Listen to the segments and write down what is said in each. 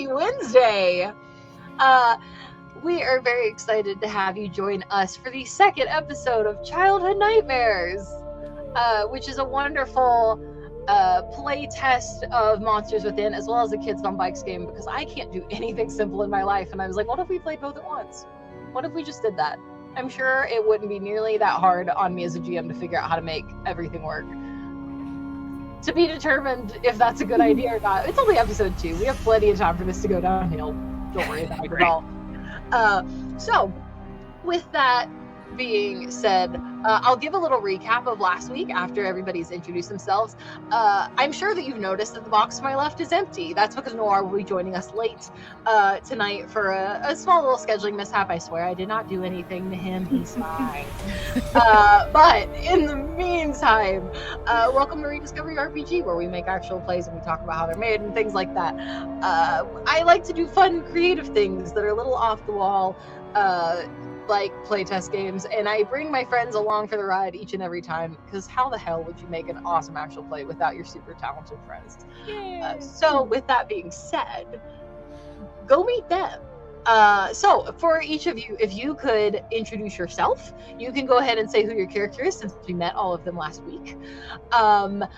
Happy Wednesday! We are very excited to have you join us for the second episode of Childhood Nightmares, which is a wonderful play test of Monsters Within, as well as a Kids on Bikes game, because I can't do anything simple in my life, and I was like, what if we played both at once? What if we just did that? I'm sure it wouldn't be nearly that hard on me as a GM to figure out how to make everything work. To be determined if that's a good idea or not. It's only episode 2. We have plenty of time for this to go downhill. Don't worry about it at all. So, with that being said, I'll give a little recap of last week after everybody's introduced themselves. I'm sure that you've noticed that the box to my left is empty. That's because Noir will be joining us late tonight for a small little scheduling mishap. I swear I did not do anything to him. He's fine. But in the meantime, welcome to Rediscovery RPG, where we make actual plays and we talk about how they're made and things like that. I like to do fun, creative things that are a little off the wall, like playtest games, and I bring my friends along for the ride each and every time, because how the hell would you make an awesome actual play without your super talented friends? So with that being said, go meet them. So for each of you, if you could introduce yourself, you can go ahead and say who your character is, since we met all of them last week. And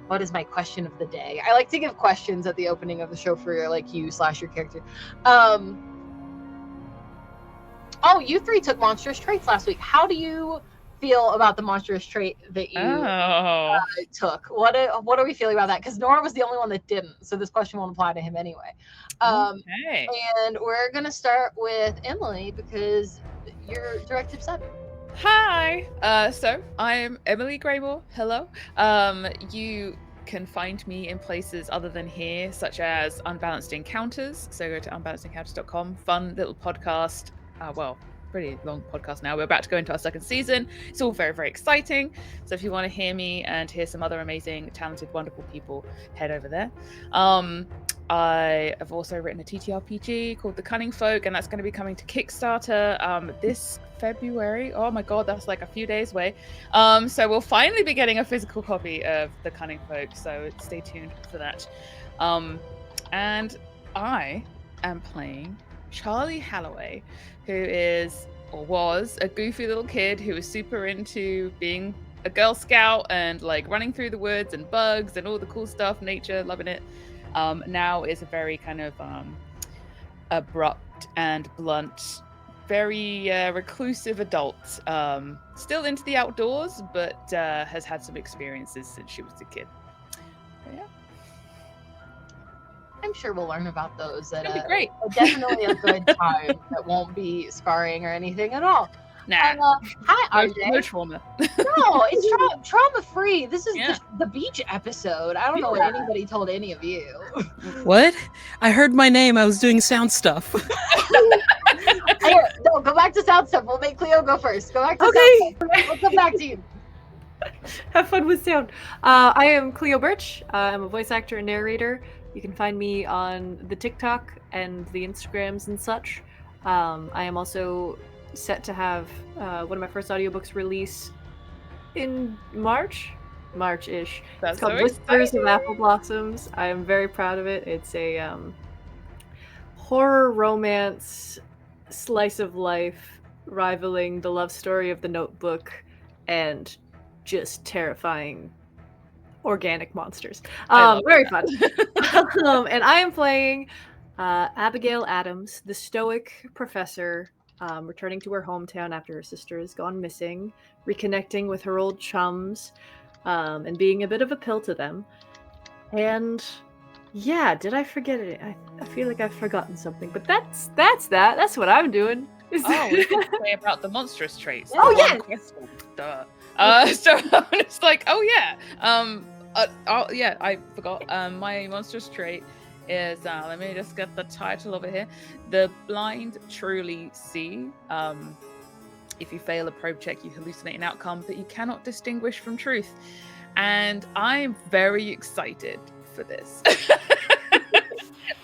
what is my question of the day? I like to give questions at the opening of the show for like you / your character. Oh, you 3 took monstrous traits last week. How do you feel about the monstrous trait that you took? What are we feeling about that? Because Nora was the only one that didn't, so this question won't apply to him anyway. Okay. And we're going to start with Emily, because you're Directive 7. Hi! So, I'm Emily Greymoore. Hello. You can find me in places other than here, such as Unbalanced Encounters. So go to unbalancedencounters.com. Fun little podcast. Pretty long podcast now. We're about to go into our second season. It's all very, very exciting. So if you want to hear me and hear some other amazing, talented, wonderful people, head over there. I have also written a TTRPG called The Cunning Folk, and that's going to be coming to Kickstarter this February. Oh my god, that's like a few days away. So we'll finally be getting a physical copy of The Cunning Folk, so stay tuned for that. And I am playing Charlie Halloway, who is, or was, a goofy little kid who was super into being a Girl Scout and like running through the woods and bugs and all the cool stuff, nature, loving it. Now is a very kind of abrupt and blunt, very reclusive adult. Still into the outdoors, but has had some experiences since she was a kid. So, yeah. I'm sure we'll learn about those at great. Definitely a good time that won't be scarring or anything at all. Nah. Hi, RJ. No trauma. No, it's trauma-free. This is the beach episode. I don't know what anybody told any of you. What? I heard my name. I was doing sound stuff. No, go back to sound stuff. We'll make Cleo go first. Go back to sound stuff. We'll come back to you. Have fun with sound. I am Cleo Birch. I'm a voice actor and narrator. You can find me on the TikTok and the Instagrams and such. I am also set to have one of my first audiobooks release in March-ish. It's called Whispers of Apple Blossoms. I am very proud of it. It's a horror romance slice of life rivaling the love story of The Notebook and just terrifying organic monsters. Very fun. And I am playing Abigail Addams, the stoic professor, returning to her hometown after her sister has gone missing, reconnecting with her old chums, and being a bit of a pill to them. And yeah, did I forget it? I feel like I've forgotten something, but that's that. That's what I'm doing. Oh, we can say about the monstrous traits. Oh yeah. So it's like, oh yeah. I forgot. My monstrous trait is, let me just get the title over here. The blind truly see. If you fail a probe check, you hallucinate an outcome that you cannot distinguish from truth. And I'm very excited for this.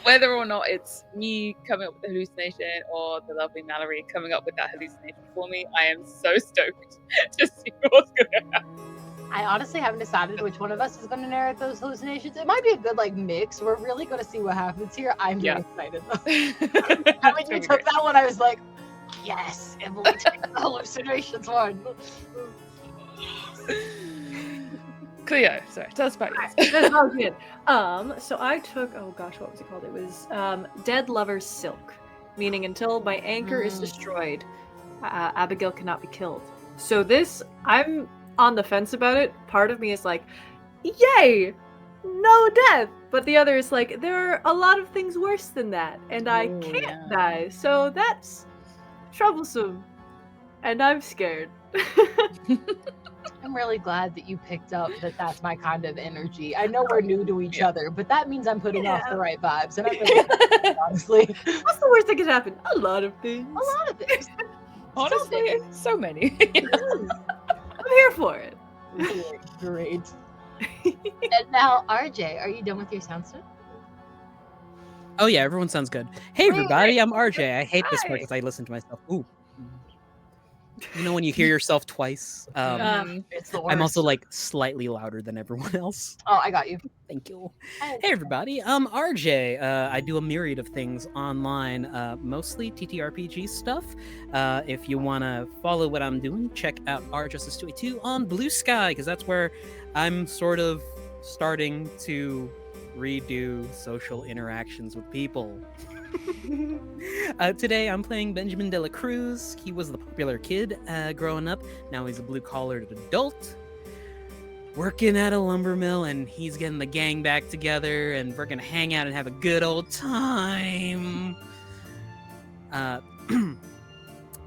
Whether or not it's me coming up with the hallucination or the lovely Mallorie coming up with that hallucination for me, I am so stoked to see what's going to happen. I honestly haven't decided which one of us is going to narrate those hallucinations. It might be a good mix. We're really going to see what happens here. I'm very excited. When you took that one, I was like, yes, Emily, take the hallucinations one. Cleo, sorry, tell us about yours. That's all good. So I took, oh gosh, what was it called? It was Dead Lover's Silk, meaning until my anchor is destroyed, Abigail cannot be killed. So this, I'm on the fence about it. Part of me is like, yay, no death. But the other is like, there are a lot of things worse than that, and I can't die. So that's troublesome, and I'm scared. I'm really glad that you picked up that that's my kind of energy. I know we're new to each other, but that means I'm putting off the right vibes. And I'm really honestly. What's the worst that could happen? A lot of things. A lot of things. Honestly, so many. I'm here for it. Great. And now, RJ, are you done with your sound stuff? Oh yeah, everyone sounds good. Hey everybody, I'm RJ. I hate this part because I listen to myself. Ooh. You know when you hear yourself twice? It's the worst. I'm also slightly louder than everyone else. Oh, I got you. Thank you. Hey everybody, I'm RJ. I do a myriad of things online, mostly TTRPG stuff. If you want to follow what I'm doing, check out rjustice282 on Blue Sky, because that's where I'm sort of starting to redo social interactions with people. Today I'm playing Benjamin de la Cruz. He was the popular kid growing up. Now he's a blue-collared adult working at a lumber mill, and he's getting the gang back together, and we're gonna hang out and have a good old time. The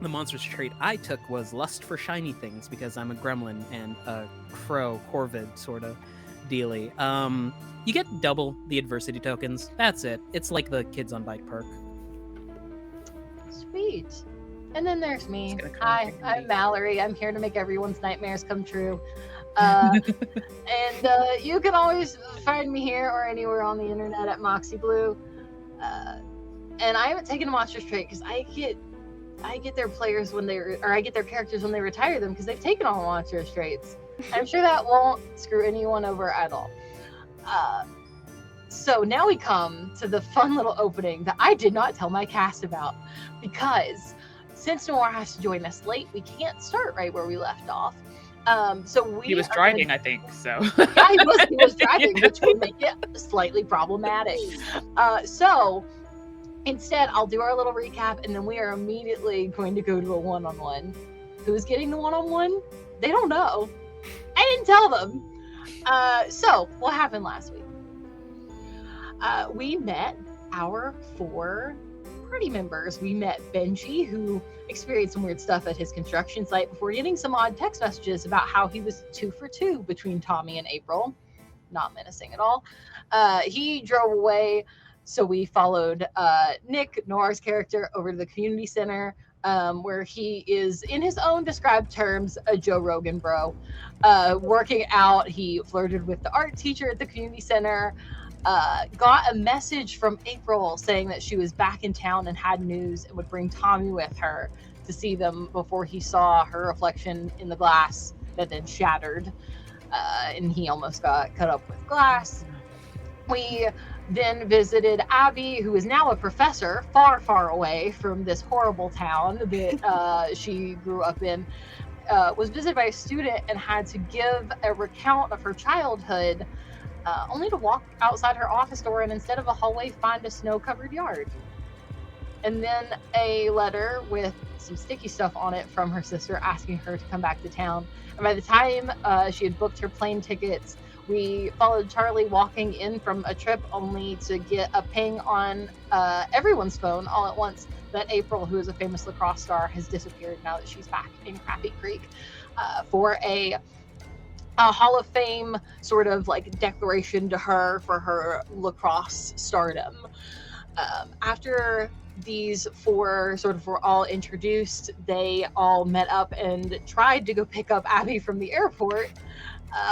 monstrous trait I took was lust for shiny things, because I'm a gremlin and a crow corvid sort of dealy. You get double the adversity tokens. That's it. It's like the Kids on Bike perk. Sweet. And then there's me. Hi, I'm Mallorie. I'm here to make everyone's nightmares come true. And you can always find me here or anywhere on the internet at Moxie Blue. And I haven't taken a monstrous trait because I get their players when I get their characters when they retire them because they've taken all the monstrous traits. I'm sure that won't screw anyone over at all. So now we come to the fun little opening that I did not tell my cast about, because since Noir has to join us late, we can't start right where we left off. He was driving, I think. So yeah, he was driving, which would make it slightly problematic. So instead, I'll do our little recap, and then we are immediately going to go to a one-on-one. Who's getting the one-on-one? They don't know. I didn't tell them. So what happened last week? We met our 4 party members. We met Benji, who experienced some weird stuff at his construction site before getting some odd text messages about how he was 2 for 2 between Tommy and April. Not menacing at all. He drove away, so we followed Nick, Noir's character, over to the community center, where he is, in his own described terms, a Joe Rogan bro. Working out, he flirted with the art teacher at the community center, got a message from April saying that she was back in town and had news and would bring Tommy with her to see them before he saw her reflection in the glass that then shattered, and he almost got cut up with glass. We then visited Abby, who is now a professor far, far away from this horrible town that she grew up in. Was visited by a student and had to give a recount of her childhood, only to walk outside her office door and instead of a hallway find a snow-covered yard. And then a letter with some sticky stuff on it from her sister asking her to come back to town. And by the time she had booked her plane tickets, we followed Charlie walking in from a trip only to get a ping on everyone's phone all at once that April, who is a famous lacrosse star, has disappeared now that she's back in Crappy Creek for a Hall of Fame sort of declaration to her for her lacrosse stardom. After these 4 sort of were all introduced, they all met up and tried to go pick up Abby from the airport,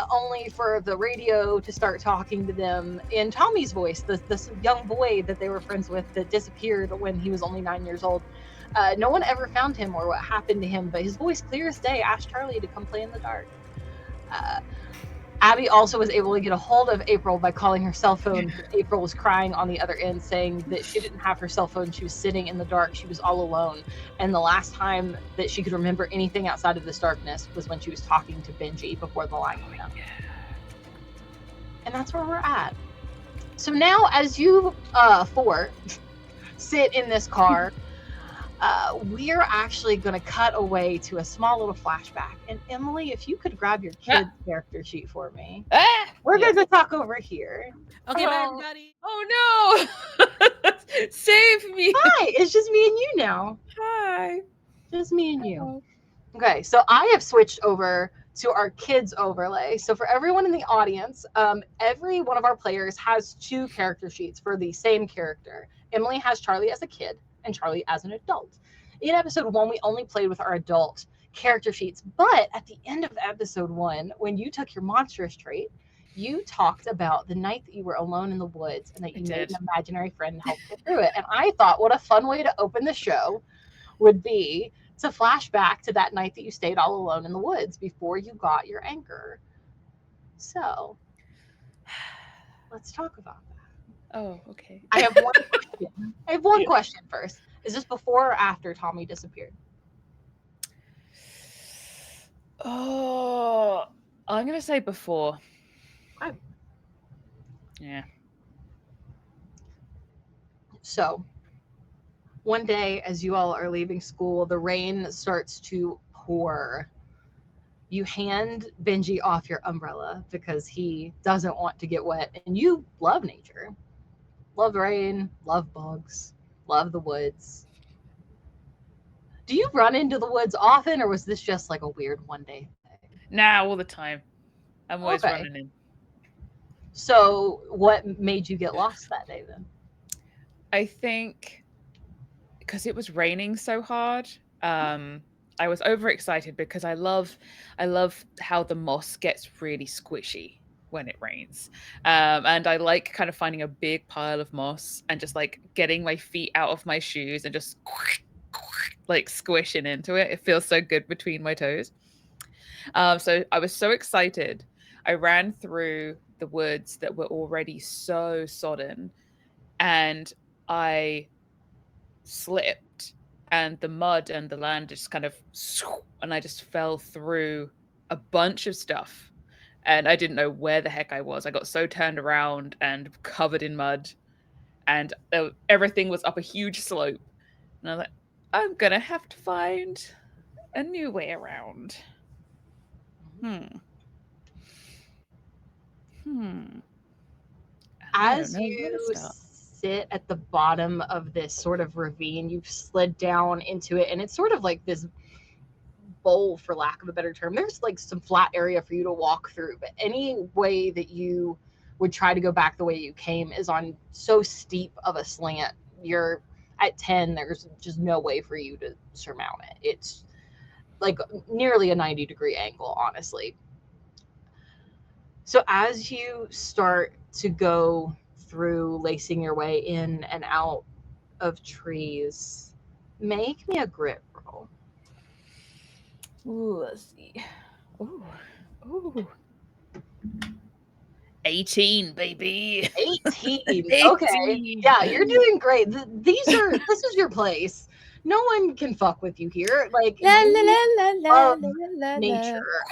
only for the radio to start talking to them in Tommy's voice, this young boy that they were friends with that disappeared when he was only 9 years old. No one ever found him or what happened to him, but his voice, clear as day, asked Charlie to come play in the dark. Abby also was able to get a hold of April by calling her cell phone. April was crying on the other end, saying that she didn't have her cell phone. She was sitting in the dark. She was all alone. And the last time that she could remember anything outside of this darkness was when she was talking to Benji before the line went up. And that's where we're at. So now, as you four sit in this car, we're actually going to cut away to a small little flashback. And Emily, if you could grab your kid's character sheet for me. We're going to talk over here. Okay, bye, everybody. Oh no! Save me! Hi, it's just me and you now. Hi. Just me and you. Oh. Okay, so I have switched over to our kids overlay. So for everyone in the audience, every one of our players has 2 character sheets for the same character. Emily has Charlie as a kid and Charlie as an adult. In episode 1, we only played with our adult character sheets, but at the end of episode 1, when you took your monstrous trait, you talked about the night that you were alone in the woods and that you made an imaginary friend and helped get through it. And I thought what a fun way to open the show would be to flash back to that night that you stayed all alone in the woods before you got your anchor. So let's talk about that. Oh, okay. I have one question. I have one question first. Is this before or after Tommy disappeared? Oh, I'm going to say before. Okay. Yeah. So one day, as you all are leaving school, the rain starts to pour. You hand Benji off your umbrella because he doesn't want to get wet, and you love nature. Love rain, love bugs, love the woods. Do you run into the woods often, or was this just like a weird one-day thing? Nah, all the time. I'm always running in. So what made you get lost that day then? I think because it was raining so hard, I was overexcited because I love how the moss gets really squishy when it rains. And I like kind of finding a big pile of moss and just like getting my feet out of my shoes and just like squishing into it. It feels so good between my toes. So I was so excited. I ran through the woods that were already so sodden, and I slipped, and the mud and the land just kind of, and I just fell through a bunch of stuff, and I didn't know where the heck I was. I got so turned around and covered in mud, and everything was up a huge slope, and I was like, I'm gonna have to find a new way around. As you sit at the bottom of this sort of ravine, you've slid down into it, and it's sort of like this bowl, for lack of a better term. There's like some flat area for you to walk through, but any way that you would try to go back the way you came is on so steep of a slant. You're at 10, there's just no way for you to surmount it. It's like nearly a 90-degree angle, honestly. So as you start to go through, lacing your way in and out of trees, make me a grit roll. Ooh, let's see. Ooh. 18, baby. 18. Okay. Yeah, you're doing great. This is your place. No one can fuck with you here. Like, nature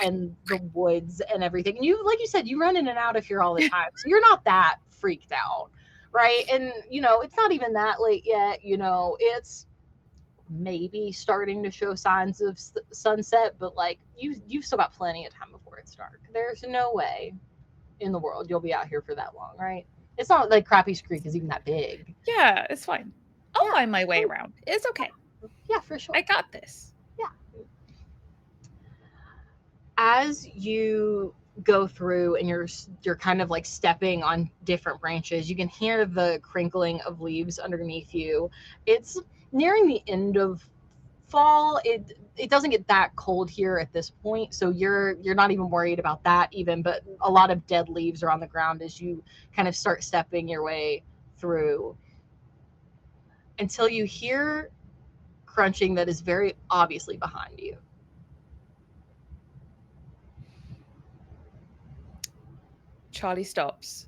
and the woods and everything. And you, like you said, you run in and out of here all the time. So you're not that freaked out, right? And, it's not even that late yet. It's maybe starting to show signs of sunset, but like you've still got plenty of time before it's dark. There's no way in the world you'll be out here for that long, right? It's not like Crappie's Creek is even that big. Yeah, it's fine. I'll find my way around. It's okay. Yeah, for sure. I got this. Yeah. As you go through and you're kind of like stepping on different branches, you can hear the crinkling of leaves underneath you. It's nearing the end of fall. It doesn't get that cold here at this point, so you're not even worried about that even, but a lot of dead leaves are on the ground as you kind of start stepping your way through until you hear crunching that is very obviously behind you. Charlie stops,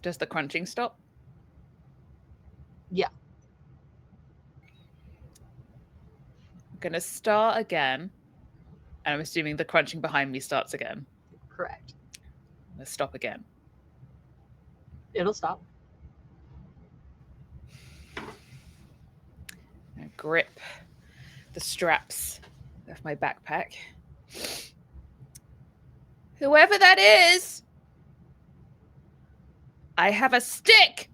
does the crunching stop? Yeah. I'm going to start again. And I'm assuming the crunching behind me starts again. Correct. Let's stop again. It'll stop. I grip the straps of my backpack. Whoever that is, I have a stick.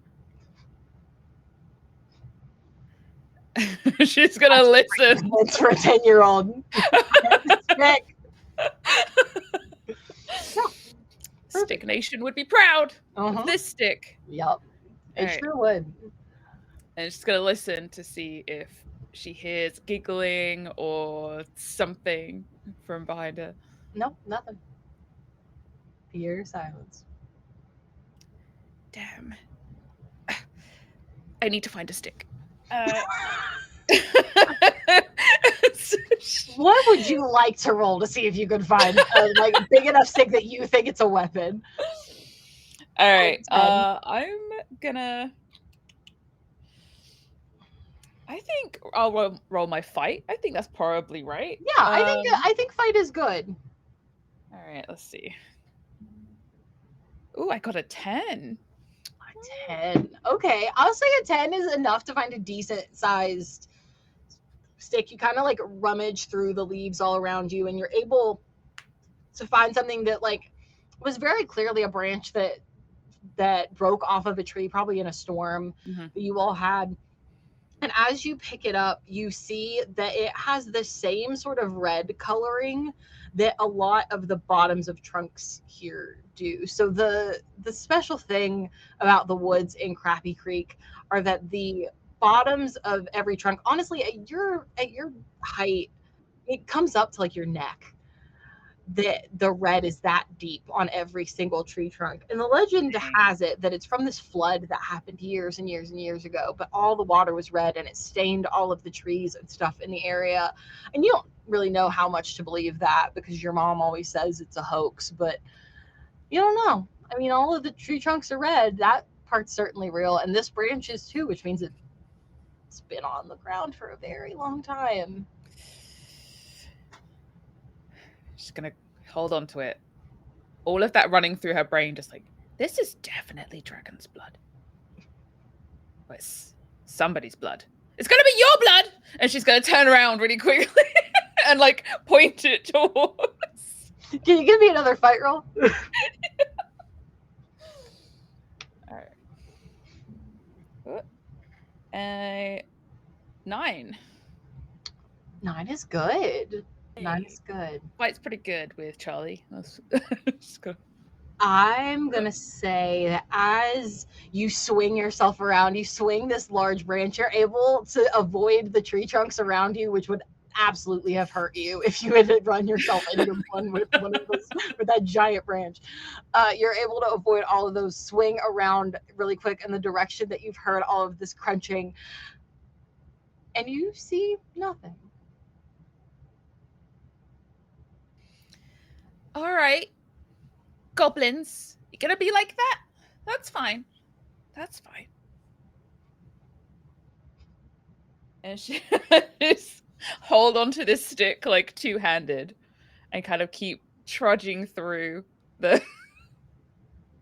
She's gonna listen. It's for a 10-year-old. Stick. Stick Nation would be proud of this stick. Yep. It Right. sure would. And she's gonna listen to see if she hears giggling or something from behind her. Nope, nothing. Pure silence. Damn. I need to find a stick. What would you like to roll to see if you could find a big enough stick that you think it's a weapon? All right. I'm gonna. I think I'll roll my fight. I think that's probably right. Yeah, I think fight is good. All right. Let's see. Ooh, I got a 10. A 10. Okay, I'll say a 10 is enough to find a decent sized stick. You kind of rummage through the leaves all around you, and you're able to find something that was very clearly a branch that broke off of a tree, probably in a storm that you all had. And as you pick it up, you see that it has the same sort of red coloring that a lot of the bottoms of trunks here do. So the special thing about the woods in Crappy Creek are that the bottoms of every trunk, honestly, at your height, it comes up to your neck. The red is that deep on every single tree trunk. And the legend has it that it's from this flood that happened years and years and years ago, but all the water was red and it stained all of the trees and stuff in the area. And you don't really know how much to believe that because your mom always says it's a hoax, but you don't know. I mean, all of the tree trunks are red. That part's certainly real. And this branch is too, which means it's been on the ground for a very long time. She's gonna hold on to it. All of that running through her brain, just this is definitely dragon's blood. But it's somebody's blood. It's gonna be your blood! And she's gonna turn around really quickly and point it towards. Can you give me another fight roll? All right. 9. 9 is good. 9 is good. Fight's pretty good with Charlie. Just go. I'm going to say that as you swing yourself around, you swing this large branch, you're able to avoid the tree trunks around you, which would absolutely have hurt you if you had run yourself into one with one of those, with that giant branch. You're able to avoid all of those, swing around really quick in the direction that you've heard all of this crunching, and you see nothing. All right. Goblins, you're gonna be like that? That's fine. That's fine. And she just hold onto this stick two-handed and kind of keep trudging through the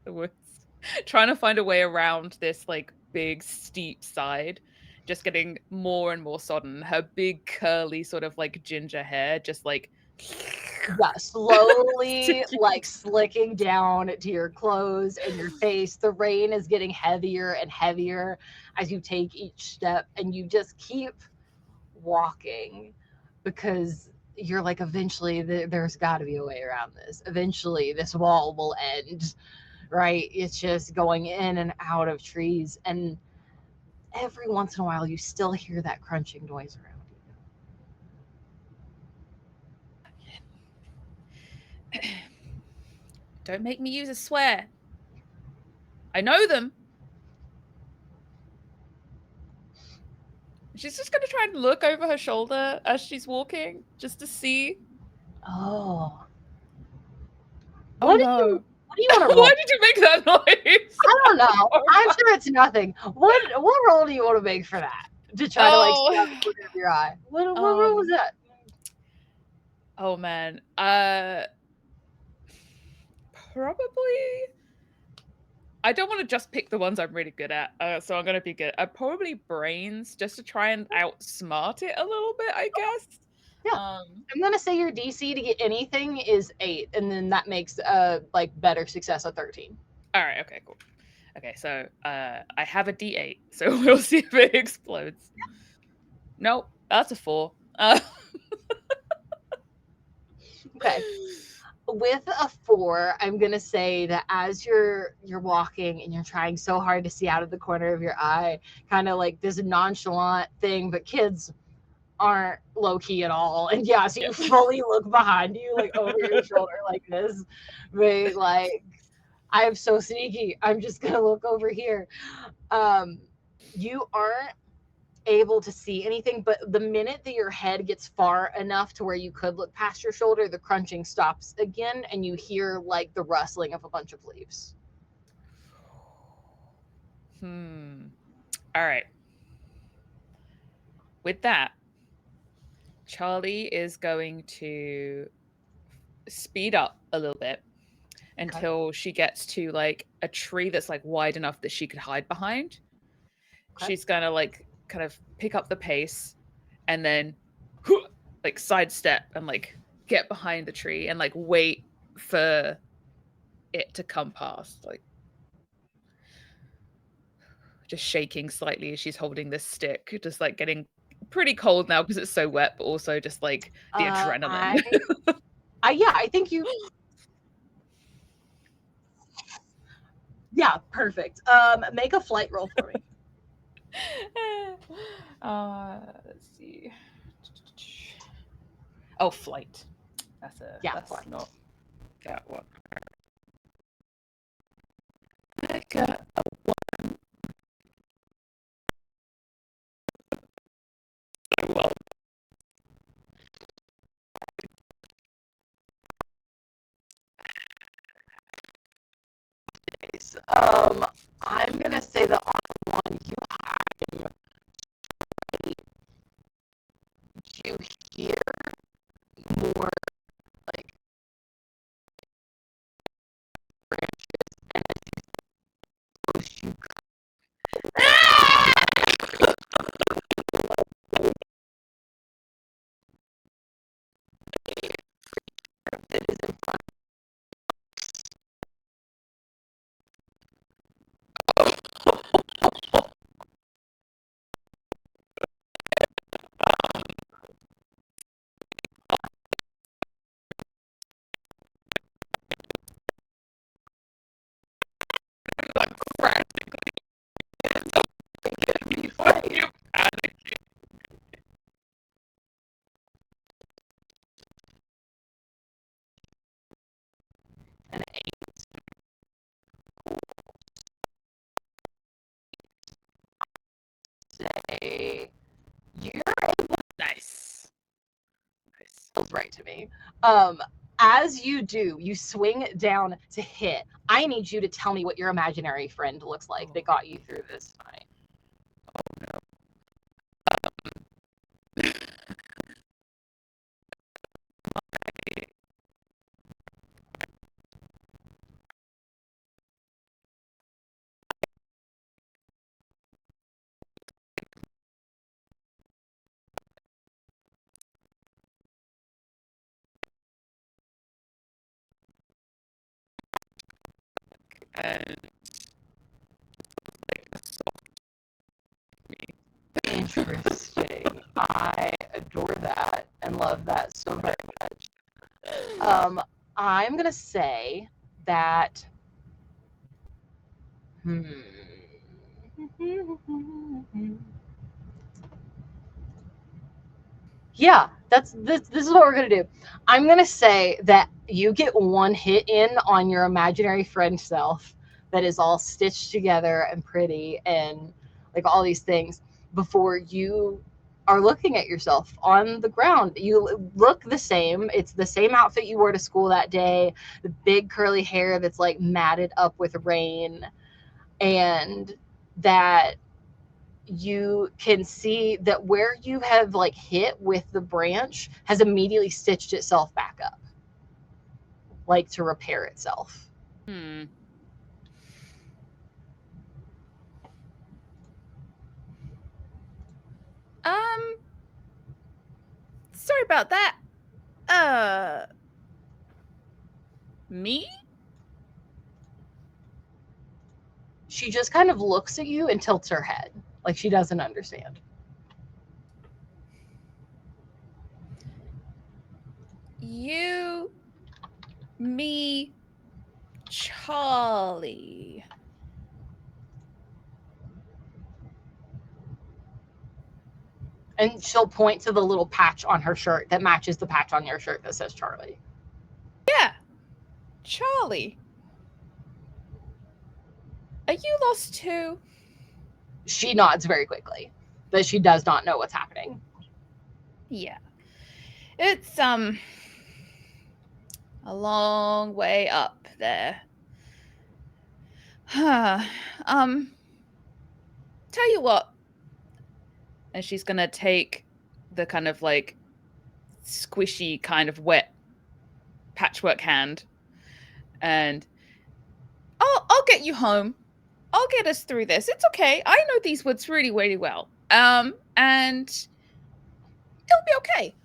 woods, trying to find a way around this big steep side, just getting more and more sodden. Her big curly sort of ginger hair just yeah, slowly slicking down to your clothes and your face. The rain is getting heavier and heavier as you take each step, and you just keep walking because you're eventually there's got to be a way around this. Eventually this wall will end, right? It's just going in and out of trees, and every once in a while you still hear that crunching noise around. Don't make me use a swear. I know them. She's just going to try and look over her shoulder as she's walking, just to see. Oh. Oh, no. What do you want to roll? Why did you make that noise? I don't know. I'm sure it's nothing. What roll do you want to make for that? To try to like see out the corner of your eye. What roll was that? Oh man. Probably. I don't want to just pick the ones I'm really good at, so I'm gonna be good. Probably brains, just to try and outsmart it a little bit, I guess. Yeah. I'm gonna say your DC to get anything is 8, and then that makes like better success of 13. All right. Okay. Cool. Okay. So I have a D8, so we'll see if it explodes. Nope, that's a 4. Okay. With a 4, I'm gonna say that as you're walking and you're trying so hard to see out of the corner of your eye, kind of like this nonchalant thing, but kids aren't low key at all. And yeah, so you fully look behind you, like over your shoulder, like this, right? Like, I'm so sneaky. I'm just gonna look over here. You aren't able to see anything, but the minute that your head gets far enough to where you could look past your shoulder, the crunching stops again, and you hear like the rustling of a bunch of leaves. All right. With that, Charlie is going to speed up a little bit until she gets to like a tree that's like wide enough that she could hide behind. She's gonna like kind of pick up the pace and then like sidestep and like get behind the tree and like wait for it to come past, like just shaking slightly as she's holding this stick, just like getting pretty cold now because it's so wet, but also just like the adrenaline. I think you perfect. Make a flight roll for me. Let's see. Oh, flight. That's flight. Not that one. I got a 1. Well. I'm gonna say that on one you hear more like branches, and as you that is in front. Nice. Feels right to me. As you do, you swing down to hit. I need you to tell me what your imaginary friend looks like that got you through this night. Oh no. And like a soft Interesting. I adore that and love that so very much. I'm gonna say that. Yeah, this is what we're gonna do. I'm gonna say that you get one hit in on your imaginary friend self that is all stitched together and pretty and like all these things before you are looking at yourself on the ground. You look the same. It's the same outfit you wore to school that day, the big curly hair that's like matted up with rain, and that you can see that where you have like hit with the branch has immediately stitched itself back up, like to repair itself. Sorry about that. Me? She just kind of looks at you and tilts her head, like she doesn't understand. You, me, Charlie. And she'll point to the little patch on her shirt that matches the patch on your shirt that says Charlie. Yeah, Charlie. Are you lost too? She nods very quickly, but she does not know what's happening. Yeah. It's a long way up there. Tell you what. And she's gonna take the kind of like squishy, kind of wet patchwork hand, and I'll get you home. I'll get us through this. It's okay. I know these woods really, really well. And it'll be okay.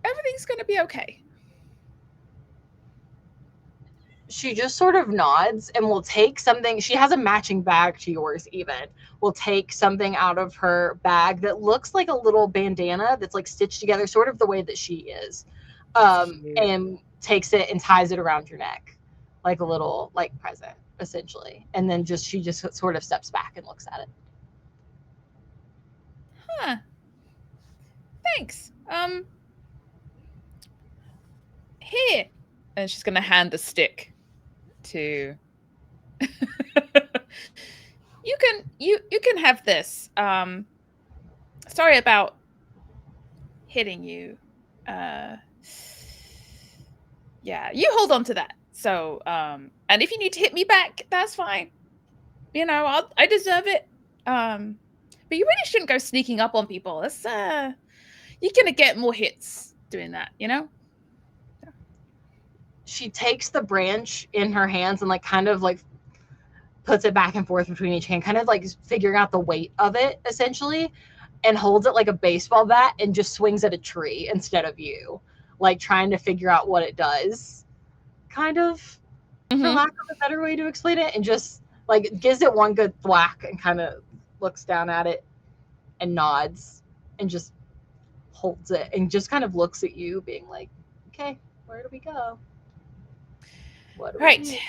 Everything's gonna be okay. She just sort of nods and will take something. She has a matching bag to yours even. Will take something out of her bag that looks like a little bandana that's like stitched together sort of the way that she is. And takes it and ties it around your neck like a little like present essentially. And then she just sort of steps back and looks at it. Huh. Thanks. Here. And she's gonna hand the stick to you can have this. Sorry about hitting you. Yeah, you hold on to that. So and if you need to hit me back, that's fine. You know, I deserve it. But you really shouldn't go sneaking up on people. That's you're gonna get more hits doing that, you know? She takes the branch in her hands and like kind of like puts it back and forth between each hand, kind of like figuring out the weight of it essentially, and holds it like a baseball bat and just swings at a tree instead of you, like trying to figure out what it does, kind of, for lack of a better way to explain it, and just like gives it one good thwack and kind of looks down at it and nods and just holds it and just kind of looks at you being like, okay, where do we go? Right.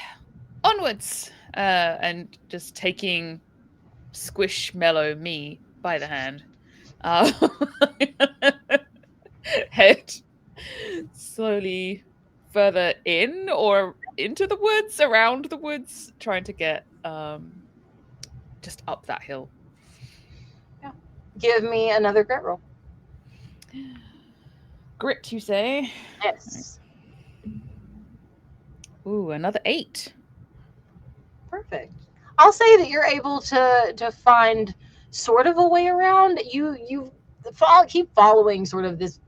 Onwards. And just taking Squishmallow me by the hand. Head slowly further in or into the woods, around the woods, trying to get just up that hill. Yeah. Give me another grit roll. Grit, you say? Yes. Ooh, another 8. Perfect. I'll say that you're able to find sort of a way around. You keep following sort of this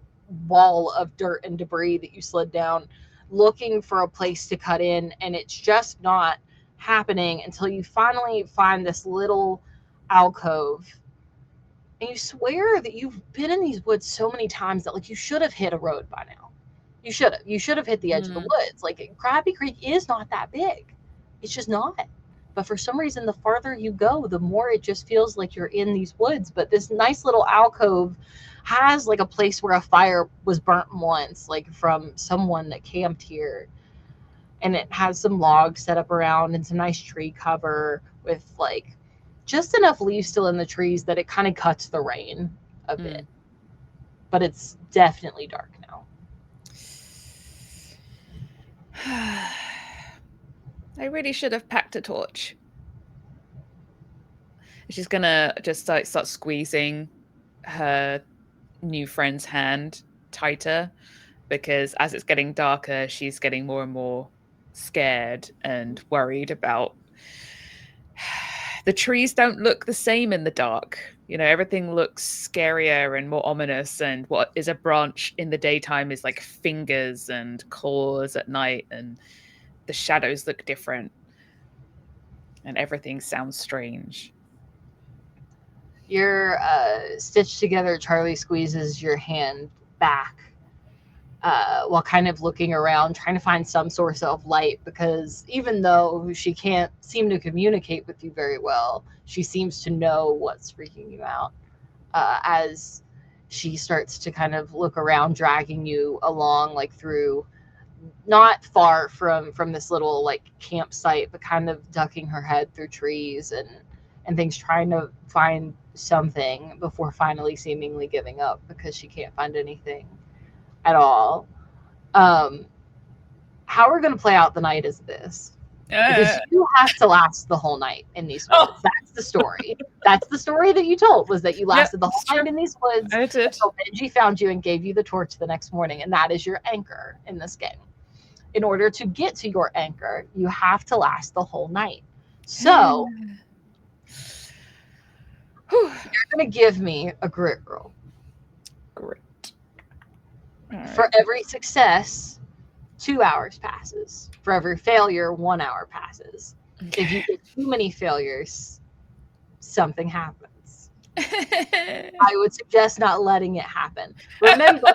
wall of dirt and debris that you slid down, looking for a place to cut in, and it's just not happening until you finally find this little alcove. And you swear that you've been in these woods so many times that like you should have hit a road by now. You should have hit the edge of the woods. Like Krabby Creek is not that big. It's just not. But for some reason, the farther you go, the more it just feels like you're in these woods. But this nice little alcove has like a place where a fire was burnt once, like from someone that camped here. And it has some logs set up around and some nice tree cover with like just enough leaves still in the trees that it kind of cuts the rain a bit. But it's definitely dark now. I really should have packed a torch. She's gonna just like start squeezing her new friend's hand tighter, because as it's getting darker, she's getting more and more scared and worried about the trees don't look the same in the dark. You know, everything looks scarier and more ominous, and what is a branch in the daytime is like fingers and claws at night, and the shadows look different, and everything sounds strange. You're stitched together. Charlie squeezes your hand back while kind of looking around, trying to find some source of light, because even though she can't seem to communicate with you very well, she seems to know what's freaking you out. As she starts to kind of look around, dragging you along, like through, not far from this little like campsite, but kind of ducking her head through trees and things, trying to find something before finally seemingly giving up because she can't find anything at all. How we're going to play out the night is this. Because you have to last the whole night in these woods. That's the story. That's the story that you told, was that you lasted the whole night in these woods. I did. So Benji found you and gave you the torch the next morning, and that is your anchor in this game. In order to get to your anchor, you have to last the whole night. So you're going to give me a grit roll. Grit. Right. For every success, 2 hours passes. For every failure, 1 hour passes. Okay. If you get too many failures, something happens. I would suggest not letting it happen. Remember,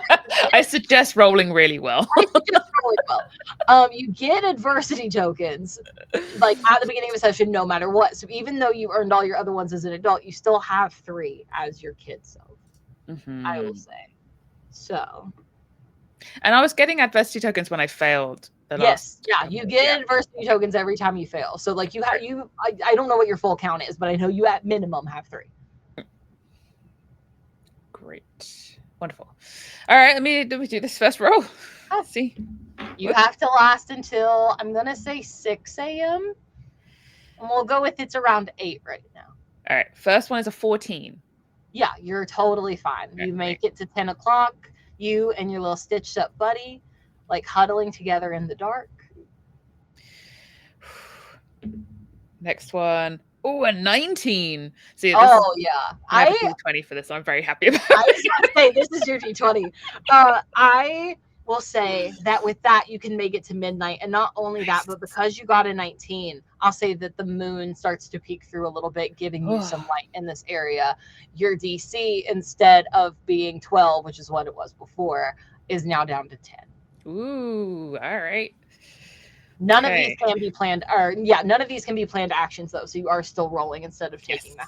I suggest rolling really well. You get adversity tokens like at the beginning of a session, no matter what. So even though you earned all your other ones as an adult, you still have 3 as your kid self. Mm-hmm. I will say. So. And I was getting adversity tokens when I failed. You get adversity tokens every time you fail. So like you have I don't know what your full count is, but I know you at minimum have 3. Great. Wonderful. All right, let me do this first roll. Let's see. You have to last until, I'm going to say 6 a.m. And we'll go with it's around 8 right now. All right, first one is a 14. Yeah, you're totally fine. Okay. You make it to 10 o'clock. You and your little stitched up buddy, like huddling together in the dark. Next one. Oh, a 19. See, yeah. I have a 20 for this. So I'm very happy about it. I was going to say, this is your D20. I will say that with that, you can make it to midnight. And not only that, but because you got a 19, I'll say that the moon starts to peek through a little bit, giving you some light in this area. Your DC, instead of being 12, which is what it was before, is now down to 10. Ooh, all right. None of these can be planned, none of these can be planned actions, though. So you are still rolling instead of taking the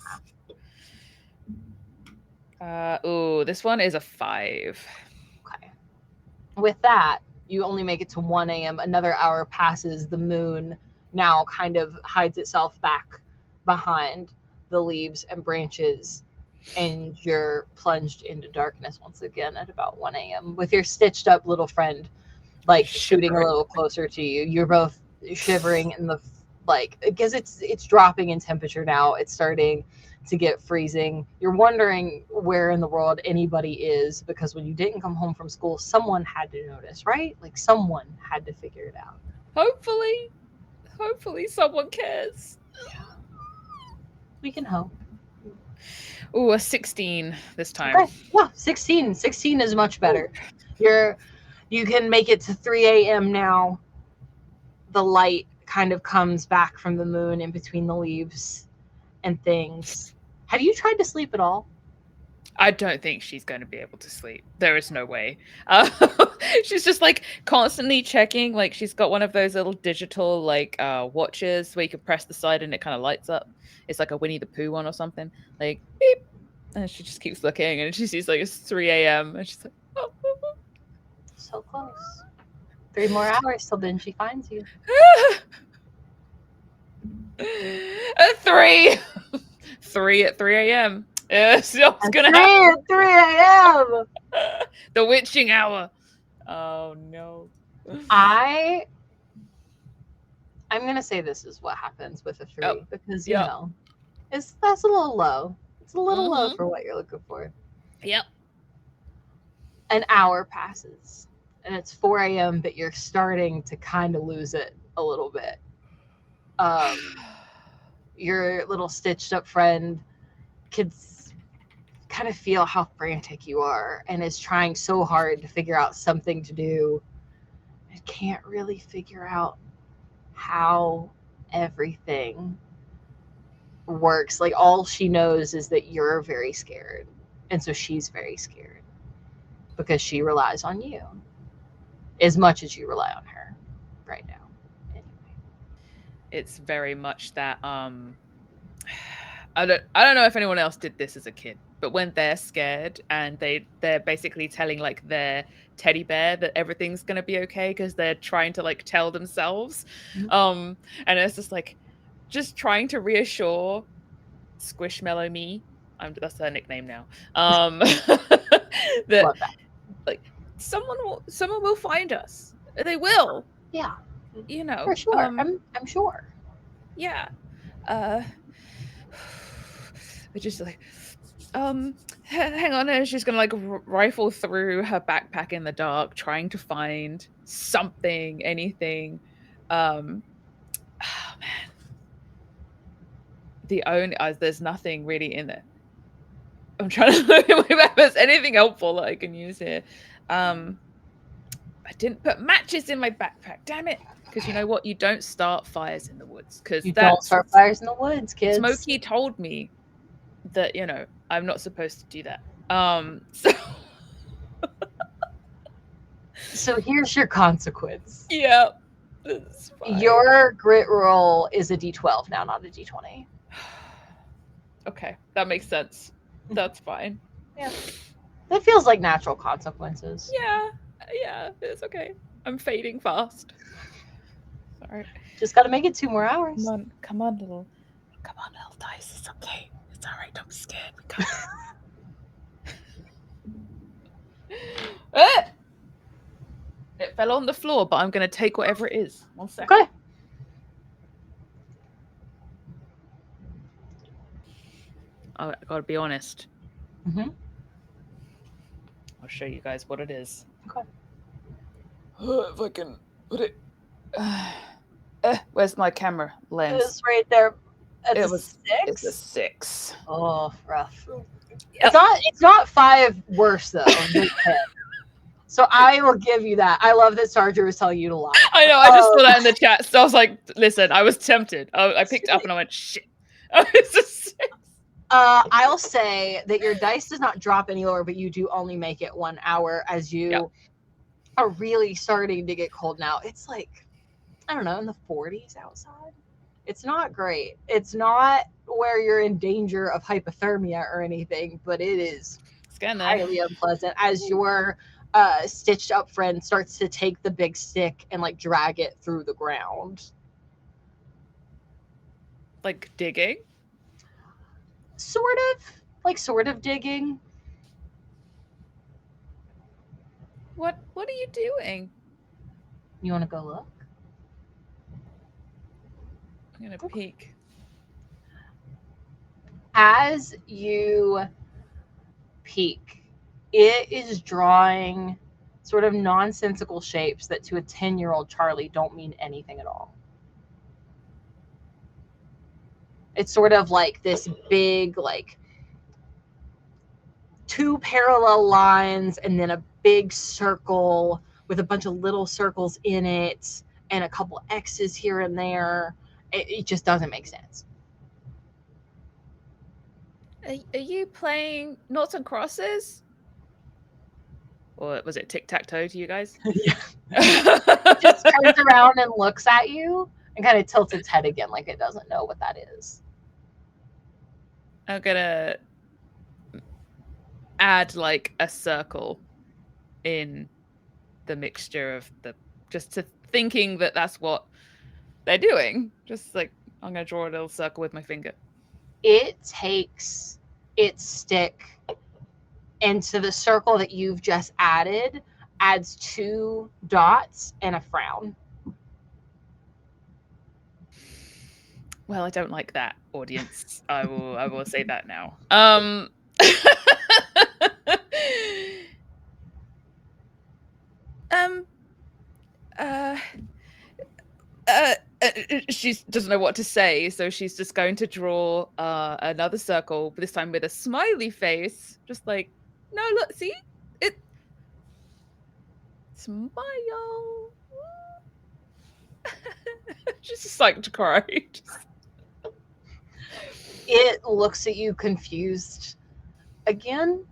half. This one is a 5. Okay. With that, you only make it to 1 a.m. Another hour passes. The moon now kind of hides itself back behind the leaves and branches, and you're plunged into darkness once again at about 1 a.m. with your stitched up little friend like shooting a little closer to you. You're both shivering in the because it's dropping in temperature now. It's starting to get freezing. You're wondering where in the world anybody is, because when you didn't come home from school, someone had to notice, right? Like someone had to figure it out. Hopefully someone cares. Yeah. We can hope. Ooh, a 16 this time. Okay. Yeah, 16. 16 is much better. You can make it to 3 a.m. now. The light kind of comes back from the moon in between the leaves and things. Have you tried to sleep at all? I don't think she's going to be able to sleep. There is no way. She's just like constantly checking. Like she's got one of those little digital like watches where you can press the side and it kind of lights up. It's like a Winnie the Pooh one or something. Like beep. And she just keeps looking and she sees like it's 3 a.m. and she's like, oh. So close. 3 more hours till Benji finds you. 3. 3 at 3 a.m. It's gonna happen. 3 a.m. The witching hour. Oh no. I'm gonna say this is what happens with a 3 because you know that's a little low. It's a little low for what you're looking for. Yep. An hour passes, and it's 4 a.m., but you're starting to kind of lose it a little bit. Your little stitched up friend can kind of feel how frantic you are and is trying so hard to figure out something to do. It can't really figure out how everything works. Like, all she knows is that you're very scared, and so she's very scared because she relies on you as much as you rely on her right now. Anyway. It's very much that I don't know if anyone else did this as a kid, but when they're scared and they're basically telling like their teddy bear that everything's gonna be okay because they're trying to like tell themselves, and it's just like just trying to reassure Squishmallow me. That's her nickname now. That Love that. like someone will find us. They will. Yeah, You know. for sure. I'm sure. Yeah. They're just like, hang on, and she's gonna like rifle through her backpack in the dark, trying to find something, anything. Oh man, there's nothing really in there. I'm trying to look if there's anything helpful that I can use here. I didn't put matches in my backpack. Damn it! Because you know what? You don't start fires in the woods. Because You don't start fires in the woods, kids. Smokey told me that I'm not supposed to do that. So here's your consequence. Yeah, that's fine. Your grit roll is a d12 now, not a d20. Okay, that makes sense. That's fine. Yeah. That feels like natural consequences. Yeah, it's okay. I'm fading fast. Sorry. Just gotta make it 2 more hours. Come on, little dice. It's okay. It's all right. Don't be scared. We got it. It fell on the floor, but I'm gonna take whatever it is. 1 second. Okay. I gotta be honest. Mm-hmm. I'll show you guys what it is. Okay. If I can put it. Where's my camera lens? It's right there. It was 6. It's a 6. Oh, rough. Yep. It's not 5 worse though. than 10. So I will give you that. I love that Sarger was telling you to lie. I know. I just saw that in the chat, so I was like, "Listen, I was tempted. I picked it up and I went, shit." It's a 6. I'll say that your dice does not drop any lower, but you do only make it 1 hour as you are really starting to get cold now. It's like, I don't know, in the 40s outside. It's not great. It's not where you're in danger of hypothermia or anything, but it is highly unpleasant as your stitched up friend starts to take the big stick and like drag it through the ground. Like digging? Sort of digging. What are you doing? You want to go look? I'm gonna peek. As you peek, it is drawing sort of nonsensical shapes that to a 10-year-old Charlie don't mean anything at all. It's sort of like this big, like 2 parallel lines and then a big circle with a bunch of little circles in it and a couple X's here and there. It just doesn't make sense. Are you playing Noughts and Crosses? Or was it tic-tac-toe to you guys? Just turns around and looks at you and kind of tilts its head again like it doesn't know what that is. I'm gonna add like a circle in the mixture of just to thinking that that's what they're doing. Just like, I'm gonna draw a little circle with my finger. It takes its stick into the circle that you've just added, adds 2 dots and a frown. Well, I don't like that, audience. I will say that now. She doesn't know what to say, so she's just going to draw another circle, but this time with a smiley face. Just like, no, look, see? It... Smile. She's just like to cry. It looks at you confused again.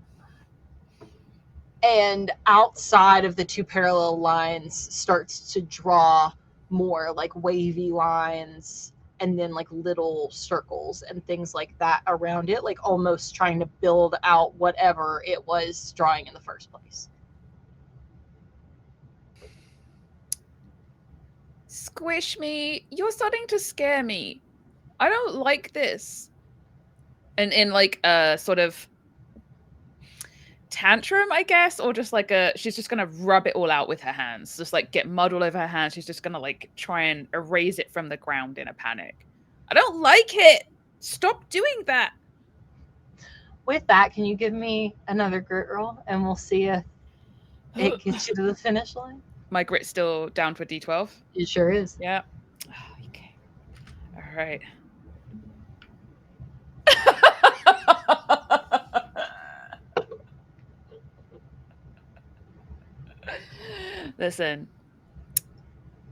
And outside of the two parallel lines starts to draw more like wavy lines and then like little circles and things like that around it, like almost trying to build out whatever it was drawing in the first place. Squish me. You're starting to scare me. I don't like this. And in like a sort of tantrum, I guess, or just like she's just gonna rub it all out with her hands, just like get mud all over her hands. She's just gonna like try and erase it from the ground in a panic. I don't like it. Stop doing that. With that, can you give me another grit roll and we'll see if it gets you to the finish line? My grit's still down for D12. It sure is. Yeah. Okay. All right. Listen,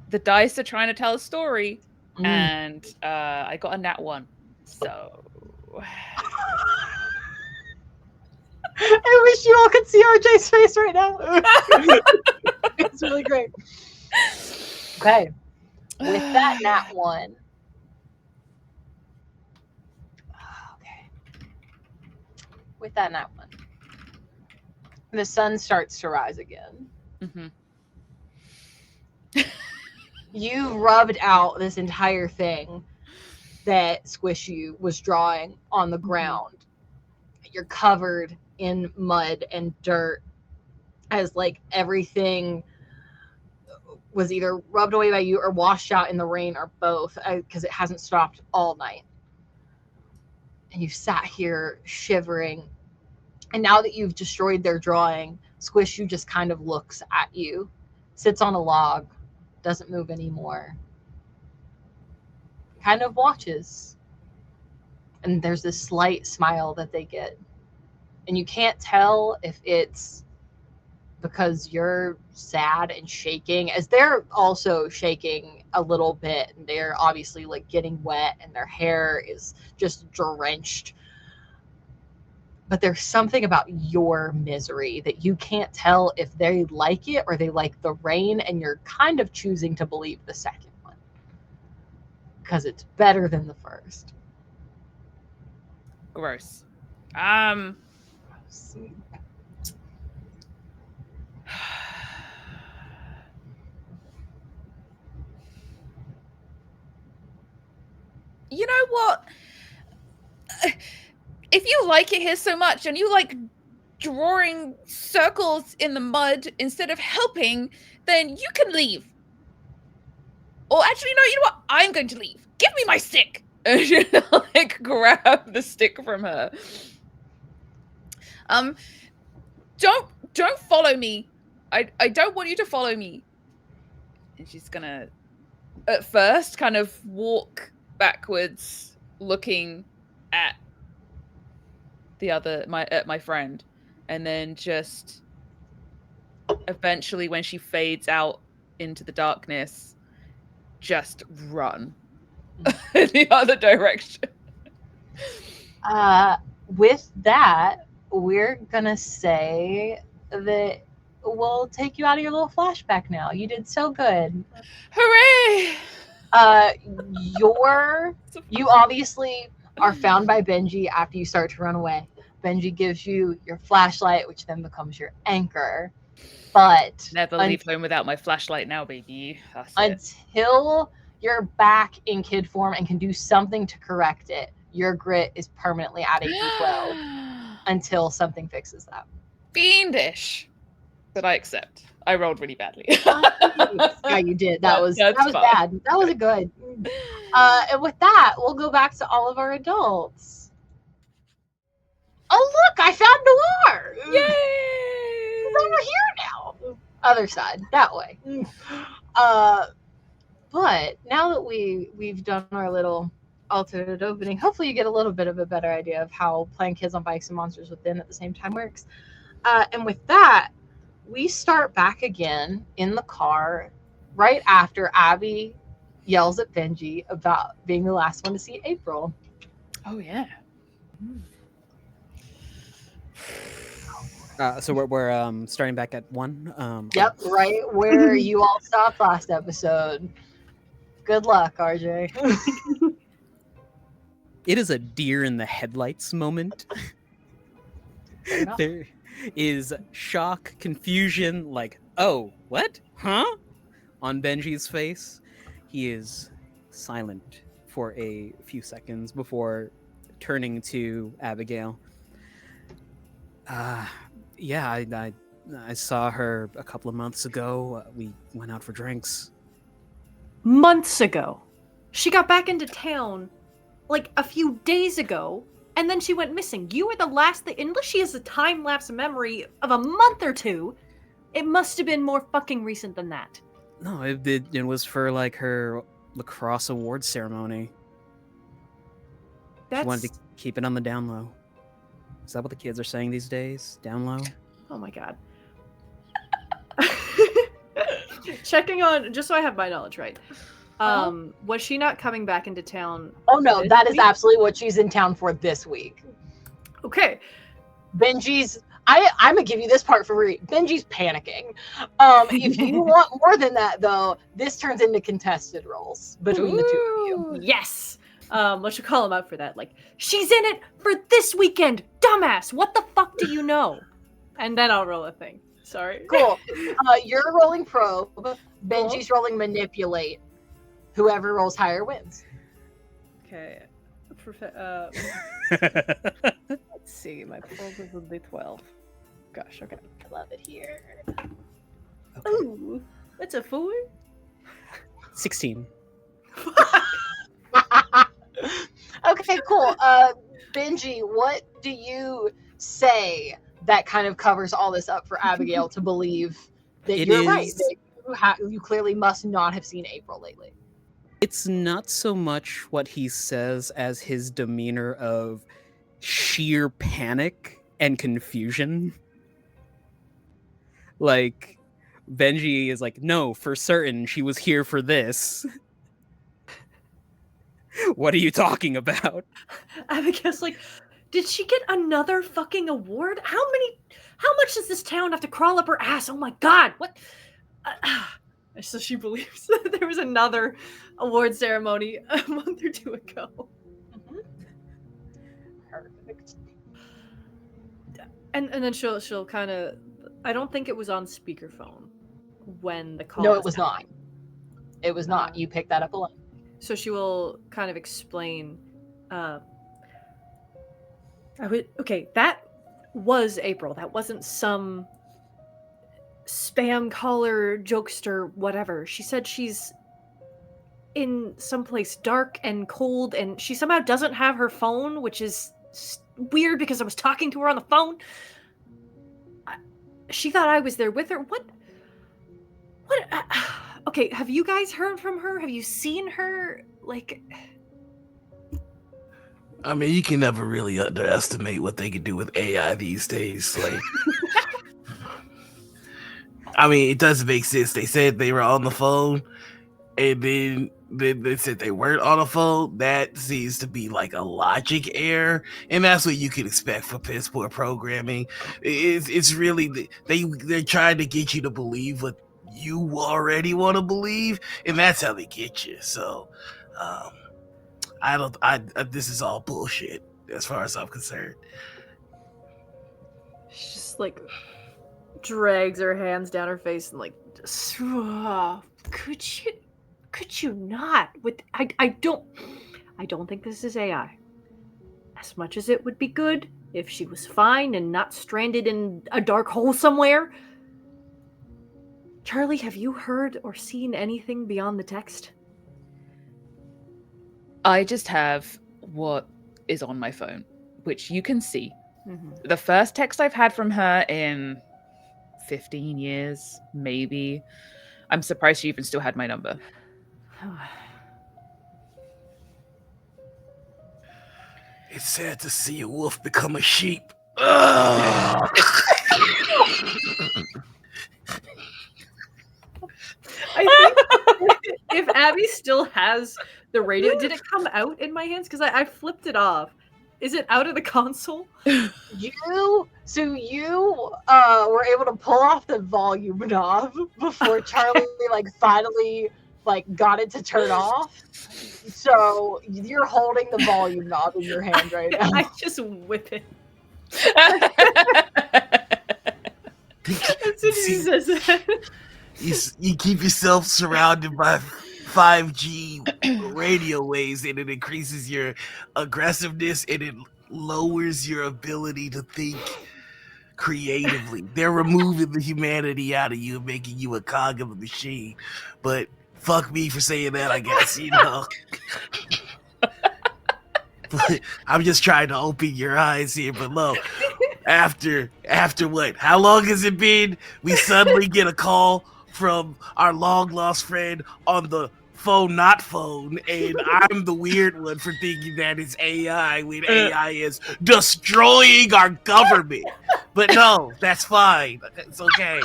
the dice are trying to tell a story, and I got a nat 1, so... I wish you all could see RJ's face right now. It's really great. Okay. With that nat 1. Okay. With that nat 1. The sun starts to rise again. Mm-hmm. You rubbed out this entire thing that Squish You was drawing on the ground. You're covered in mud and dirt as like everything was either rubbed away by you or washed out in the rain or both, because it hasn't stopped all night. And you sat here shivering. And now that you've destroyed their drawing, Squish You just kind of looks at you, sits on a log, doesn't move anymore, kind of watches. And there's this slight smile that they get. And you can't tell if it's because you're sad and shaking, as they're also shaking a little bit. And they're obviously like getting wet and their hair is just drenched. But there's something about your misery that you can't tell if they like it or they like the rain, and you're kind of choosing to believe the second one because it's better than the first. Gross. You know what? If you like it here so much and you like drawing circles in the mud instead of helping, then you can leave. Or actually, no, you know what? I'm going to leave. Give me my stick. And she like grab the stick from her. Don't follow me. I don't want you to follow me. And she's gonna, at first, kind of walk backwards, looking at my friend, and then just eventually, when she fades out into the darkness, just run in the other direction. With that, we're gonna say that we'll take you out of your little flashback now. You did so good. Hooray! You obviously are found by Benji after you start to run away. Benji gives you your flashlight, which then becomes your anchor. But never leave home without my flashlight now, baby. That's until you're back in kid form and can do something to correct it, your grit is permanently at 8-12 until something fixes that. Fiendish. But I accept. I rolled really badly. Yeah, you did. That was bad. That was good. And with that, we'll go back to all of our adults. Oh, look, I found Noir. Yay! He's over here now. Other side, that way. But now that we've done our little alternate opening, hopefully you get a little bit of a better idea of how playing Kids on Bikes and Monsters Within at the same time works. And with that, we start back again in the car right after Abby yells at Benji about being the last one to see April. Oh yeah. So we're starting back at 1. Yep, right where you all stopped last episode. Good luck, RJ. It is a deer in the headlights moment. There is shock, confusion, like, oh, what? Huh? On Benji's face. He is silent for a few seconds before turning to Abigail. Yeah, I saw her a couple of months ago. We went out for drinks. Months ago. She got back into town like a few days ago, and then she went missing. You were the last thing, unless she has a time-lapse memory of a month or two, it must have been more fucking recent than that. No, it was for like her lacrosse award ceremony. She wanted to keep it on the down low. Is that what the kids are saying these days? Down low? Oh my god. Checking on, just so I have my knowledge right. Was she not coming back into town? Oh no, that is absolutely what she's in town for this week. Okay. Benji's I'm gonna give you this part for free. Benji's panicking. If you want more than that though, this turns into contested roles between the two of you. Yes. Let's call him out for that. Like, she's in it for this weekend, dumbass. What the fuck do you know? And then I'll roll a thing. Sorry. Cool. You're rolling probe. Benji's rolling manipulate. Whoever rolls higher wins. Okay. Let's see. My probe is a D12. Gosh, okay. I love it here. Okay. Ooh, that's a 4. 16. Okay, cool. Benji, what do you say that kind of covers all this up for Abigail to believe that you're right? That you clearly must not have seen April lately. It's not so much what he says as his demeanor of sheer panic and confusion. Like, Benji is like, no, for certain, she was here for this. What are you talking about? Abigail's like, did she get another fucking award? How much does this town have to crawl up her ass? Oh my god, what? So she believes that there was another award ceremony a month or two ago. Mm-hmm. Perfect. And then she'll kind of, I don't think it was on speakerphone when the call. No, it was not. It was not. You picked that up alone. So she will kind of explain. Okay, that was April. That wasn't some spam caller, jokester, whatever. She said she's in someplace dark and cold, and she somehow doesn't have her phone, which is weird because I was talking to her on the phone. She thought I was there with her. What? Okay, have you guys heard from her? Have you seen her? Like, I mean, you can never really underestimate what they can do with AI these days. Like, I mean, it does make sense. They said they were on the phone, and then they said they weren't on the phone. That seems to be like a logic error, and that's what you can expect for piss poor programming. It's really they're trying to get you to believe what you already want to believe, and that's how they get you. So, this is all bullshit as far as I'm concerned. she just like drags her hands down her face and like, could you not? With I don't think this is AI. As much as it would be good if she was fine and not stranded in a dark hole somewhere. Charlie, have you heard or seen anything beyond the text? I just have what is on my phone, which you can see. Mm-hmm. The first text I've had from her in 15 years, maybe. I'm surprised she even still had my number. It's sad to see a wolf become a sheep. Ugh. I think if Abby still has the radio, did it come out in my hands? Because I flipped it off. Is it out of the console? You were able to pull off the volume knob before Charlie finally got it to turn off. So you're holding the volume knob in your hand right now. I just whip it. As soon as he says that. You keep yourself surrounded by 5G radio waves, and it increases your aggressiveness, and it lowers your ability to think creatively. They're removing the humanity out of you and making you a cog of a machine. But fuck me for saying that, I guess, you know. But I'm just trying to open your eyes here, but look, after what? How long has it been? We suddenly get a call from our long lost friend on the phone, not phone, and I'm the weird one for thinking that it's AI when AI is destroying our government. But no, that's fine. It's okay.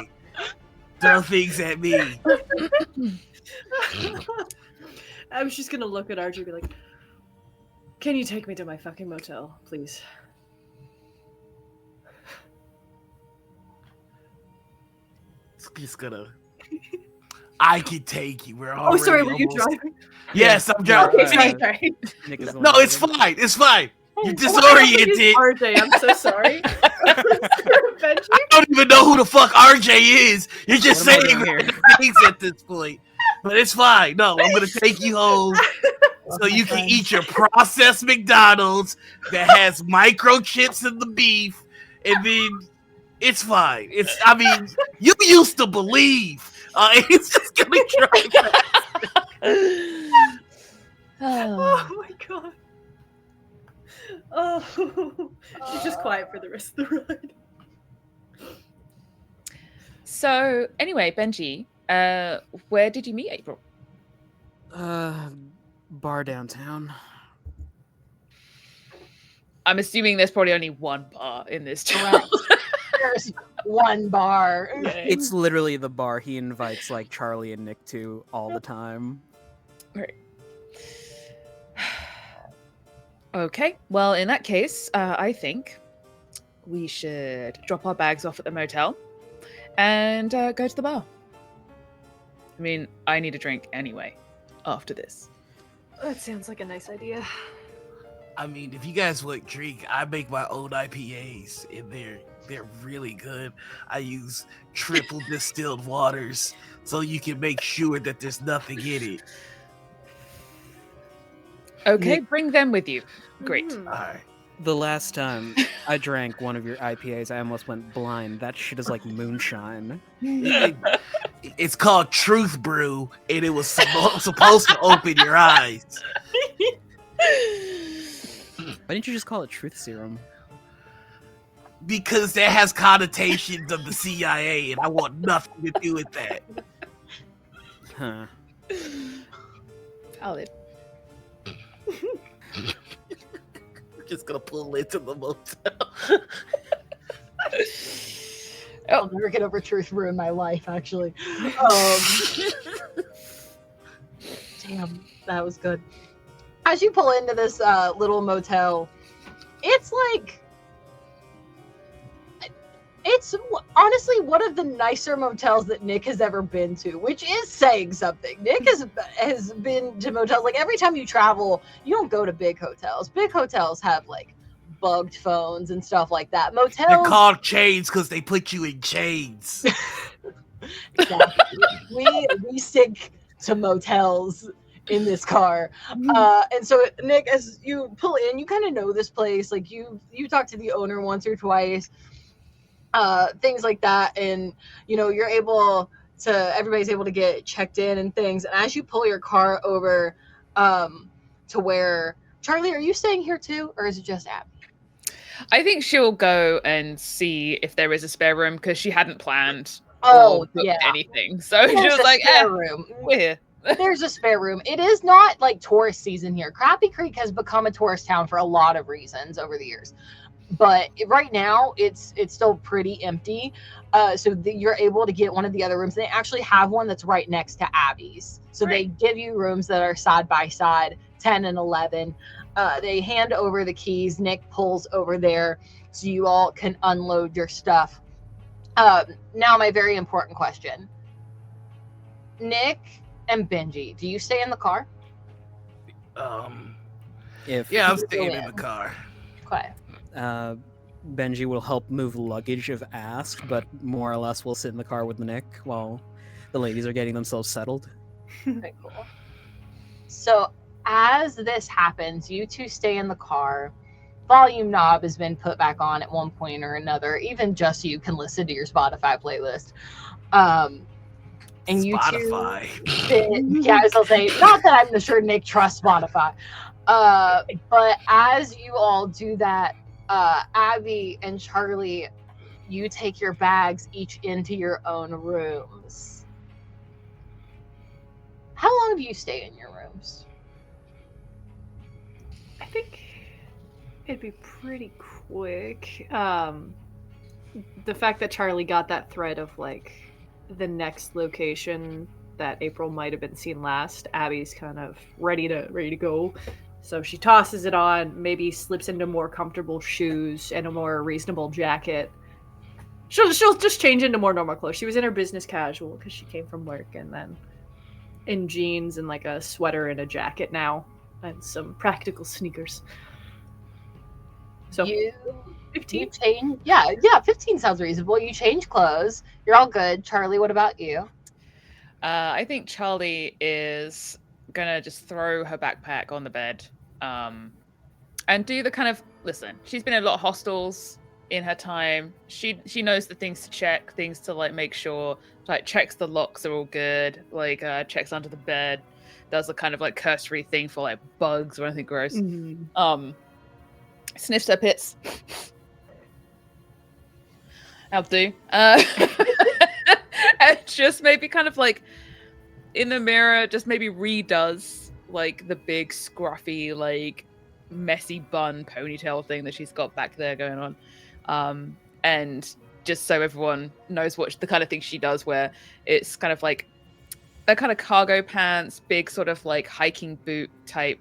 Throw things at me. I was just gonna look at RJ and be like, can you take me to my fucking motel, please? Just gonna. I can take you. We're all. Oh, sorry, were you driving? Yes, I'm driving. Okay, sorry. No, it's fine. It's fine. You're Well, disoriented. RJ, I'm so sorry. I don't even know who the fuck RJ is. You're just What am I saying doing here? things at this point. But it's fine. No, I'm gonna take you home so you can eat your processed McDonald's that has microchips in the beef, and then it's fine. I mean, you used to believe. It's just gonna drive fast. Oh my god. Oh, she's just quiet for the rest of the ride. So, anyway, Benji, where did you meet April? Bar downtown. I'm assuming there's probably only one bar in this town. Correct. There's one bar. It's literally the bar he invites like Charlie and Nick to all the time. Okay, well, in that case, I think we should drop our bags off at the motel and go to the bar. I mean, I need a drink anyway after this. That sounds like a nice idea. I mean, if you guys want drink, I make my own IPAs, and they're really good. I use triple distilled waters, so you can make sure that there's nothing in it. Okay, Nick- bring them with you. Great. Mhm. All right. The last time I drank one of your IPAs, I almost went blind. That shit is like moonshine. It's called Truth Brew, and it was supposed to open your eyes. Why didn't you just call it truth serum? Because that has connotations of the CIA, and I want nothing to do with that. Huh. Valid. We're just gonna pull into the motel. I'll never get over Truth Brew in my life, actually. Damn, that was good. As you pull into this little motel, it's honestly one of the nicer motels that Nick has ever been to, which is saying something. Nick has been to motels. Like, every time you travel, you don't go to big hotels. Big hotels have like bugged phones and stuff like that. Motels, They're called chains because they put you in chains. exactly. we stick to motels in this car. And so, Nick, as you pull in, you kind of know this place. Like, you talked to the owner once or twice, things like that, and you're able to, everybody's able to get checked in and things. And as you pull your car over to where, Charlie, are you staying here too, or is it just Abby? I think she'll go and see if there is a spare room because she hadn't planned or booked anything. So she There's was a like, spare room. we're here. There's a spare room. It is not like tourist season here. Crappy Creek has become a tourist town for a lot of reasons over the years. But right now, it's still pretty empty. So you're able to get one of the other rooms. They actually have one that's right next to Abby's. So they give you rooms that are side by side, 10 and 11. They hand over the keys. Nick pulls over there so you all can unload your stuff. Now, my very important question. Nick and Benji, do you stay in the car? I'm staying in the car. Okay. Benji will help move luggage if asked, but more or less will sit in the car with Nick while the ladies are getting themselves settled. Okay, cool. So as this happens, you two stay in the car. Volume knob has been put back on at one point or another, even just so you can listen to your Spotify playlist. And you Spotify. Yeah, I was gonna say, not that I'm sure Nick trusts Spotify. But as you all do that, Abby and Charlie, you take your bags each into your own rooms. How long do you stay in your rooms? I think it'd be pretty quick. The fact that Charlie got that thread of like the next location that April might have been seen last, Abby's kind of ready to go. So she tosses it on, maybe slips into more comfortable shoes and a more reasonable jacket. She'll just change into more normal clothes. She was in her business casual because she came from work, and then in jeans and like a sweater and a jacket now, and some practical sneakers. So 15. You change, yeah, 15 sounds reasonable. You change clothes. You're all good. Charlie, what about you? I think Charlie is gonna just throw her backpack on the bed, and do the kind of listen. She's been in a lot of hostels in her time. She knows the things to check, things to like make sure, like checks the locks are all good, like checks under the bed, does the kind of like cursory thing for like bugs or anything gross. Mm-hmm. Sniffs her pits. I'll do. And just maybe kind of like in the mirror, just maybe redoes like the big scruffy, like messy bun ponytail thing that she's got back there going on. And just so everyone knows what the kind of thing she does, where it's kind of like the kind of cargo pants, big sort of like hiking boot type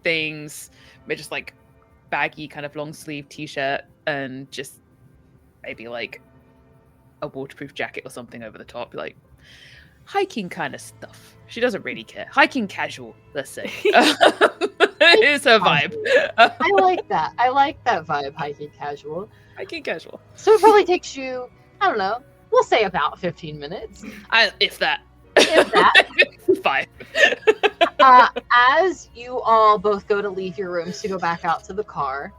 things, but just like baggy kind of long sleeve t-shirt, and just maybe like a waterproof jacket or something over the top, like hiking kind of stuff. She doesn't really care. Hiking casual, let's say. It's her vibe. I like that. I like that vibe, hiking casual. Hiking casual. So it probably takes you, I don't know, we'll say about 15 minutes. If that. If that. 5. As you all both go to leave your rooms to go back out to the car,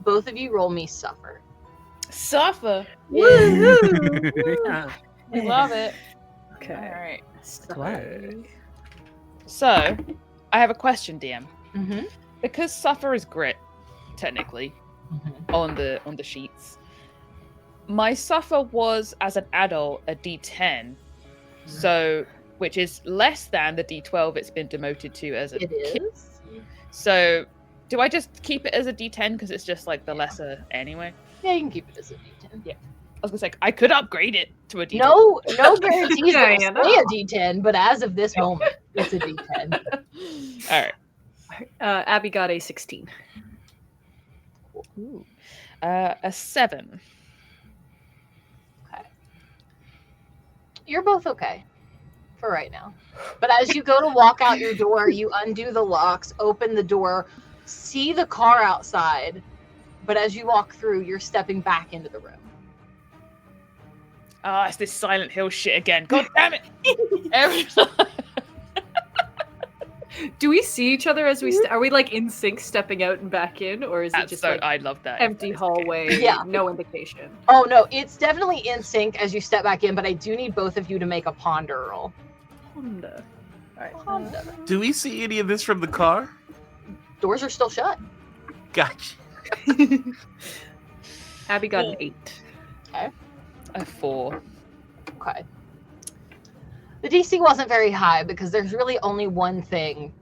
both of you roll me suffer. Suffer. Yeah. I love it. Okay. All right. Glad. So, I have a question, DM. Mm-hmm. Because suffer is grit, technically, on the sheets. My suffer was as an adult a D10, so which is less than the D12 it's been demoted to as a It kid. is. So, do I just keep it as a D10 because it's just like the lesser anyway? Yeah, you can keep it as a D10. Yeah. I was gonna say I could upgrade it to a D10. No guarantees Yeah, it'll yeah, stay no. a D10, but as of this moment, it's a D10. All right. Abby got a 16. Ooh. A 7. Okay. You're both okay for right now. But as you go to walk out your door, you undo the locks, open the door, see the car outside, but as you walk through, you're stepping back into the room. Ah, it's this Silent Hill shit again. God damn it! Every time. Do we see each other as we are we like in sync stepping out and back in, or is it That's just so like I love that. empty That is okay. hallway? Yeah. No indication. Oh no, it's definitely in sync as you step back in, but I do need both of you to make a ponder roll. Honda. Alright. Ponder. Do we see any of this from the car? Doors are still shut. Gotcha. Abby got an 8. A 4. Okay. The DC wasn't very high because there's really only one thing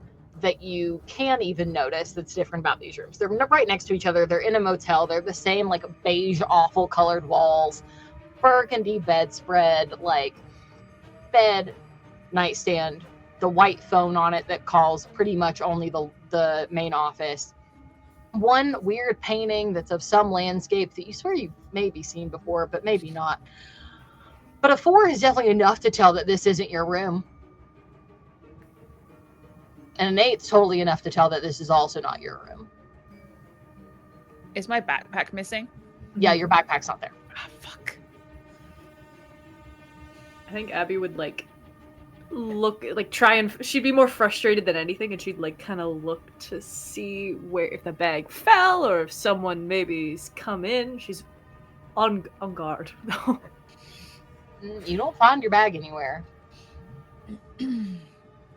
that you can even notice that's different about these rooms. They're right next to each other. They're in a motel. They're the same, like, beige, awful colored walls, burgundy bedspread, like, bed, nightstand, the white phone on it that calls pretty much only the main office. One weird painting that's of some landscape that you swear you've maybe seen before, but maybe not. But a 4 is definitely enough to tell that this isn't your room. And an 8's totally enough to tell that this is also not your room. Is my backpack missing? Yeah, your backpack's not there. Ah, fuck. I think Abby would try and she'd be more frustrated than anything, and she'd kind of look to see if the bag fell or if someone maybe's come in. She's on guard. You don't find your bag anywhere. I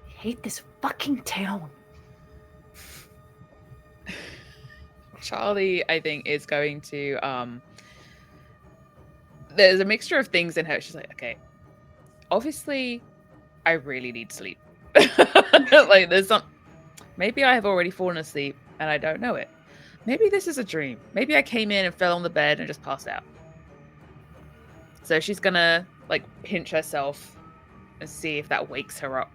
hate this fucking town. Charlie, I think, is going to there's a mixture of things in her. She's like, okay, obviously I really need sleep. Like, there's some, maybe I have already fallen asleep and I don't know it. Maybe this is a dream. Maybe I came in and fell on the bed and just passed out. So she's gonna pinch herself and see if that wakes her up.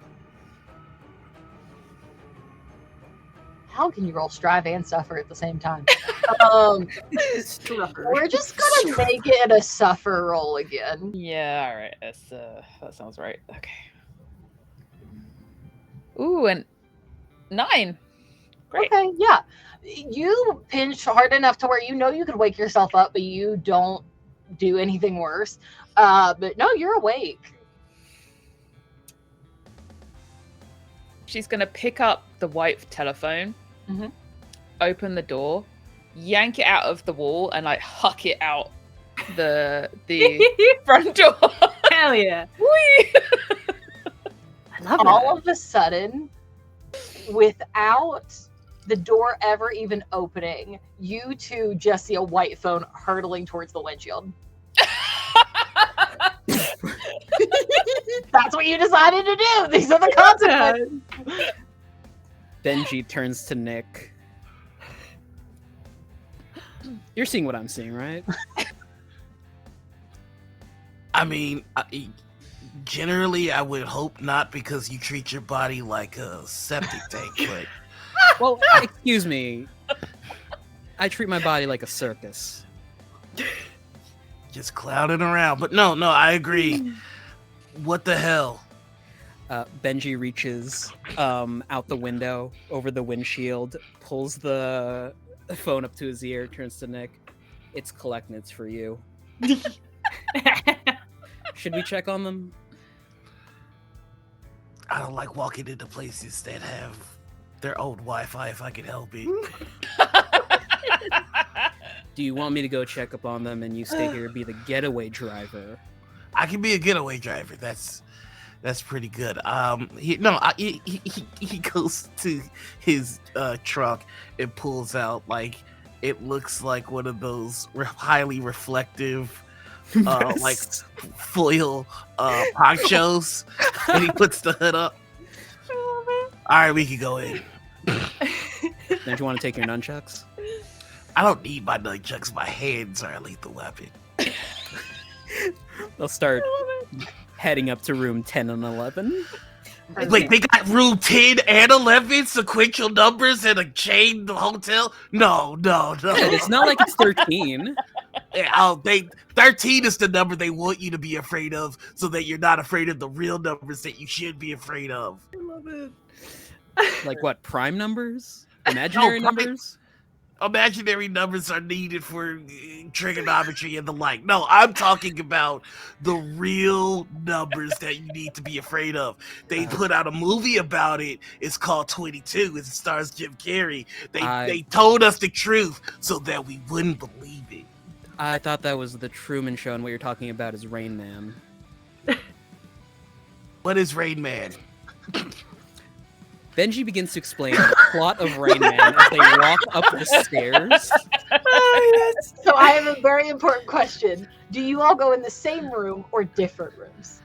How can you roll strive and suffer at the same time? We're just gonna make it a suffer roll again. Yeah, all right. That sounds right. Okay. Ooh, and 9. Great. Okay, yeah. You pinch hard enough to where you know you could wake yourself up, but you don't do anything worse. But no, you're awake. She's gonna pick up the white telephone, open the door, yank it out of the wall, and huck it out the front door. Hell yeah! Whee! I love that. All of a sudden, without the door ever even opening, you two just see a white phone hurtling towards the windshield. That's what you decided to do. These are the consequences. Benji turns to Nick. You're seeing what I'm seeing, right? I mean, generally, I would hope not, because you treat your body like a septic tank. But Well, excuse me. I treat my body like a circus. just clouding around. But no, I agree. What the hell? Benji reaches out the window over the windshield, pulls the phone up to his ear, turns to Nick. It's collecting. It's for you. Should we check on them? I don't like walking into places that have their own Wi-Fi if I can help it. Do you want me to go check up on them and you stay here and be the getaway driver? I can be a getaway driver. That's pretty good. He goes to his trunk and pulls out, it looks like one of those highly reflective foil ponchos, and he puts the hood up. All right, we can go in. Don't you want to take your nunchucks? I don't need my nunchucks. My hands are a lethal weapon. They'll start heading up to room 10 and 11. Wait, they got room 10 and 11 sequential numbers in a chain hotel? No. It's not like it's 13. Yeah, 13 is the number they want you to be afraid of, so that you're not afraid of the real numbers that you should be afraid of. I love it. Like what, prime numbers? Imaginary numbers? Imaginary numbers are needed for trigonometry and the like. No, I'm talking about the real numbers that you need to be afraid of. They put out a movie about it. It's called 22. It stars Jim Carrey. They told us the truth so that we wouldn't believe it. I thought that was the Truman Show, and what you're talking about is Rain Man. What is Rain Man? Benji begins to explain the plot of Rain Man as they walk up the stairs. So I have a very important question. Do you all go in the same room or different rooms?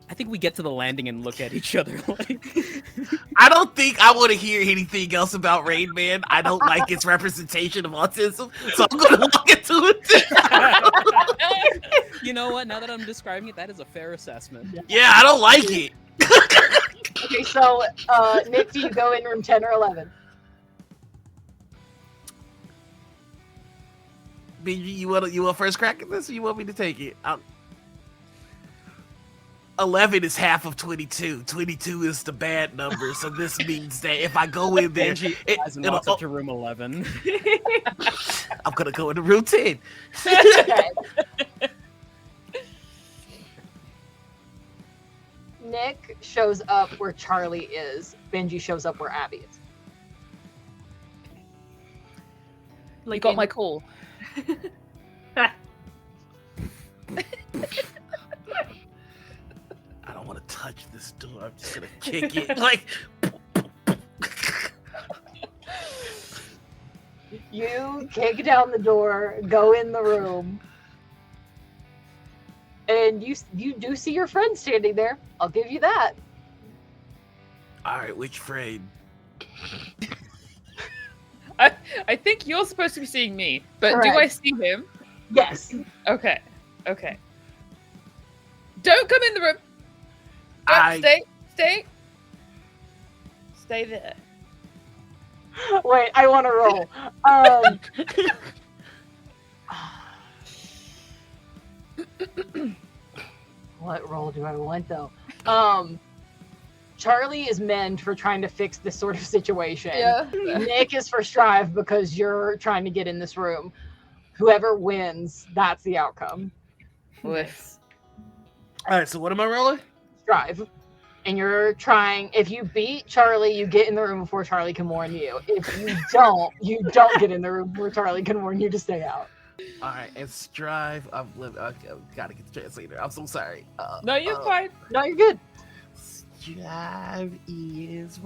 I think we get to the landing and look at each other like. I don't think I want to hear anything else about Rain Man. I don't like its representation of autism, so I'm gonna walk into it. You know what? Now that I'm describing it, that is a fair assessment. Yeah, I don't like it. Okay, so Nick, do you go in room 10 or 11? You want first crack at this, or you want me to take it? 11 is half of 22. 22 is the bad number, so this means that if I go in there, Benji walks up to room 11. I'm gonna go into room 10. Okay. Nick shows up where Charlie is. Benji shows up where Abby is. You got my call. I don't want to touch this door. I'm just gonna kick it. Like, You kick down the door, go in the room, and you do see your friend standing there. I'll give you that. all right, which friend? I think you're supposed to be seeing me, but Correct. do I see him? Yes. Okay. Don't come in the room. Don't stay there. Wait, I want to roll. What roll do I want though? Charlie is meant for trying to fix this sort of situation. Yeah. Nick is for strive because you're trying to get in this room. Whoever wins, that's the outcome. Nice. All right, so what am I rolling? Strive. And you're trying, if you beat Charlie, you get in the room before Charlie can warn you. If you don't get in the room before Charlie can warn you to stay out. All right, and strive. I've gotta get the translator. I'm so sorry. No, you're fine. No, you're good. Strive is.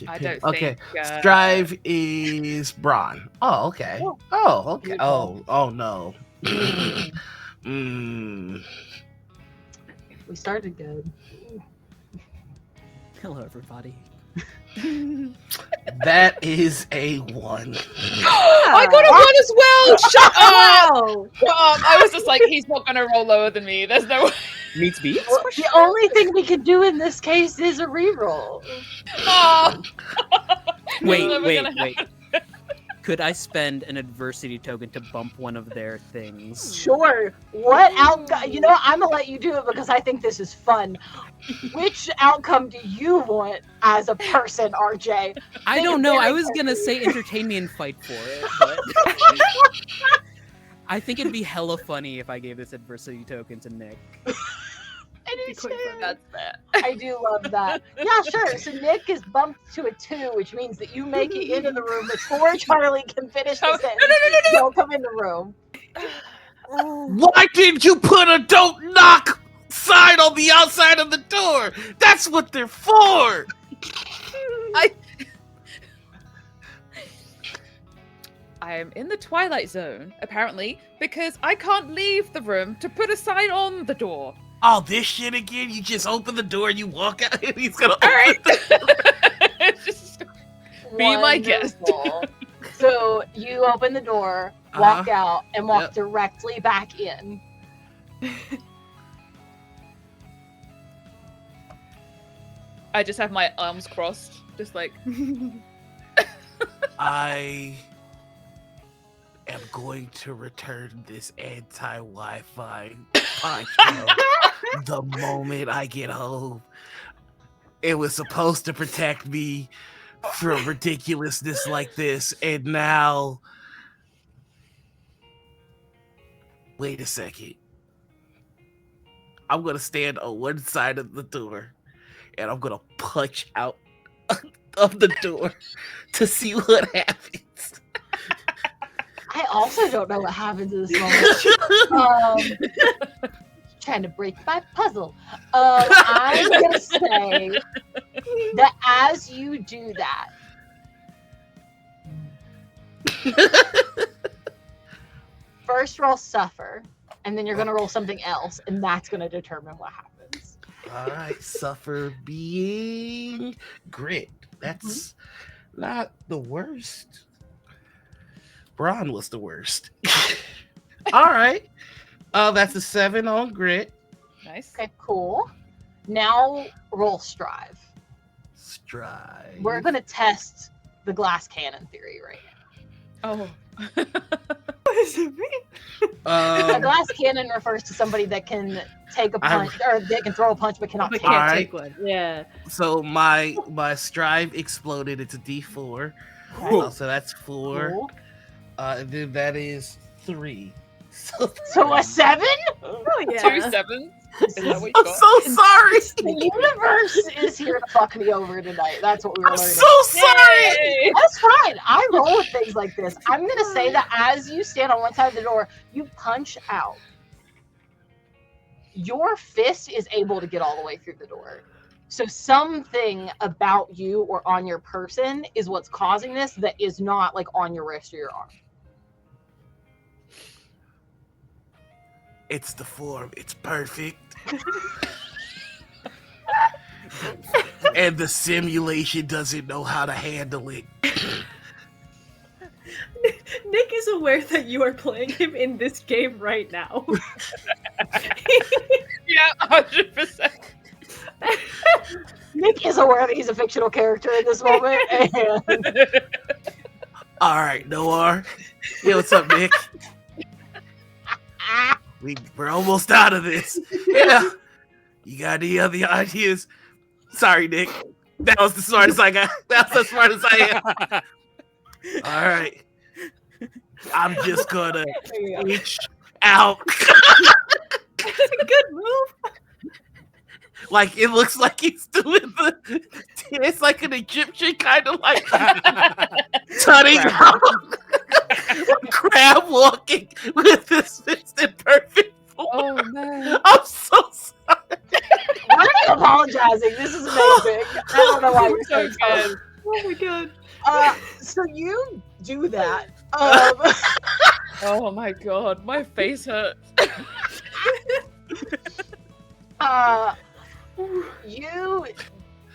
I don't okay. think. Strive is brawn. Oh, okay. Oh, okay. Oh no. We started good. Hello, everybody. That is a 1. I got a 1 as well. Shut up! Wow. I was just like, he's not gonna roll lower than me. There's no way. Meets beats? Well, the only thing we can do in this case is a reroll. Oh. Wait. Never gonna Could I spend an adversity token to bump one of their things? Sure. What outcome? You know, I'm gonna let you do it because I think this is fun. Which outcome do you want as a person, RJ? I don't know. I was gonna say entertain me and fight for it, but I think it'd be hella funny if I gave this adversity token to Nick. I do too. That's that. I do love that. Yeah, sure. So Nick is bumped to a 2, which means that you make it into the room before Charlie can finish the sentence. No. Don't come in the room. Why didn't you put a "don't knock" sign on the outside of the door? That's what they're for. I am in the Twilight Zone, apparently, because I can't leave the room to put a sign on the door. Oh, this shit again? You just open the door and you walk out and he's gonna open All right. the door. Just be my guest. Wonderful. So you open the door, walk out, and walk directly back in. I just have my arms crossed, just like. I am going to return this anti-Wi-Fi poncho the moment I get home. It was supposed to protect me from ridiculousness like this, and now... Wait a second. I'm going to stand on one side of the door, and I'm going to punch out of the door to see what happens. I also don't know what happens in this moment. Trying to break my puzzle. I'm going to say that as you do that, first roll suffer, and then you're going to roll something else, and that's going to determine what happens. All right, suffer being grit. That's not the worst. Braun was the worst. All right. That's a 7 on grit. Nice. Okay, cool. Now roll strive. Strive. We're going to test the glass cannon theory right now. Oh. What does it mean? A glass cannon refers to somebody that can take a punch, or they can throw a punch but cannot But take can't it. take one. Yeah. So my strive exploded. It's a D4. So that's 4. Cool. And then that is 3. So So a 7? Oh 2 yeah. 7s. Is that what you I'm got? so sorry. The universe is here to fuck me over tonight. That's what we were I'm learning. so sorry. Yay! That's fine. I roll with things like this. I'm going to say that as you stand on one side of the door, you punch out. Your fist is able to get all the way through the door. So something about you or on your person is what's causing this that is not like on your wrist or your arm. It's the form. It's perfect. And the simulation doesn't know how to handle it. Nick is aware that you are playing him in this game right now. Yeah, 100%. Nick is aware that he's a fictional character in this moment. And All right, Noir. Yeah, what's up, Nick? We're almost out of this. Yeah. You got any other ideas? Sorry, Nick. That was the smartest I got. That's the smartest I am. All right. I'm just gonna reach out. That's a good move. Like it looks like he's doing the. It's like an Egyptian kind of like tutting out, crab walking with his fist in perfect form. Oh man. I'm so sorry. why are you apologizing? This is amazing. I don't know why you're so So excited. good. Oh my god. So you do that. Oh my god, my face hurts. You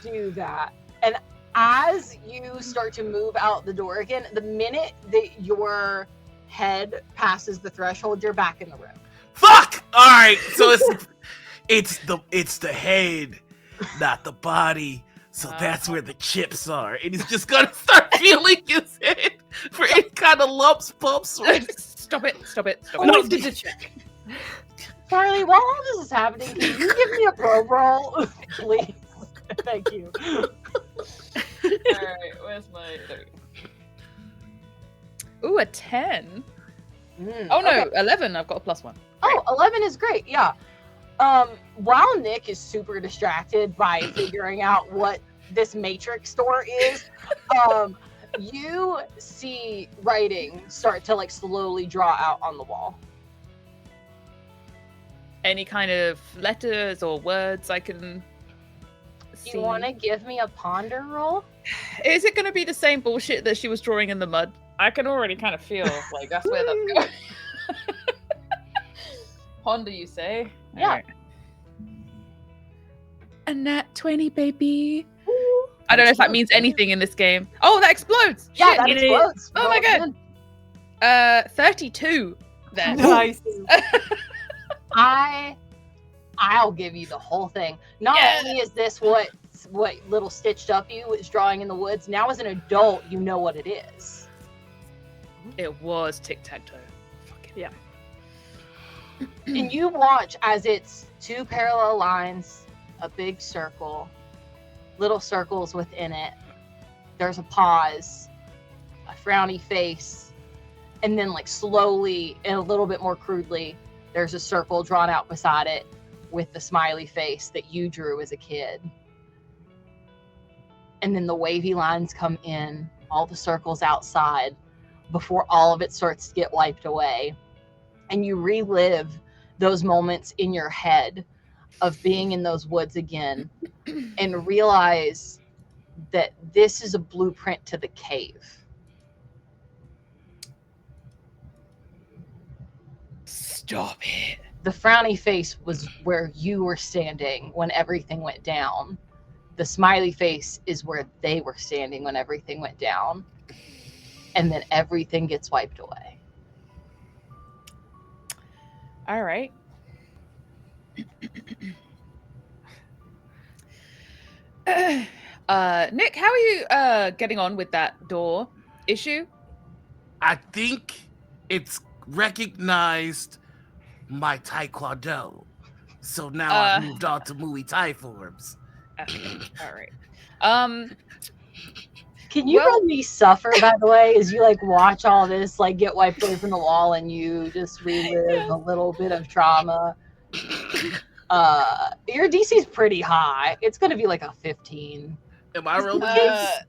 do that, and as you start to move out the door again, the minute that your head passes the threshold, you're back in the room. Fuck! All right, so it's the head, not the body. So that's where the chips are, and he's just gonna start feeling his head for any kind of lumps, bumps. Stop it. Always good to check. Charlie, while all this is happening, can you give me a probe roll, please? Thank you. Alright, where's my... There we go. Ooh, a 10. Oh no, Okay. 11. I've got a +1. Oh, 11 is great, yeah. While Nick is super distracted by figuring out what this Matrix store is, you see writing start to like slowly draw out on the wall. Any kind of letters or words I can see? You want to give me a ponder roll? Is it going to be the same bullshit that she was drawing in the mud? I can already kind of feel like that's where that's going. Ponder, you say? Yeah. Alright. A nat 20, baby. I don't know if that means anything in this game. Oh, that explodes! Yeah, Shit. that explodes. Oh my Roll god. again. 32 then. Nice. I'll give you the whole thing. Not Yeah. only is this what little stitched up you is drawing in the woods, now as an adult you know what it is. It was tic-tac-toe. Fucking Yeah. And you watch as it's two parallel lines, a big circle, little circles within it. There's a pause, a frowny face, and then like slowly and a little bit more crudely, there's a circle drawn out beside it with the smiley face that you drew as a kid. And then the wavy lines come in, all the circles outside, before all of it starts to get wiped away. And you relive those moments in your head of being in those woods again and realize that this is a blueprint to the cave. Stop it. The frowny face was where you were standing when everything went down. The smiley face is where they were standing when everything went down. And then everything gets wiped away. All right. Nick, how are you getting on with that door issue? I think it's recognized my Taekwondo. So now I've moved on to Muay Thai forms. All right. Can you run me suffer, by the way, as you like watch all this like get wiped away from the wall and you just relive a little bit of trauma? Your DC's pretty high. It's gonna be like a 15. Am I rolling?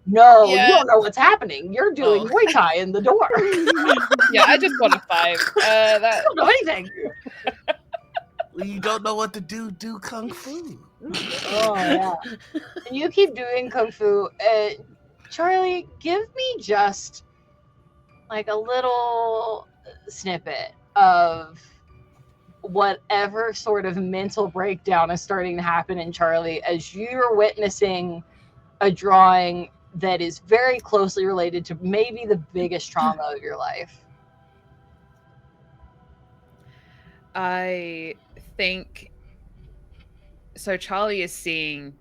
No, yeah. you don't know what's happening. You're doing Muay Thai in the door. Yeah, I just got a 5. I don't know anything. Well, you don't know what to do. Do kung fu. Oh yeah. And you keep doing kung fu. Charlie, give me just like a little snippet of whatever sort of mental breakdown is starting to happen in Charlie as you're witnessing a drawing that is very closely related to maybe the biggest trauma of your life. I think so. Charlie is seeing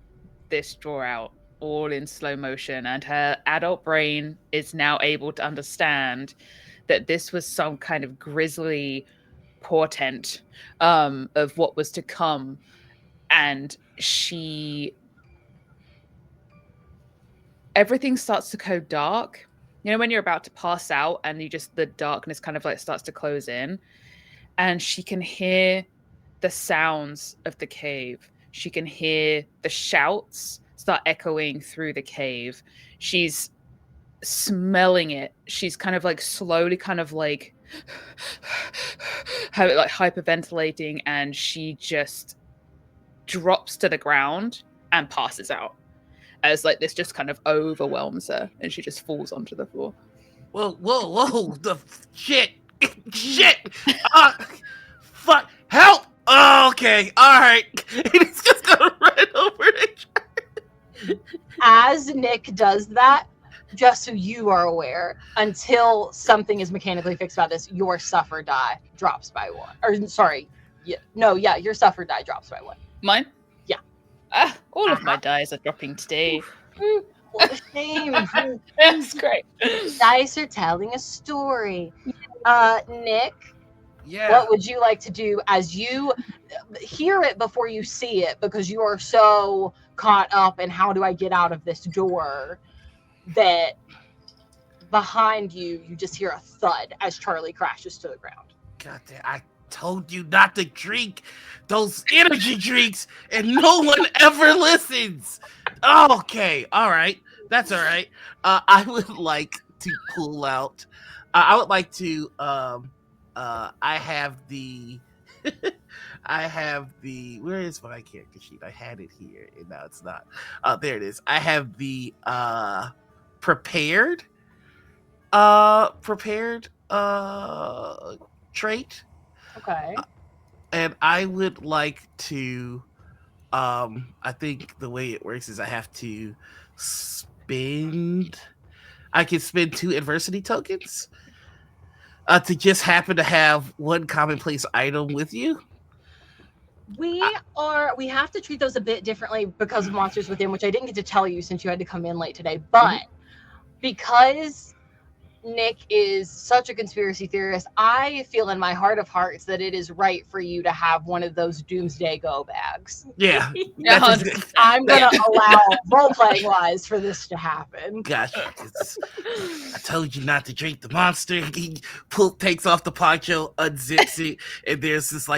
this draw out all in slow motion, and her adult brain is now able to understand that this was some kind of grisly portent of what was to come, and everything starts to go dark. You know when you're about to pass out and the darkness kind of like starts to close in, and she can hear the sounds of the cave. She can hear the shouts start echoing through the cave. She's smelling it. She's kind of like slowly kind of like hyperventilating, and she just drops to the ground and passes out as like this just kind of overwhelms her, and she just falls onto the floor. Whoa, the shit. Fuck, help. Oh, okay, all right. It's just gonna run over it. As Nick does that, just so you are aware, until something is mechanically fixed about this, your suffer die drops by 1. Or sorry, your suffer die drops by 1. Mine? Yeah. All of my dice are dropping today. What a shame. That's great. Dice are telling a story. Nick, Yeah. what would you like to do as you hear it before you see it, because you are so caught up in how do I get out of this door that behind you just hear a thud as Charlie crashes to the ground. God damn, I told you not to drink those energy drinks, and no one ever listens. Okay, all right. That's all right. I would like to pull out. I would like to. I have the. Where is my character sheet? I had it here, and now it's not. There it is. I have the prepared trait. Okay. And I would like to, I think the way it works is I have to I can spend 2 adversity tokens to just happen to have one commonplace item with you. We have to treat those a bit differently because of Monsters Within, which I didn't get to tell you since you had to come in late today. But because Nick is such a conspiracy theorist, I feel in my heart of hearts that it is right for you to have one of those doomsday go bags. Yeah. I'm going to allow role-playing wise for this to happen. Gotcha. I told you not to drink the monster. He takes off the poncho, unzips it, and there's this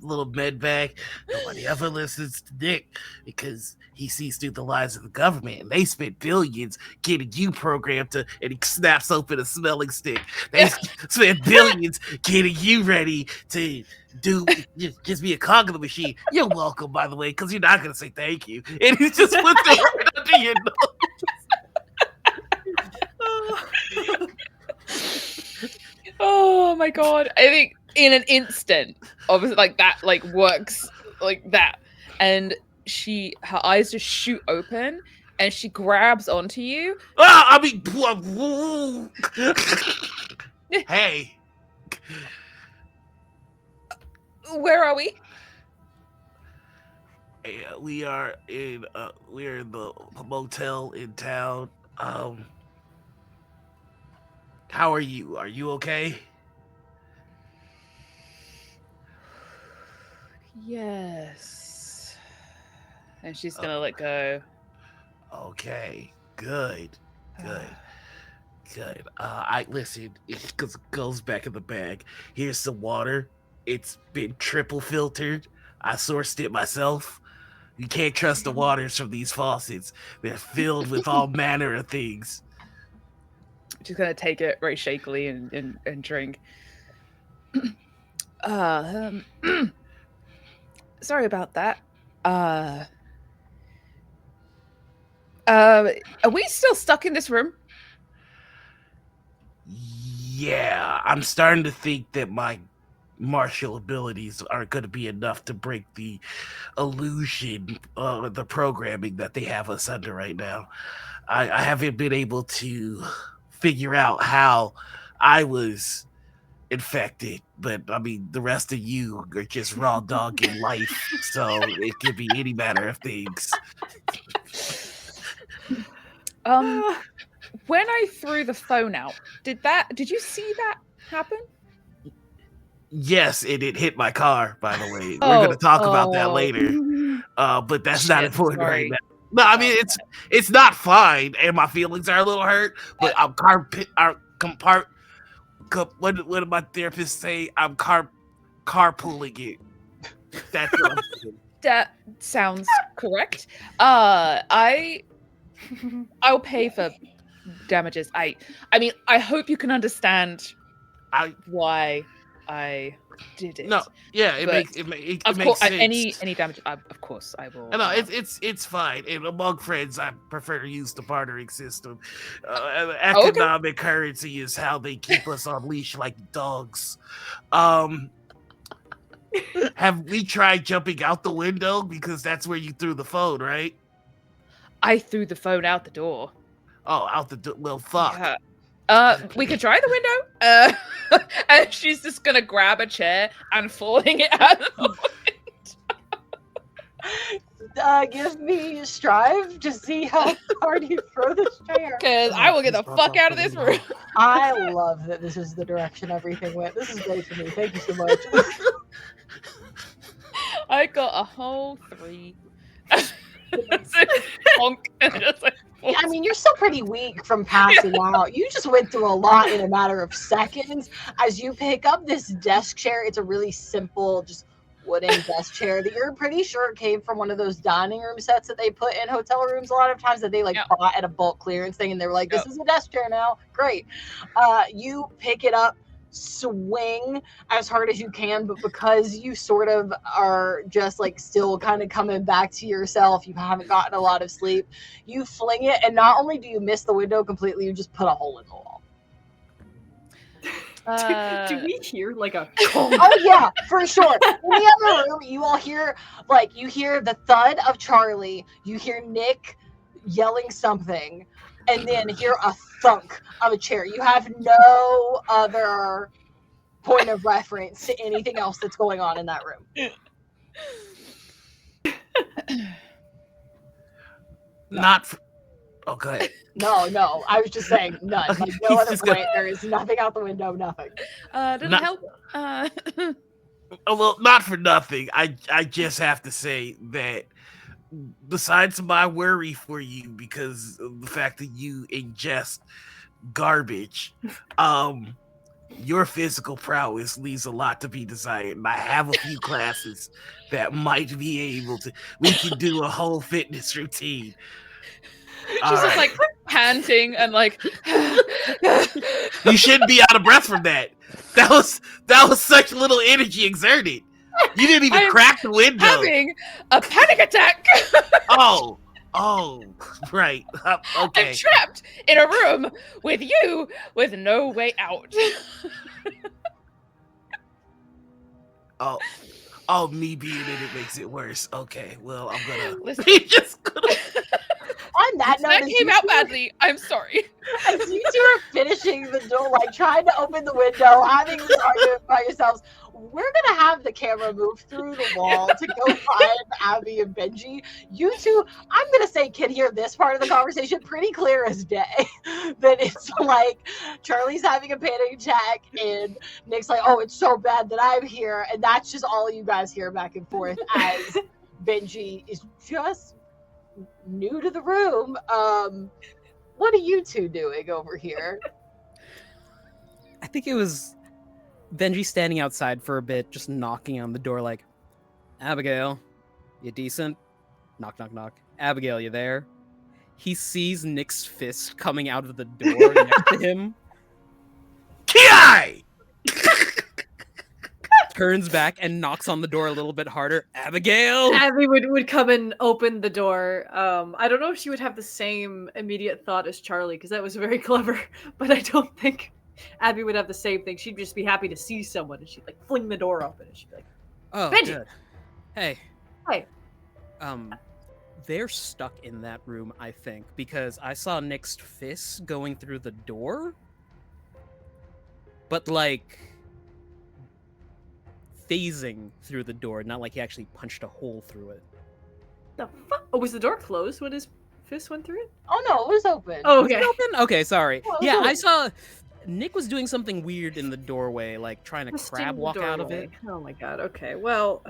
little med bag. Nobody ever listens to Nick because he sees through the lies of the government, and they spent billions getting you programmed to, and he snaps open a smelling stick. They spent billions getting you ready to just be a cog in the machine. You're welcome, by the way, because you're not going to say thank you. And he just puts it right under your nose. Oh my god. I think in an instant. Obviously, like that, like works like that, and her eyes just shoot open, and she grabs onto you. I mean, hey, Where are we? we're in the motel in town. How are you? Are you okay? Yes. And she's gonna let go. Okay, good. I listen. It goes back in the bag. Here's some water. It's been triple filtered. I sourced it myself. You can't trust the waters from these faucets. They're filled with all manner of things. She's gonna take it very shakily and drink. Sorry about that. Are we still stuck in this room? Yeah, I'm starting to think that my martial abilities aren't going to be enough to break the illusion, the programming that they have us under right now. I haven't been able to figure out how I was infected, but I mean, the rest of you are just raw dog in life, so it could be any matter of things. When I threw the phone out, did you see that happen? Yes, and it hit my car, by the way. We're going to talk about that later. But that's not important right now. No, I mean, it's not fine, and my feelings are a little hurt, but I'm what did my therapist say? I'm carpooling it. That's what I'm saying. That sounds correct. I'll pay for damages. I mean, I hope you can understand why I did it. No, yeah, it makes course, sense. Any damage, of course, I will. No, it's fine. And among friends, I prefer to use the bartering system. Economic currency is how they keep us on leash like dogs. Have we tried jumping out the window? Because that's where you threw the phone, right? I threw the phone out the door. Oh, out the door. Well, fuck. Yeah. We could try the window. And she's just gonna grab a chair and falling it out of the window. Give me strive to see how hard you throw this chair. Because I will get the fuck out of this room. I love that this is the direction everything went. This is great for me. Thank you so much. I got a whole 3. Honk, and just like, yeah, I mean, you're still pretty weak from passing out. You just went through a lot in a matter of seconds. As you pick up this desk chair, it's a really simple, just wooden desk chair that you're pretty sure came from one of those dining room sets that they put in hotel rooms a lot of times that they bought at a bulk clearance thing, and they were like, this is a desk chair now. Great. You pick it up, swing as hard as you can, but because you sort of are just like still kind of coming back to yourself, you haven't gotten a lot of sleep, you fling it, and not only do you miss the window completely, you just put a hole in the wall. Do we hear like a oh yeah, for sure. In the other room, you all hear the thud of Charlie, you hear Nick yelling something, and then hear a thunk of a chair. You have no other point of reference to anything else that's going on in that room. Okay. No. I was just saying none. Like no other point. There is nothing out the window. Nothing. Doesn't help. Well, not for nothing. I just have to say that besides my worry for you because of the fact that you ingest garbage, your physical prowess leaves a lot to be desired. And I have a few classes that might be able to. We can do a whole fitness routine. She's just like panting and like. You shouldn't be out of breath from that. That was such little energy exerted. You didn't even crack the window. Having a panic attack. Oh, right. Okay. I'm trapped in a room with you with no way out. Oh, me being in it makes it worse. Okay, well, I'm gonna Listen. just gonna. On that note, That as came you out two- badly. I'm sorry. As you two are finishing the door, like trying to open the window, having this argument by yourselves, we're gonna have the camera move through the wall to go find Abby and Benji. You two, I'm gonna say, can hear this part of the conversation pretty clear as day. That it's like Charlie's having a panic attack, and Nick's like, "Oh, it's so bad that I'm here," and that's just all you guys hear back and forth as Benji is just new to the room. What are you two doing over here? I think it was Benji standing outside for a bit, just knocking on the door like, Abigail, you decent? Knock, knock, knock. Abigail, you there? He sees Nick's fist coming out of the door next to him, Ki! turns back and knocks on the door a little bit harder. Abigail! Abby would come and open the door. I don't know if she would have the same immediate thought as Charlie, because that was very clever, but I don't think Abby would have the same thing. She'd just be happy to see someone, and she'd like fling the door open, and she'd be like, Oh, Benji! good. Hey. Hey. They're stuck in that room, I think, because I saw Nick's fist going through the door, but like phasing through the door, not like he actually punched a hole through it. The fuck? Oh, was the door closed when his fist went through it? Oh no, it was open. Oh, Was it okay. open? Okay, sorry. Well, it was Yeah, I open. saw Nick was doing something weird in the doorway, like trying to Just in crab the walk out of doorway. it. Oh my god. Okay. Well,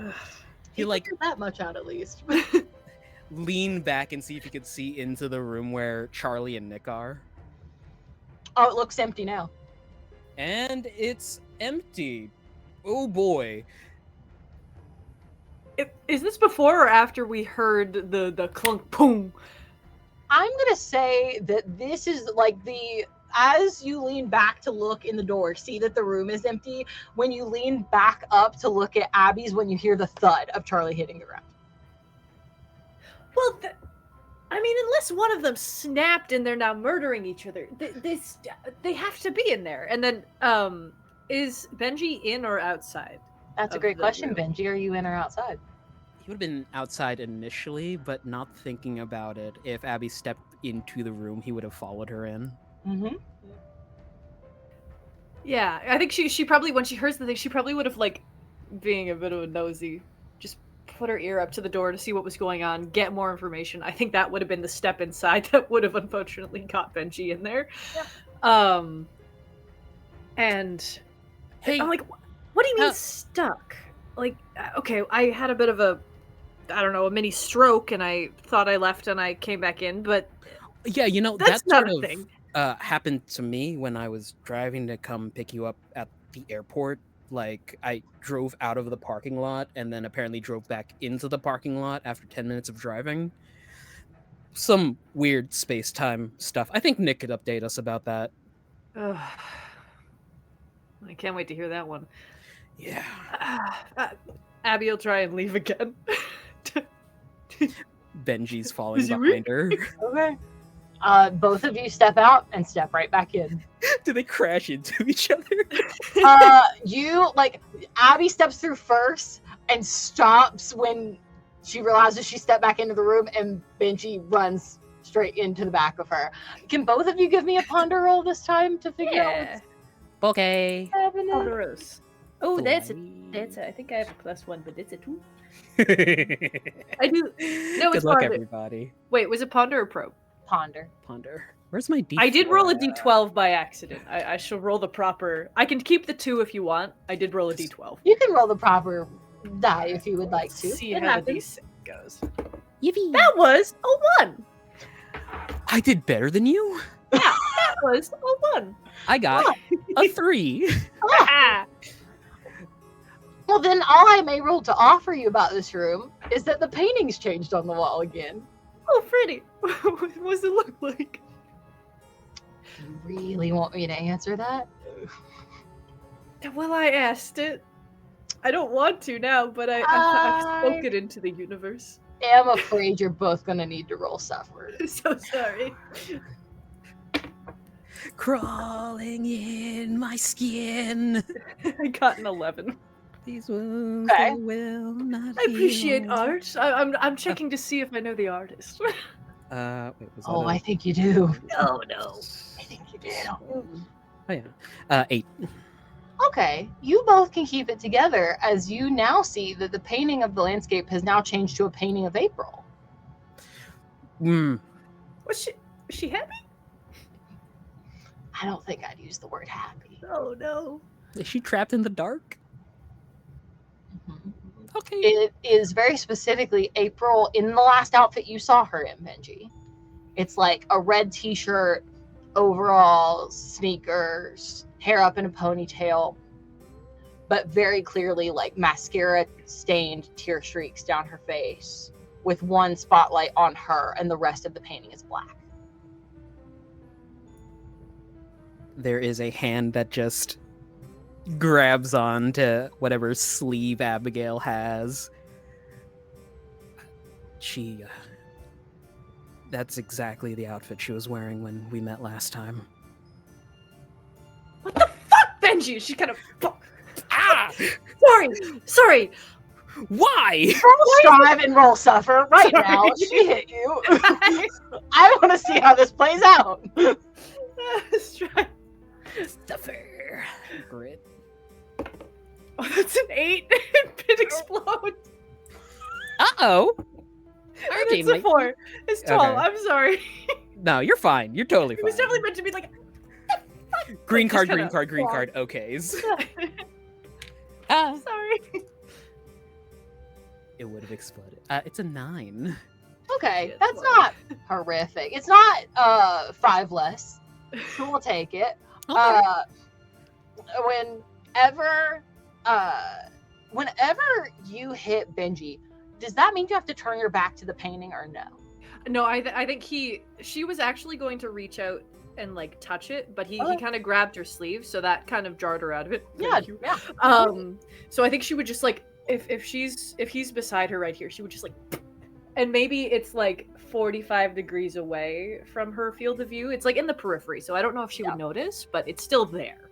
He like figured that much out at least. lean back and see if he could see into the room where Charlie and Nick are. Oh, it looks empty now. And it's empty. Oh boy. is this before or after we heard the clunk boom? I'm gonna say that this is like as you lean back to look in the door, see that the room is empty. When you lean back up to look at Abby's, when you hear the thud of Charlie hitting the ground. Well, I mean, unless one of them snapped and they're now murdering each other, they have to be in there. And then, is Benji in or outside? That's a Of great the question, room. Benji. Are you in or outside? He would have been outside initially, but not thinking about it. If Abby stepped into the room, he would have followed her in. Mm-hmm. Yeah, I think she probably, when she hears the thing, she probably would have, like, being a bit of a nosy, just put her ear up to the door to see what was going on, get more information. I think that would have been the step inside that would have unfortunately got Benji in there. Yeah. And Hey, I'm like, what do you mean uh, stuck? Like, okay, I had a bit of a mini stroke, and I thought I left and I came back in, but yeah, you know, that's that not sort a of thing. happened to me when I was driving to come pick you up at the airport. Like, I drove out of the parking lot and then apparently drove back into the parking lot after 10 minutes of driving. Some weird space-time stuff. I think Nick could update us about that. Ugh. I can't wait to hear that one. Yeah. Abby will try and leave again. Benji's falling Is he behind her. Okay. Both of you step out and step right back in. Do they crash into each other? Abby steps through first and stops when she realizes she stepped back into the room, and Benji runs straight into the back of her. Can both of you give me a ponder roll this time to figure out what's Okay. happening? Ponderous. Oh, that's I think I have a +1, but it's a 2. I do. No, Good it's luck, ponder. everybody. Wait, was it ponder or probe? Ponder. Ponder. Where's my D4? I did roll a d12 by accident. I shall roll the proper. I can keep the 2 if you want. I did roll a d12. You can roll the proper die if you would like to. See It how the happens. d6 goes. Yippee. That was a 1. I did better than you. That was a 1. I got a 3. Ah. Well, then all I'm able to offer you about this room is that the painting's changed on the wall again. Oh, pretty. What does it look like? You really want me to answer that? Well, I asked it. I don't want to now, but I've spoken into the universe. I'm afraid you're both gonna need to roll suffer. So sorry. Crawling in my skin. I got an 11. These wounds Okay. they will not I appreciate heal. art. I'm checking to see if I know the artist. Wait, was that Oh, a- I think you do. Oh no. I think you do. Oh yeah. 8. Okay, you both can keep it together as you now see that the painting of the landscape has now changed to a painting of April. Was she happy? I don't think I'd use the word happy. Oh no. Is she trapped in the dark? Mhm. Okay. It is very specifically April in the last outfit you saw her in, Benji. It's like a red t-shirt, overalls, sneakers, hair up in a ponytail, but very clearly like mascara stained tear streaks down her face with one spotlight on her and the rest of the painting is black. There is a hand that just grabs on to whatever sleeve Abigail has. That's exactly the outfit she was wearing when we met last time. What the fuck, Benji? She kind of. Ah! Sorry. Why? Roll strive and roll suffer right now. She hit you. I want to see how this plays out. Strive. Suffer. Grit. Oh, that's an 8. Pit explodes. Uh-oh. It's a 4. It's 12. Okay. I'm sorry. No, you're fine. You're totally It fine. was definitely meant to be like. green just card, kinda green card. wrong. Okays. Sorry. It would have exploded. It's a 9. Okay, Yeah, that's well. not horrific. It's not 5 less. So we'll take it. Okay. Whenever you hit Benji, does that mean you have to turn your back to the painting or no? No, I think she was actually going to reach out and like touch it, but he Okay. kind of grabbed her sleeve, so that kind of jarred her out of it. Yeah, Thank you. yeah. So I think she would just like if he's beside her right here, she would just like, and maybe it's like 45 degrees away from her field of view. It's like in the periphery, so I don't know if she Yeah. would notice, but it's still there.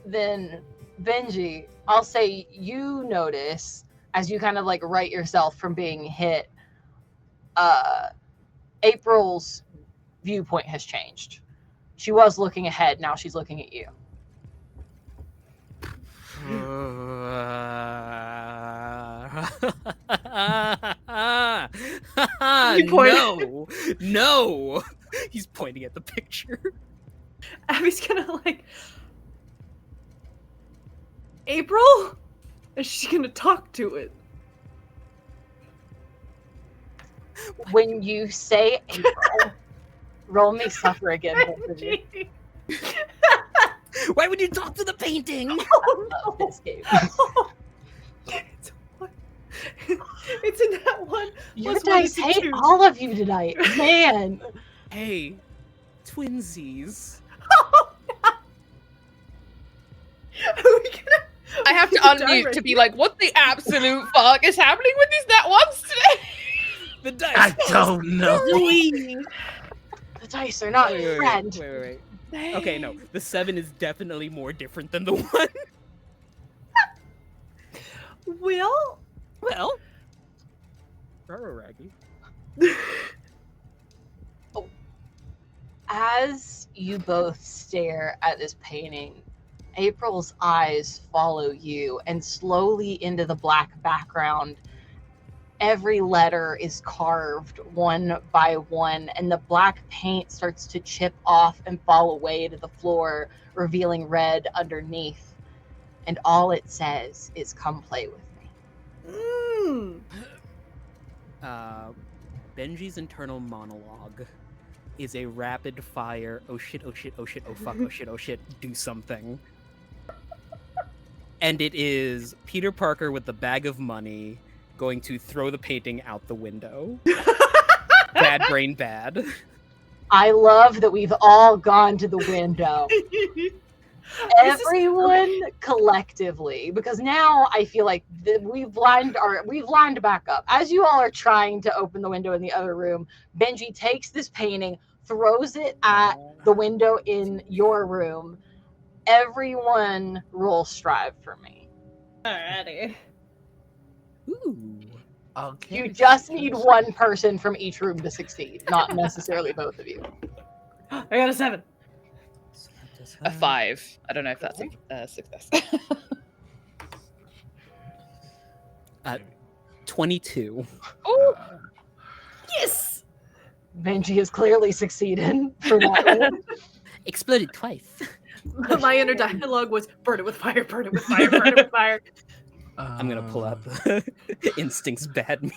Then Benji, I'll say you notice as you kind of like right yourself from being hit, April's viewpoint has changed. She was looking ahead, now she's looking at you. You point. No. He's pointing at the picture. Abby's gonna like, April, and she's gonna talk to it. When you say April, roll me suffer again. both of you. Why would you talk to the painting? Oh Love no! this game. It's in that one. Your Plus one dice is a hate 2. all of you tonight, man. Hey, twinsies. Are we gonna? I have to Die unmute right to be here. like, what the absolute fuck is happening with these net ones today? The dice. I don't know. The dice are not your friend. Wait. Okay, no. The 7 is definitely more different than the 1. Well, Well. Raggy. As you both stare at this painting, April's eyes follow you, and slowly into the black background, every letter is carved one by one, and the black paint starts to chip off and fall away to the floor, revealing red underneath. And all it says is, "Come play with me." Benji's internal monologue is a rapid fire, oh shit, oh shit, oh shit, oh fuck, oh shit, oh shit, do something. And it is Peter Parker with the bag of money going to throw the painting out the window. Bad brain bad. I love that we've all gone to the window. Everyone collectively, because now I feel like we've lined back up. As you all are trying to open the window in the other room, Benji takes this painting, throws it at the window in your room. Everyone roll strive for me. Alrighty. Ooh. Okay. You just need one person from each room to succeed, not necessarily both of you. I got a 7. A 5. I don't know if that's a success. 22. Oh, Yes! Benji has clearly succeeded for that one. Exploded twice. My inner dialogue was burn it with fire, burn it with fire, burn it with fire. I'm gonna pull up Instinct's bad meme.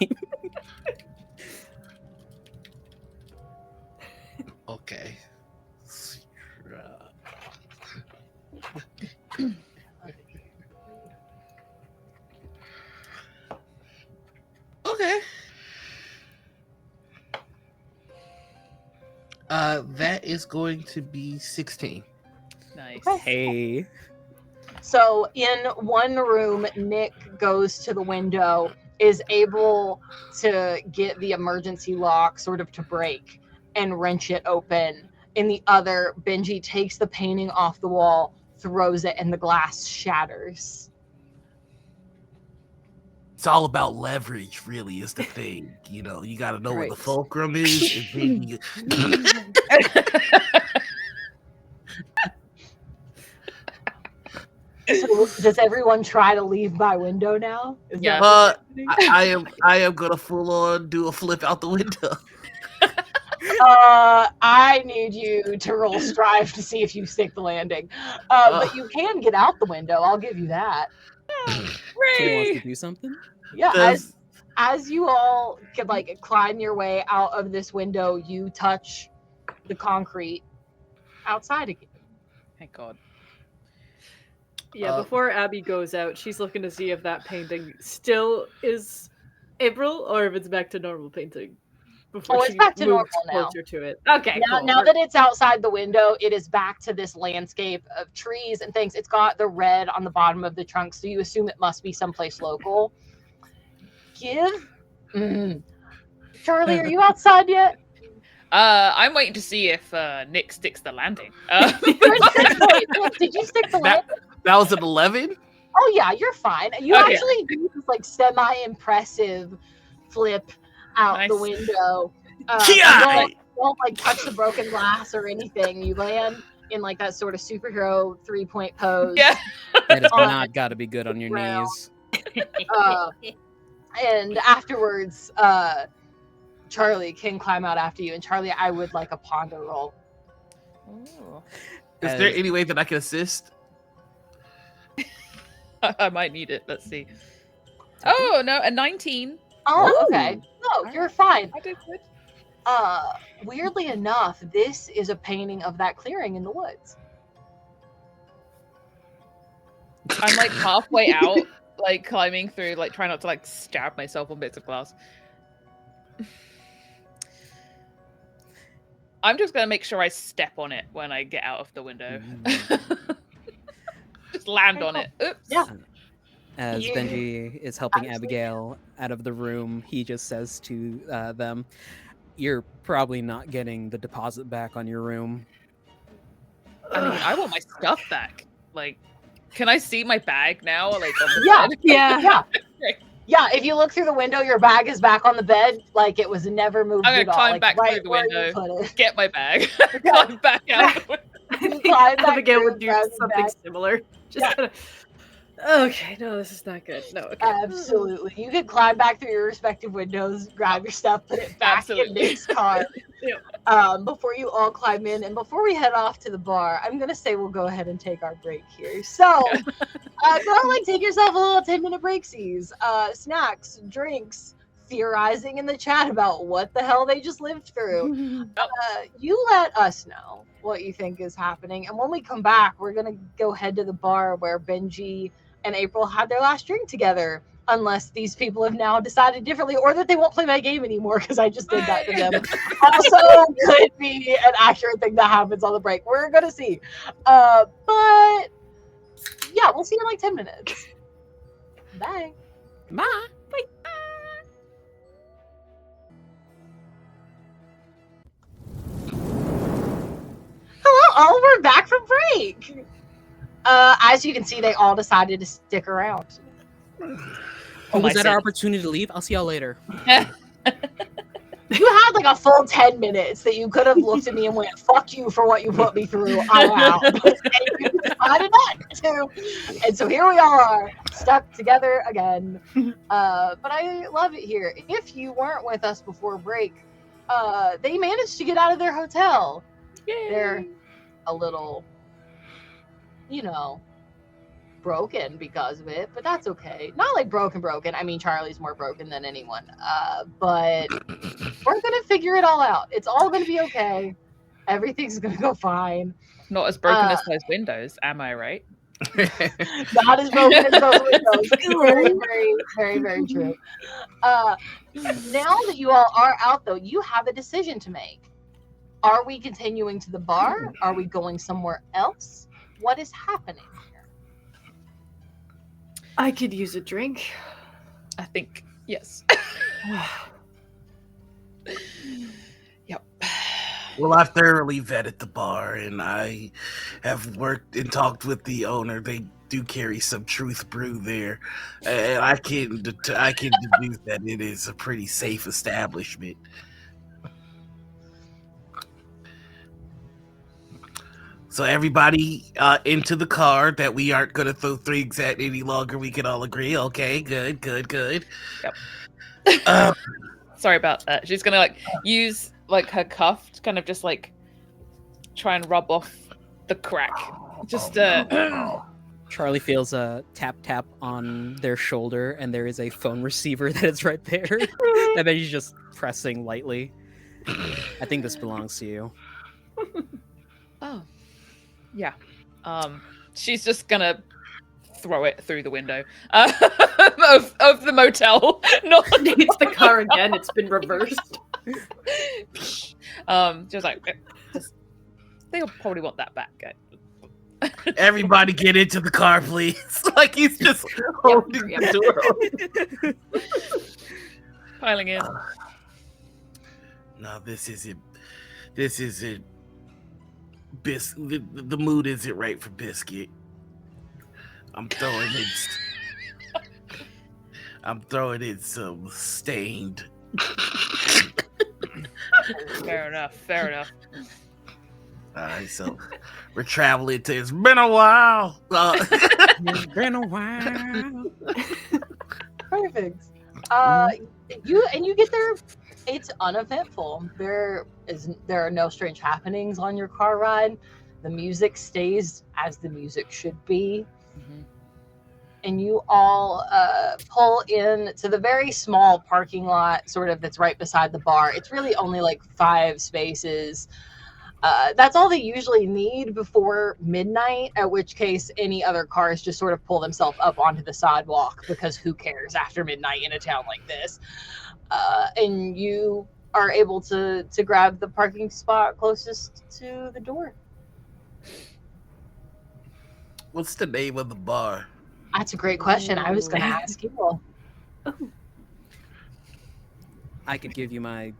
Okay. Okay. That is going to be 16. nice. Hey. So in one room, Nick goes to the window, is able to get the emergency lock sort of to break and wrench it open. In the other, Benji takes the painting off the wall, throws it, and the glass shatters. It's all about leverage, really, is the thing. You know, you got to know where the Right. fulcrum is. And then you... So does everyone try to leave by window now? Is Yeah. that what's happening? I am gonna full on do a flip out the window. I need you to roll strive to see if you stick the landing. But you can get out the window. I'll give you that. Someone wants to do something? Yeah, Does- as you all can like climb your way out of this window, you touch the concrete outside again. Thank God. Yeah, before Abby goes out, she's looking to see if that painting still is April or if it's back to normal painting. Before it's she back to moves normal now. closer to it. Okay, Now, cool. now that it's outside the window, it is back to this landscape of trees and things. It's got the red on the bottom of the trunk, so you assume it must be someplace local. Charlie, are you outside yet? I'm waiting to see if Nick sticks the landing. Wait, did you stick the landing? That was an 11. Oh yeah, you're fine. You Okay. actually do this like semi-impressive flip out the Nice. window. Yeah. Don't like touch the broken glass or anything. You land in like that sort of superhero 3-point pose. Yeah. That has On not got to be good on your ground. knees. And afterwards, Charlie can climb out after you. And Charlie, I would like a ponder roll. Ooh. Is there any way that I can assist? I might need it. Let's see. Oh no, a 19. Oh, okay. No, you're fine. I did good. Weirdly enough, this is a painting of that clearing in the woods. I'm like halfway out, like climbing through, like trying not to like stab myself on bits of glass. I'm just gonna make sure I step on it when I get out of the window. Just land on it. Oops. Yeah. As You- Benji is helping Absolutely. Abigail out of the room, he just says to them, "You're probably not getting the deposit back on your room." I mean, I want my stuff back. Like, can I see my bag now? Like, on the Yeah. bed? Yeah. Yeah. Great. Yeah, if you look through the window, your bag is back on the bed, like it was never moved I'm at gonna all. climb Like, back right through the where you window. put it. Get my bag. Climb back out. The window. I think Climb back Abigail through, would do grab your something bag. similar. Just Yeah. kind of. Okay, no, this is not good. No, okay. Absolutely. You can climb back through your respective windows, grab your stuff, put it back in Absolutely. Nick's car. Yeah. Before you all climb in, and before we head off to the bar, I'm gonna say we'll go ahead and take our break here. So, go like take yourself a little 10-minute breaksies, snacks, drinks, theorizing in the chat about what the hell they just lived through. You let us know what you think is happening, and when we come back, we're gonna go head to the bar where Benji and April had their last drink together. Unless these people have now decided differently, or that they won't play my game anymore because I just did that to them. Also, could be an accurate thing that happens on the break. We're gonna see. But yeah, we'll see you in like 10 minutes. Bye. Ma. Hello, all. We're back from break. As you can see, they all decided to stick around. Oh, my was that our sins. opportunity to leave? I'll see y'all later. You had like a full 10 minutes that you could have looked at me and went, fuck you for what you put me through. I'm out. And you decided not to. And so here we are, stuck together again. But I love it here. If you weren't with us before break, they managed to get out of their hotel. Yay. They're a little, broken because of it, but that's okay. Not like broken. I mean, Charlie's more broken than anyone. But we're gonna figure it all out. It's all gonna be okay. Everything's gonna go fine. Not as broken as those windows, am I right? Not as broken as those windows. Very, very, very, very true. Now that you all are out, though, you have a decision to make. Are we continuing to the bar? Are we going somewhere else? What is happening here? I could use a drink. I think, yes. Yep. Well, I thoroughly vetted the bar, and I have worked and talked with the owner. They do carry some truth brew there, and I can deduce that it is a pretty safe establishment. So everybody into the car that we aren't going to throw things at any longer. We can all agree. Okay, good. Yep. Sorry about that. She's gonna use her cuff to kind of just try and rub off the crack. Just Charlie feels a tap on their shoulder, and there is a phone receiver that is right there. And then he's just pressing lightly. I think this belongs to you. Oh. Yeah. She's just gonna throw it through the window of the motel. Not It's the car again. It's been reversed. They'll probably want that back. Everybody get into the car, please. He's just holding the door. Piling in. No, this isn't. The mood isn't right for Biscuit. I'm throwing in some stained. Fair enough. Alright, so we're traveling to. It's been a while. It's been a while. Perfect. You get there. It's uneventful. There are no strange happenings on your car ride. The music stays as the music should be. Mm-hmm. And you all pull in to the very small parking lot, sort of, that's right beside the bar. It's really only 5 spaces. That's all they usually need before midnight, at which case any other cars just sort of pull themselves up onto the sidewalk, because who cares after midnight in a town like this? And you are able to grab the parking spot closest to the door. What's the name of the bar? That's a great question. I was going to ask you all. I could give you my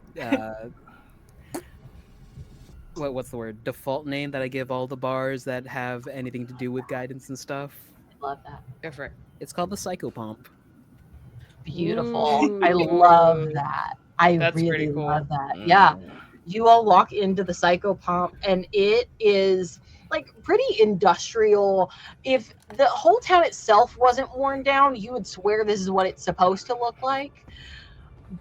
what's the word? Default name that I give all the bars that have anything to do with guidance and stuff. Love that. Go for it. It's called the Psycho Pump. Beautiful. I love that. That's really pretty cool. love that. Yeah. You all walk into the Psycho Pump, and it is pretty industrial. If the whole town itself wasn't worn down, you would swear this is what it's supposed to look like.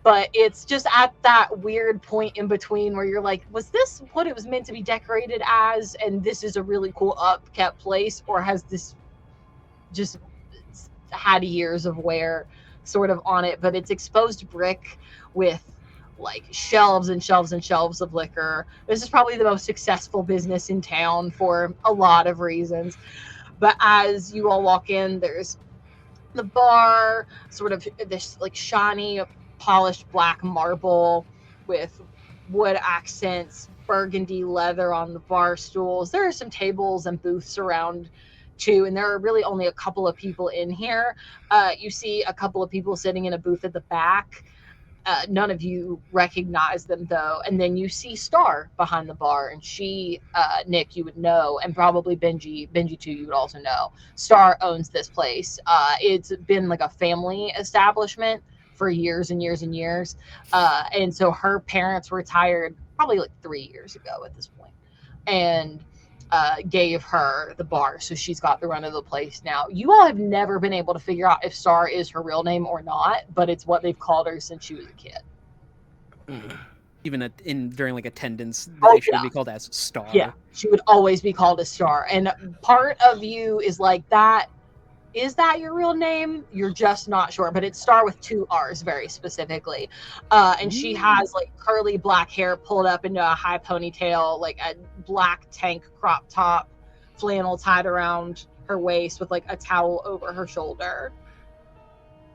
But it's just at that weird point in between where you're like, was this what it was meant to be decorated as? And this is a really cool upkept place, or has this just had years of wear sort of on it? But it's exposed brick with shelves and shelves and shelves of liquor. This is probably the most successful business in town for a lot of reasons. But as you all walk in, there's the bar, sort of this shiny, polished black marble with wood accents, burgundy leather on the bar stools. There are some tables and booths around too, and there are really only a couple of people in here. You see a couple of people sitting in a booth at the back. none of you recognize them though. And then you see Star behind the bar, and she, Nick, you would know, and probably Benji too, you would also know. Star owns this place. It's been like a family establishment for years and years and years. And so her parents retired probably like 3 years ago at this point, and gave her the bar. So she's got the run of the place now. You all have never been able to figure out if Star is her real name or not, but it's what they've called her since she was a kid. Even during like attendance, Oh, they should yeah. be called as Star. Yeah, she would always be called a Star. And part of you is like, that is that your real name? You're just not sure, but it's Star with 2 R's very specifically. And she has like curly black hair pulled up into a high ponytail, like a black tank crop top, flannel tied around her waist with like a towel over her shoulder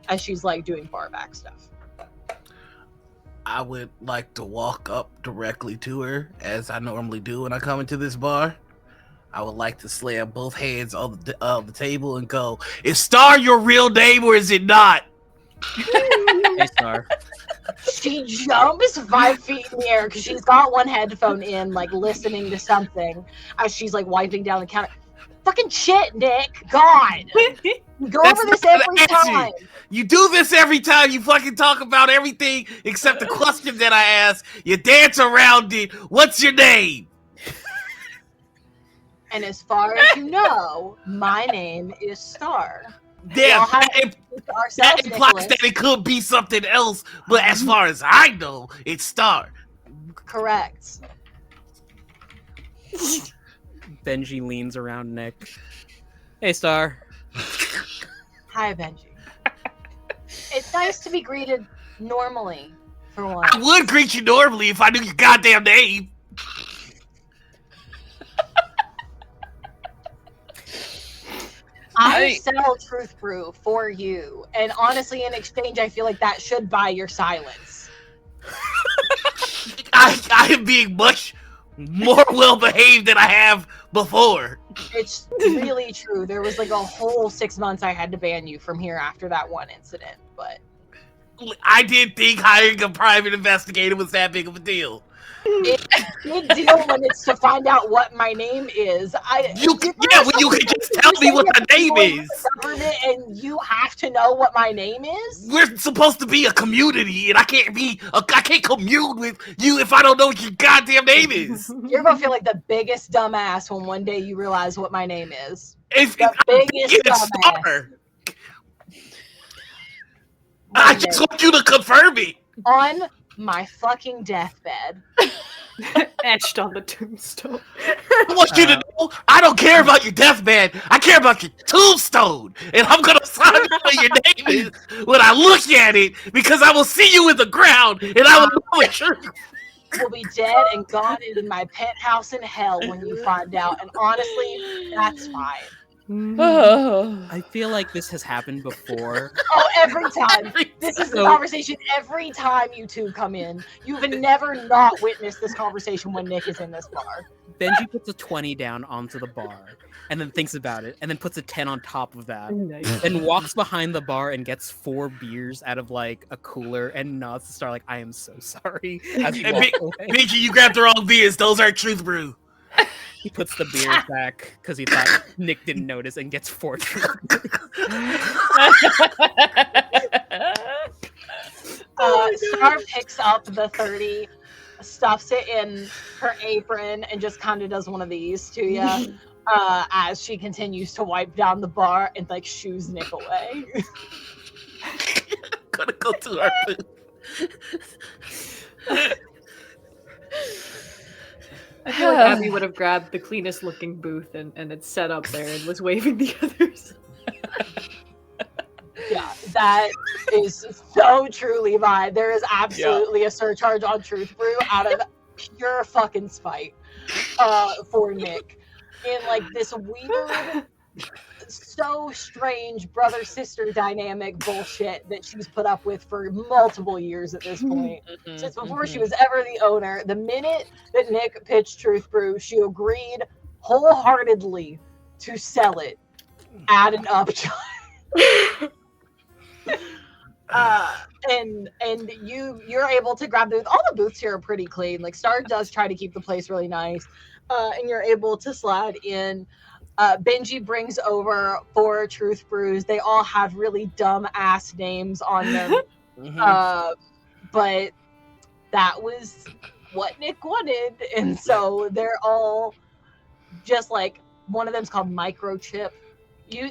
as she's like doing bar back stuff. I would like to walk up directly to her, as I normally do when I come into this bar. I would like to slam both hands on the table and go, "Is Star your real name or is it not?" Hey, Star. She jumps 5 feet in the air because she's got one headphone in, like listening to something as she's like wiping down the counter. Fucking shit, Nick. God. You go That's over this not every an answer. time. You do this every time. You fucking talk about everything except the question that I ask. You dance around it. What's your name? And as far as you know, my name is Star. Damn, all have that Ourselves, implies Nicholas. that it could be something else. But as far as I know, it's Star. Correct. Benji leans around Nick. Hey, Star. Hi, Benji. It's nice to be greeted normally, for once. I would greet you normally if I knew your goddamn name. I sell Truth Brew for you, and honestly, in exchange, I feel like that should buy your silence. I am being much more well behaved than I have before. It's really true. There was like a whole 6 months I had to ban you from here after that one incident, but I didn't think hiring a private investigator was that big of a deal. it's a big deal when it's to find out what my name is. When you can just tell me what my name is. Government, and you have to know what my name is. We're supposed to be a community, and I can't commune with you if I don't know what your goddamn name is. You're gonna feel like the biggest dumbass when one day you realize what my name is. If The biggest dumbass. Star. I just want you to confirm it. On my fucking deathbed. Etched on the tombstone. I want you to know I don't care about your deathbed. I care about your tombstone. And I'm going to sign what your name is when I look at it, because I will see you in the ground and I will know it's true. Will be dead and gone in my penthouse in hell when you find out. And honestly, that's fine. I feel like this has happened before. Oh, every time. This is the conversation every time you two come in. You've never not witnessed this conversation when Nick is in this bar. Benji puts a 20 down onto the bar and then thinks about it and then puts a 10 on top of that. Nice. Then walks behind the bar and gets 4 beers out of like a cooler and nods to Star like, "I am so sorry." As he walks away. Pinky, you grabbed the wrong beers. Those aren't Truth Brew. He puts the beers back because he thought Nick didn't notice and gets 4 Truth Brews. Star picks up the 30, stuffs it in her apron, and just kind of does one of these to you as she continues to wipe down the bar and like shoos Nick away. Gonna go to our food. I feel like Abby would have grabbed the cleanest looking booth and it's set up there and was waving the others. Yeah, that is so true, Levi. There is absolutely a surcharge on Truth Brew out of pure fucking spite for Nick. In like this weird, so strange brother-sister dynamic bullshit that she's put up with for multiple years at this point. Since before she was ever the owner. The minute that Nick pitched Truth Brew, she agreed wholeheartedly to sell it at an upcharge. And you're able to grab the booth. All the booths here are pretty clean. Like Star does try to keep the place really nice, and you're able to slide in. Benji brings over 4 truth brews. They all have really dumb ass names on them, but that was what Nick wanted, and so they're all just like, one of them's called Microchip.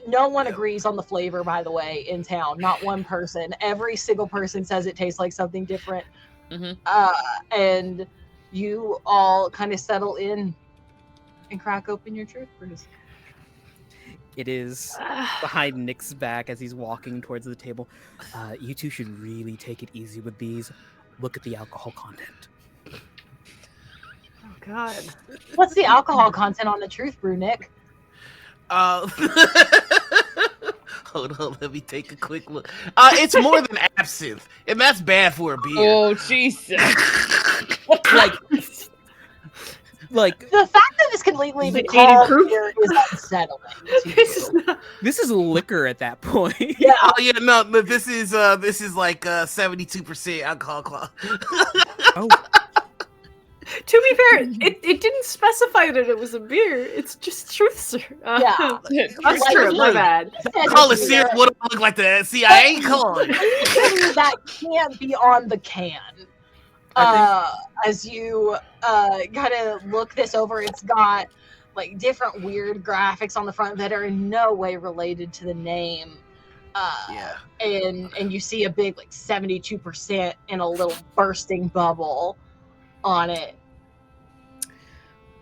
No one agrees on the flavor, by the way, in town. Not one person. Every single person says it tastes like something different. And you all kind of settle in and crack open your truth brews. It is behind Nick's back as he's walking towards the table. You two should really take it easy with these. Look at the alcohol content. Oh, God. What's the alcohol content on the truth brew, Nick? Hold on, let me take a quick look. It's more than absinthe, and that's bad for a beer. Oh, Jesus. like the fact that this can legally be called beer is unsettling. This is liquor at that point. Yeah. Oh yeah, no, this is like 72% alcohol. Oh. To be fair, it didn't specify that it was a beer. It's just truth, sir. Yeah. That's true. My bad. Call it syrup. What do I look like the CIA card? That can't be on the can. As you kind of look this over, it's got like different weird graphics on the front that are in no way related to the name. And you see a big like 72% in a little bursting bubble on it.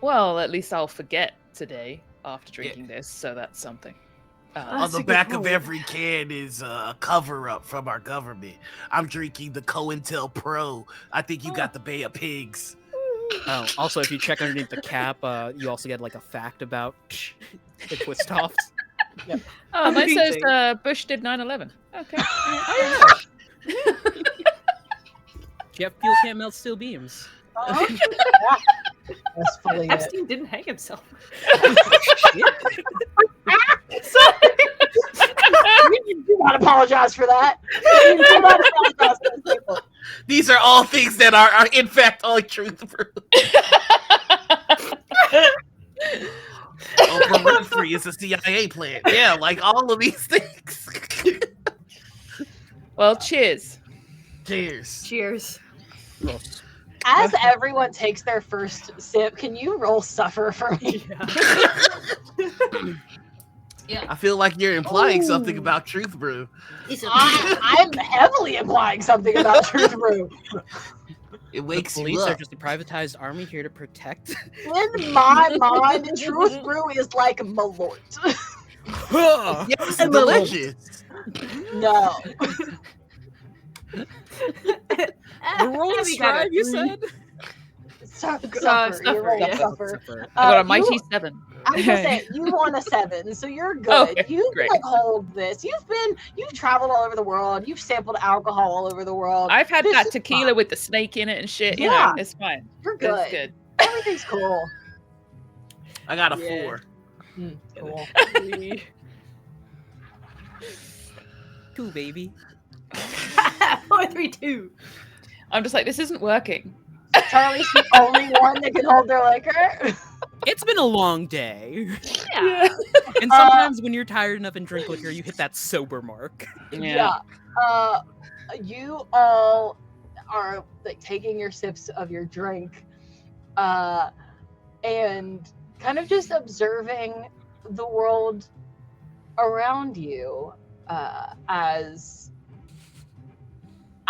Well, at least I'll forget today after drinking this, so that's something. On the back of every can is a cover-up from our government. I'm drinking the COINTELPRO. I think you got the Bay of Pigs. Also, if you check underneath the cap, you also get like a fact about the twist-offs. Yep. Oh, mine says Bush did 9/11. Okay. Jet fuel can't melt steel beams. That's fully Epstein didn't hang himself. Sorry. You do not apologize for that. You do not apologize for this, people. These are all things that are in fact all truth. Oprah Winfrey is a CIA plan. Yeah, like all of these things. Well, cheers. Cheers. Cheers. As everyone takes their first sip, can you roll suffer for me? Yeah. I feel like you're implying something about Truth Brew. I'm heavily implying something about Truth Brew. It wakes the you police up. are just a privatized army here to protect. In my mind, Truth Brew is like Malort. Yes, it's delicious. No. We're rolling stride, you said? Suffer. You're rolling suffer. I got a mighty 7. I was gonna say you won a 7, so you're good. Okay, You great. like hold this. You've traveled all over the world. You've sampled alcohol all over the world. I've had This that is tequila fine. with the snake in it and shit. You Yeah. know, it's fine. You're good. It's good. Everything's cool. I got a Yeah. 4. Cool. 2, baby. 4, 3, 2. I'm just like, this isn't working. Charlie's the only one that can hold their liquor. It's been a long day. Yeah. And sometimes when you're tired enough and drink liquor, you hit that sober mark. Yeah. You all are like taking your sips of your drink, and kind of just observing the world around you, as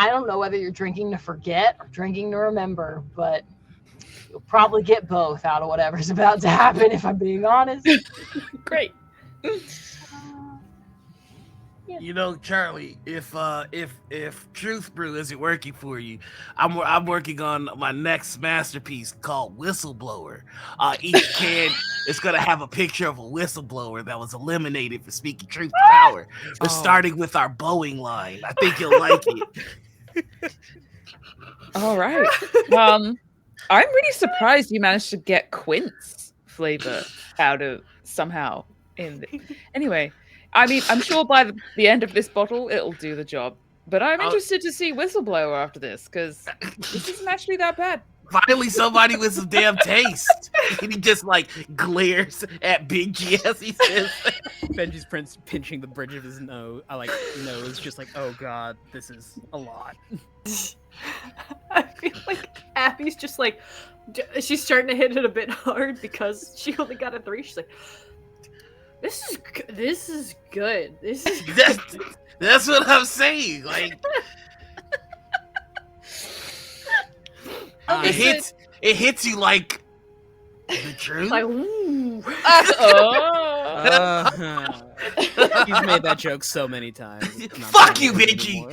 I don't know whether you're drinking to forget or drinking to remember, but you'll probably get both out of whatever's about to happen, if I'm being honest. Great. You know, Charlie, if Truth Brew isn't working for you, I'm working on my next masterpiece called Whistleblower. Each can is gonna have a picture of a whistleblower that was eliminated for speaking truth to power. We're starting with our Boeing line. I think you'll like it. All right. I'm really surprised you managed to get quince flavor out of somehow in the... Anyway, I mean, I'm sure by the end of this bottle, it'll do the job. But I'm interested to see Whistleblower after this, because this isn't actually that bad. Finally, somebody with some damn taste. And he just like glares at Big G as he says, Benji's pinching the bridge of his nose, nose, just like, oh god, this is a lot. I feel like Abby's just like, she's starting to hit it a bit hard because she only got a 3. She's like, this is good. This is good. That's what I'm saying. Like, it hits you like the truth. like, ooh. He's made that joke so many times. Fuck you, Benji.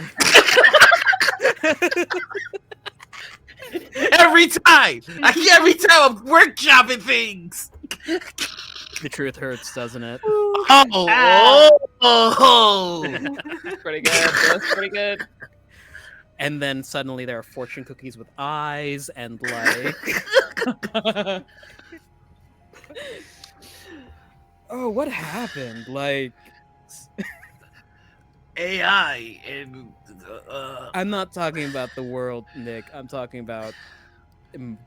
Every time I'm workshopping things. The truth hurts, doesn't it? Pretty good. That's pretty good. And then suddenly there are fortune cookies with eyes and like. Oh, what happened? Like. AI and. I'm not talking about the world, Nick. I'm talking about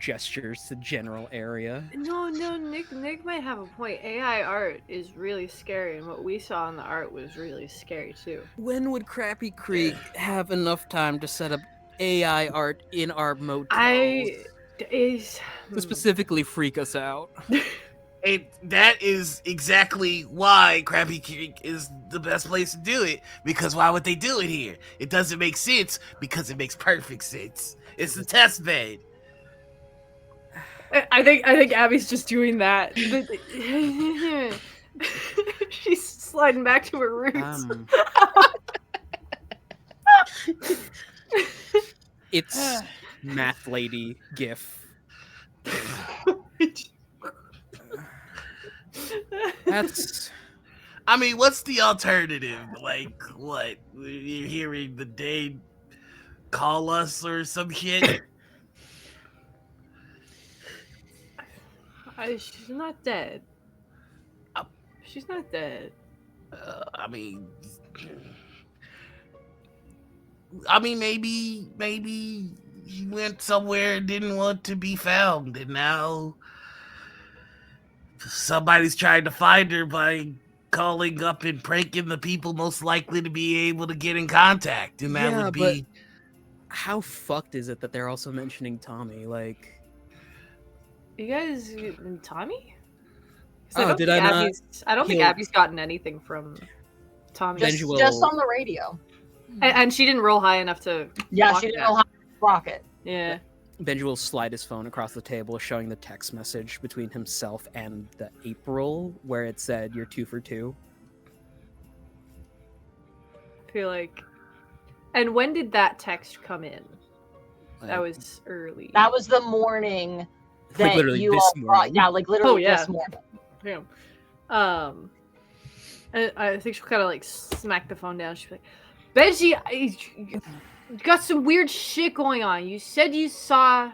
gestures to general area. No, Nick might have a point. AI art is really scary, and what we saw in the art was really scary too. When would Crappy Creek have enough time to set up AI art in our motels to specifically freak us out? That is exactly why Crappy Creek is the best place to do it. Because why would they do it here? It doesn't make sense because it makes perfect sense. It's the test bed. I think Abby's just doing that. She's sliding back to her roots. It's math lady gif. That's. I mean, what's the alternative? Like, what? You're hearing the Dane call us or some shit? She's not dead. She's not dead. I mean, maybe he went somewhere and didn't want to be found, and now somebody's trying to find her by calling up and pranking the people most likely to be able to get in contact, and that would be. But how fucked is it that they're also mentioning Tommy? Like, you guys, Tommy? Oh, did I not? I don't think Abby's gotten anything from Tommy. Just on the radio. And she didn't roll high enough to. Yeah, she didn't roll high enough to rock it. Yeah. Benji will slide his phone across the table, showing the text message between himself and the April, where it said, "You're 2 for 2." I feel like. And when did that text come in? That was early. That was the morning that like literally you this all morning. brought. Yeah, like literally this morning. Yeah. And I think she'll kind of like smack the phone down. She'll be like, "Benji, you got some weird shit going on. You said you saw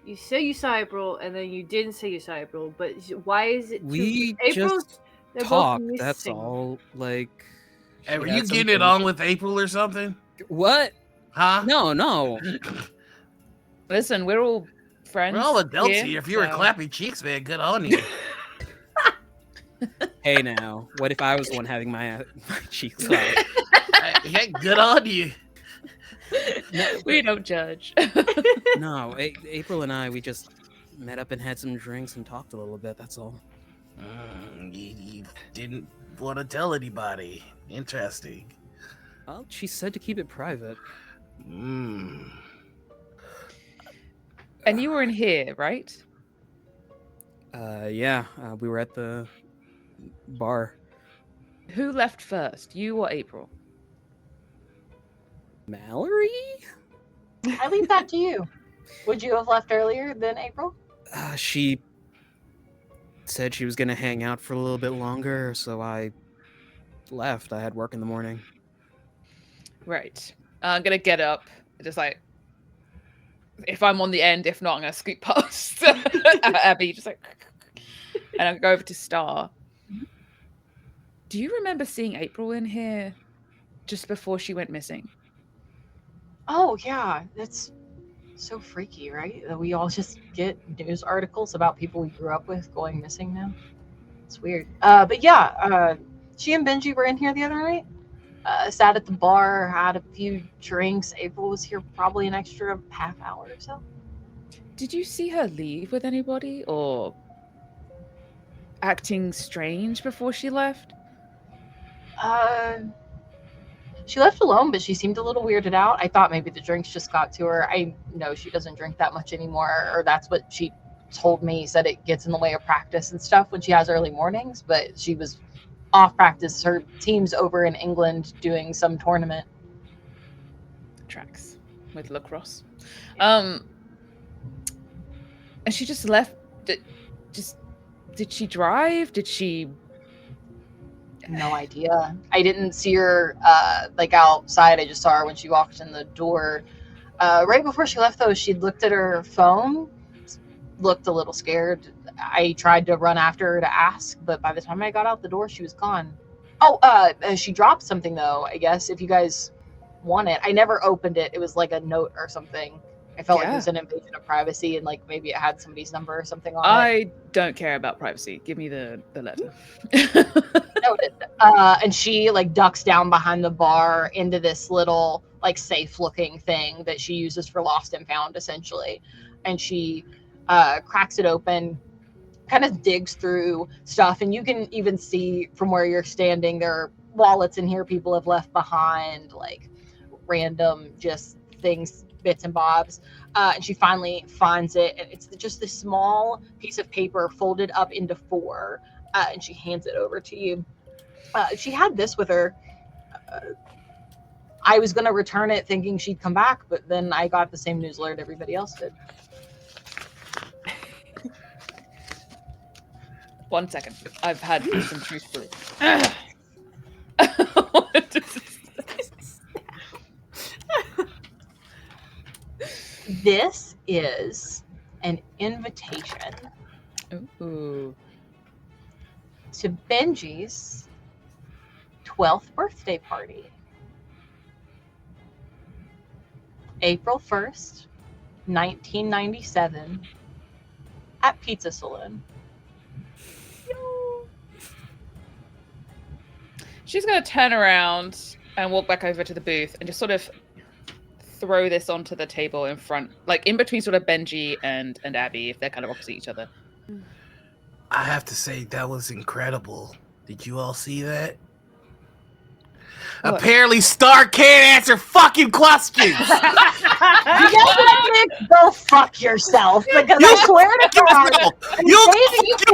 April, and then you didn't say you saw April. But why is it? We April's just talk. That's all. Like, hey, were you getting it on with April or something? What? Huh? No. Listen, we're all friends. We're all adults here. If you were clapping cheeks, man, good on you. Hey, now, what if I was the one having my cheeks clapped? Hey, good on you. We don't judge. No, April and I, we just met up and had some drinks and talked a little bit. That's all. You didn't want to tell anybody. Interesting. Well, she said to keep it private. And you were in here, right? Yeah. We were at the bar. Who left first, you or April? Mallorie? I leave that to you. Would you have left earlier than April? She said she was going to hang out for a little bit longer, so I left. I had work in the morning. Right. I'm going to get up. Just like, if I'm on the end, if not, I'm going to scoot past Abby. Just like, and I'll go over to Star. Do you remember seeing April in here just before she went missing? Oh yeah, that's so freaky, right? That we all just get news articles about people we grew up with going missing now. It's weird. But yeah, she and Benji were in here the other night. Sat at the bar, had a few drinks. April was here probably an extra half hour or so. Did you see her leave with anybody or acting strange before she left? She left alone, but she seemed a little weirded out. I thought maybe the drinks just got to her. I know she doesn't drink that much anymore, or that's what she told me. Said it gets in the way of practice and stuff when she has early mornings, but she was off practice. Her team's over in England doing some tournament. Tracks with lacrosse. And she just left. Did she drive? Did she? No idea. I didn't see her like outside. I just saw her when she walked in the door. Right before she left, though, she looked at her phone, looked a little scared. I tried to run after her to ask, but by the time I got out the door, she was gone. Oh, she dropped something, though, I guess, if you guys want it. I never opened it. It was like a note or something. I felt like it was an invasion of privacy, and like maybe it had somebody's number or something on it. I don't care about privacy. Give me the letter. Noted. And she like ducks down behind the bar into this little like safe looking thing that she uses for lost and found essentially. And she cracks it open, kind of digs through stuff, and you can even see from where you're standing there are wallets in here people have left behind, like random just things, bits and bobs. And she finally finds it, and it's just this small piece of paper folded up into four. And she hands it over to you. She had this with her. I was going to return it thinking she'd come back, but then I got the same news alert everybody else did. 1 second. I've had some truthfully. This is an invitation Ooh. to Benji's 12th birthday party. April 1st, 1997, at Pizza Saloon. She's going to turn around and walk back over to the booth and just sort of throw this onto the table in front, like in between sort of Benji and Abby, if they're kind of opposite each other. I have to say, that was incredible. Did you all see that? What? Apparently, Star can't answer fucking questions. You know what, Nick? Go fuck yourself. Because I swear to God, you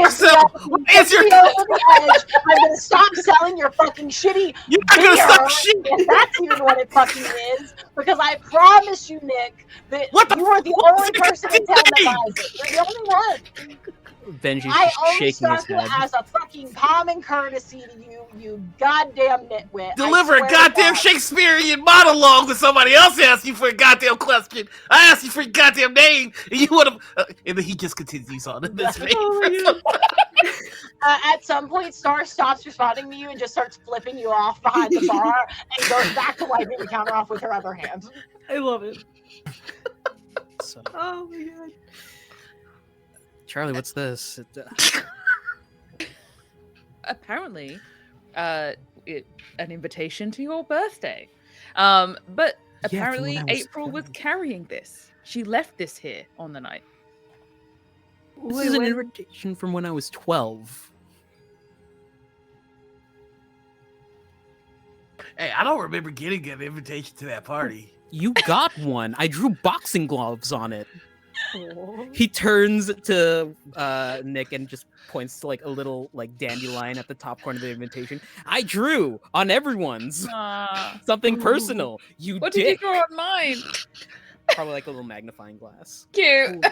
yourself. Is your over the edge? I'm gonna stop selling your fucking shitty You're not gonna stop shit. If that's even what it fucking is. Because I promise you, Nick, that you are the only person in town that buys it. You're the only one. Benji's I only shaking his stuck head. it as a fucking common courtesy to you, you goddamn nitwit. Deliver a goddamn Shakespearean monologue when somebody else asks you for a goddamn question. I asked you for your goddamn name, and you would have. And then he just continues on in this vein. At some point, Star stops responding to you and just starts flipping you off behind the bar and goes back to wiping the counter off with her other hand. I love it. So, Oh my god. Charlie, what's this? Apparently, an invitation to your birthday. But apparently from when I was April was 12. carrying this. She left this here on the night. This is an invitation from when I was 12. Hey, I don't remember getting an invitation to that party. You got one. I drew boxing gloves on it. He turns to Nick and just points to like a little like dandelion at the top corner of the invitation. I drew on everyone's something personal. What did you draw on mine? Probably like a little magnifying glass. Cute.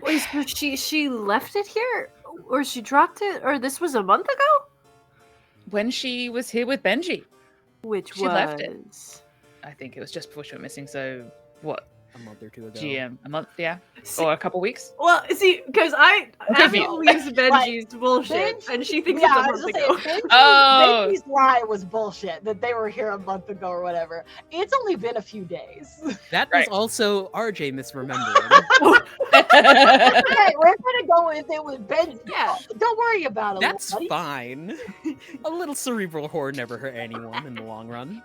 Wait, so she left it here, or she dropped it, or this was a month ago? When she was here with Benji. Which She was left it. I think it was just before she went missing. So what? a month or two ago. GM, a month, yeah, or a couple weeks. Well, see, because Abby confused. believes Benji's bullshit, Benji- and she thinks Yeah, it's I a was month gonna ago. say, Oh. Benji's lie was bullshit that they were here a month ago or whatever. It's only been a few days. That Right. was also RJ misremembering. Okay, we're gonna go with it with Benji. Yeah. Don't worry about it. That's buddy. fine. A little cerebral horror never hurt anyone in the long run.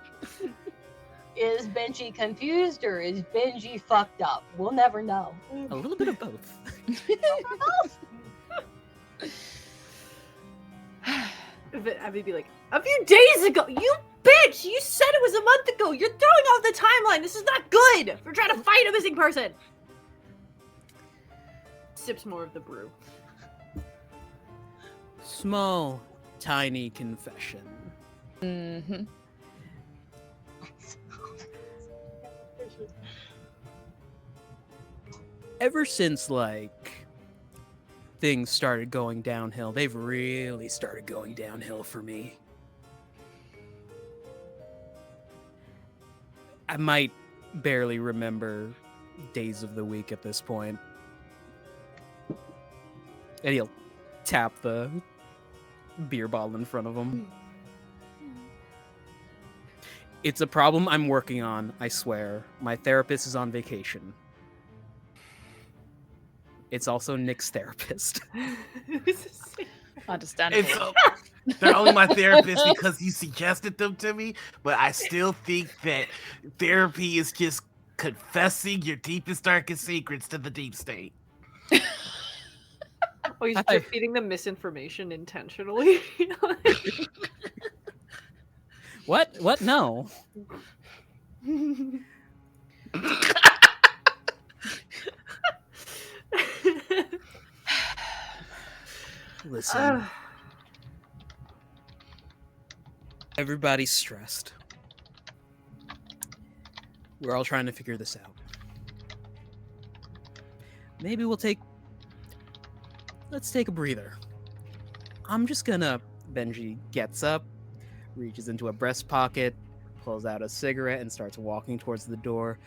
Is Benji confused or is Benji fucked up? We'll never know. A little bit of both. Abby'd be like, a few days ago, you bitch! You said it was a month ago! You're throwing off the timeline! This is not good! We're trying to fight a missing person! Sips more of the brew. Small, tiny confession. Mm-hmm. Ever since, like, things started going downhill, they've really started going downhill for me. I might barely remember days of the week at this point. And he'll tap the beer bottle in front of him. It's a problem I'm working on, I swear. My therapist is on vacation. It's also Nick's therapist. Understandable. They're only my therapist because you suggested them to me, but I still think that therapy is just confessing your deepest, darkest secrets to the deep state. Oh, he's drip feeding them misinformation intentionally. What? What? No. Listen. Everybody's stressed. We're all trying to figure this out. Maybe let's take a breather. I'm just gonna... Benji gets up, reaches into a breast pocket, pulls out a cigarette, and starts walking towards the door.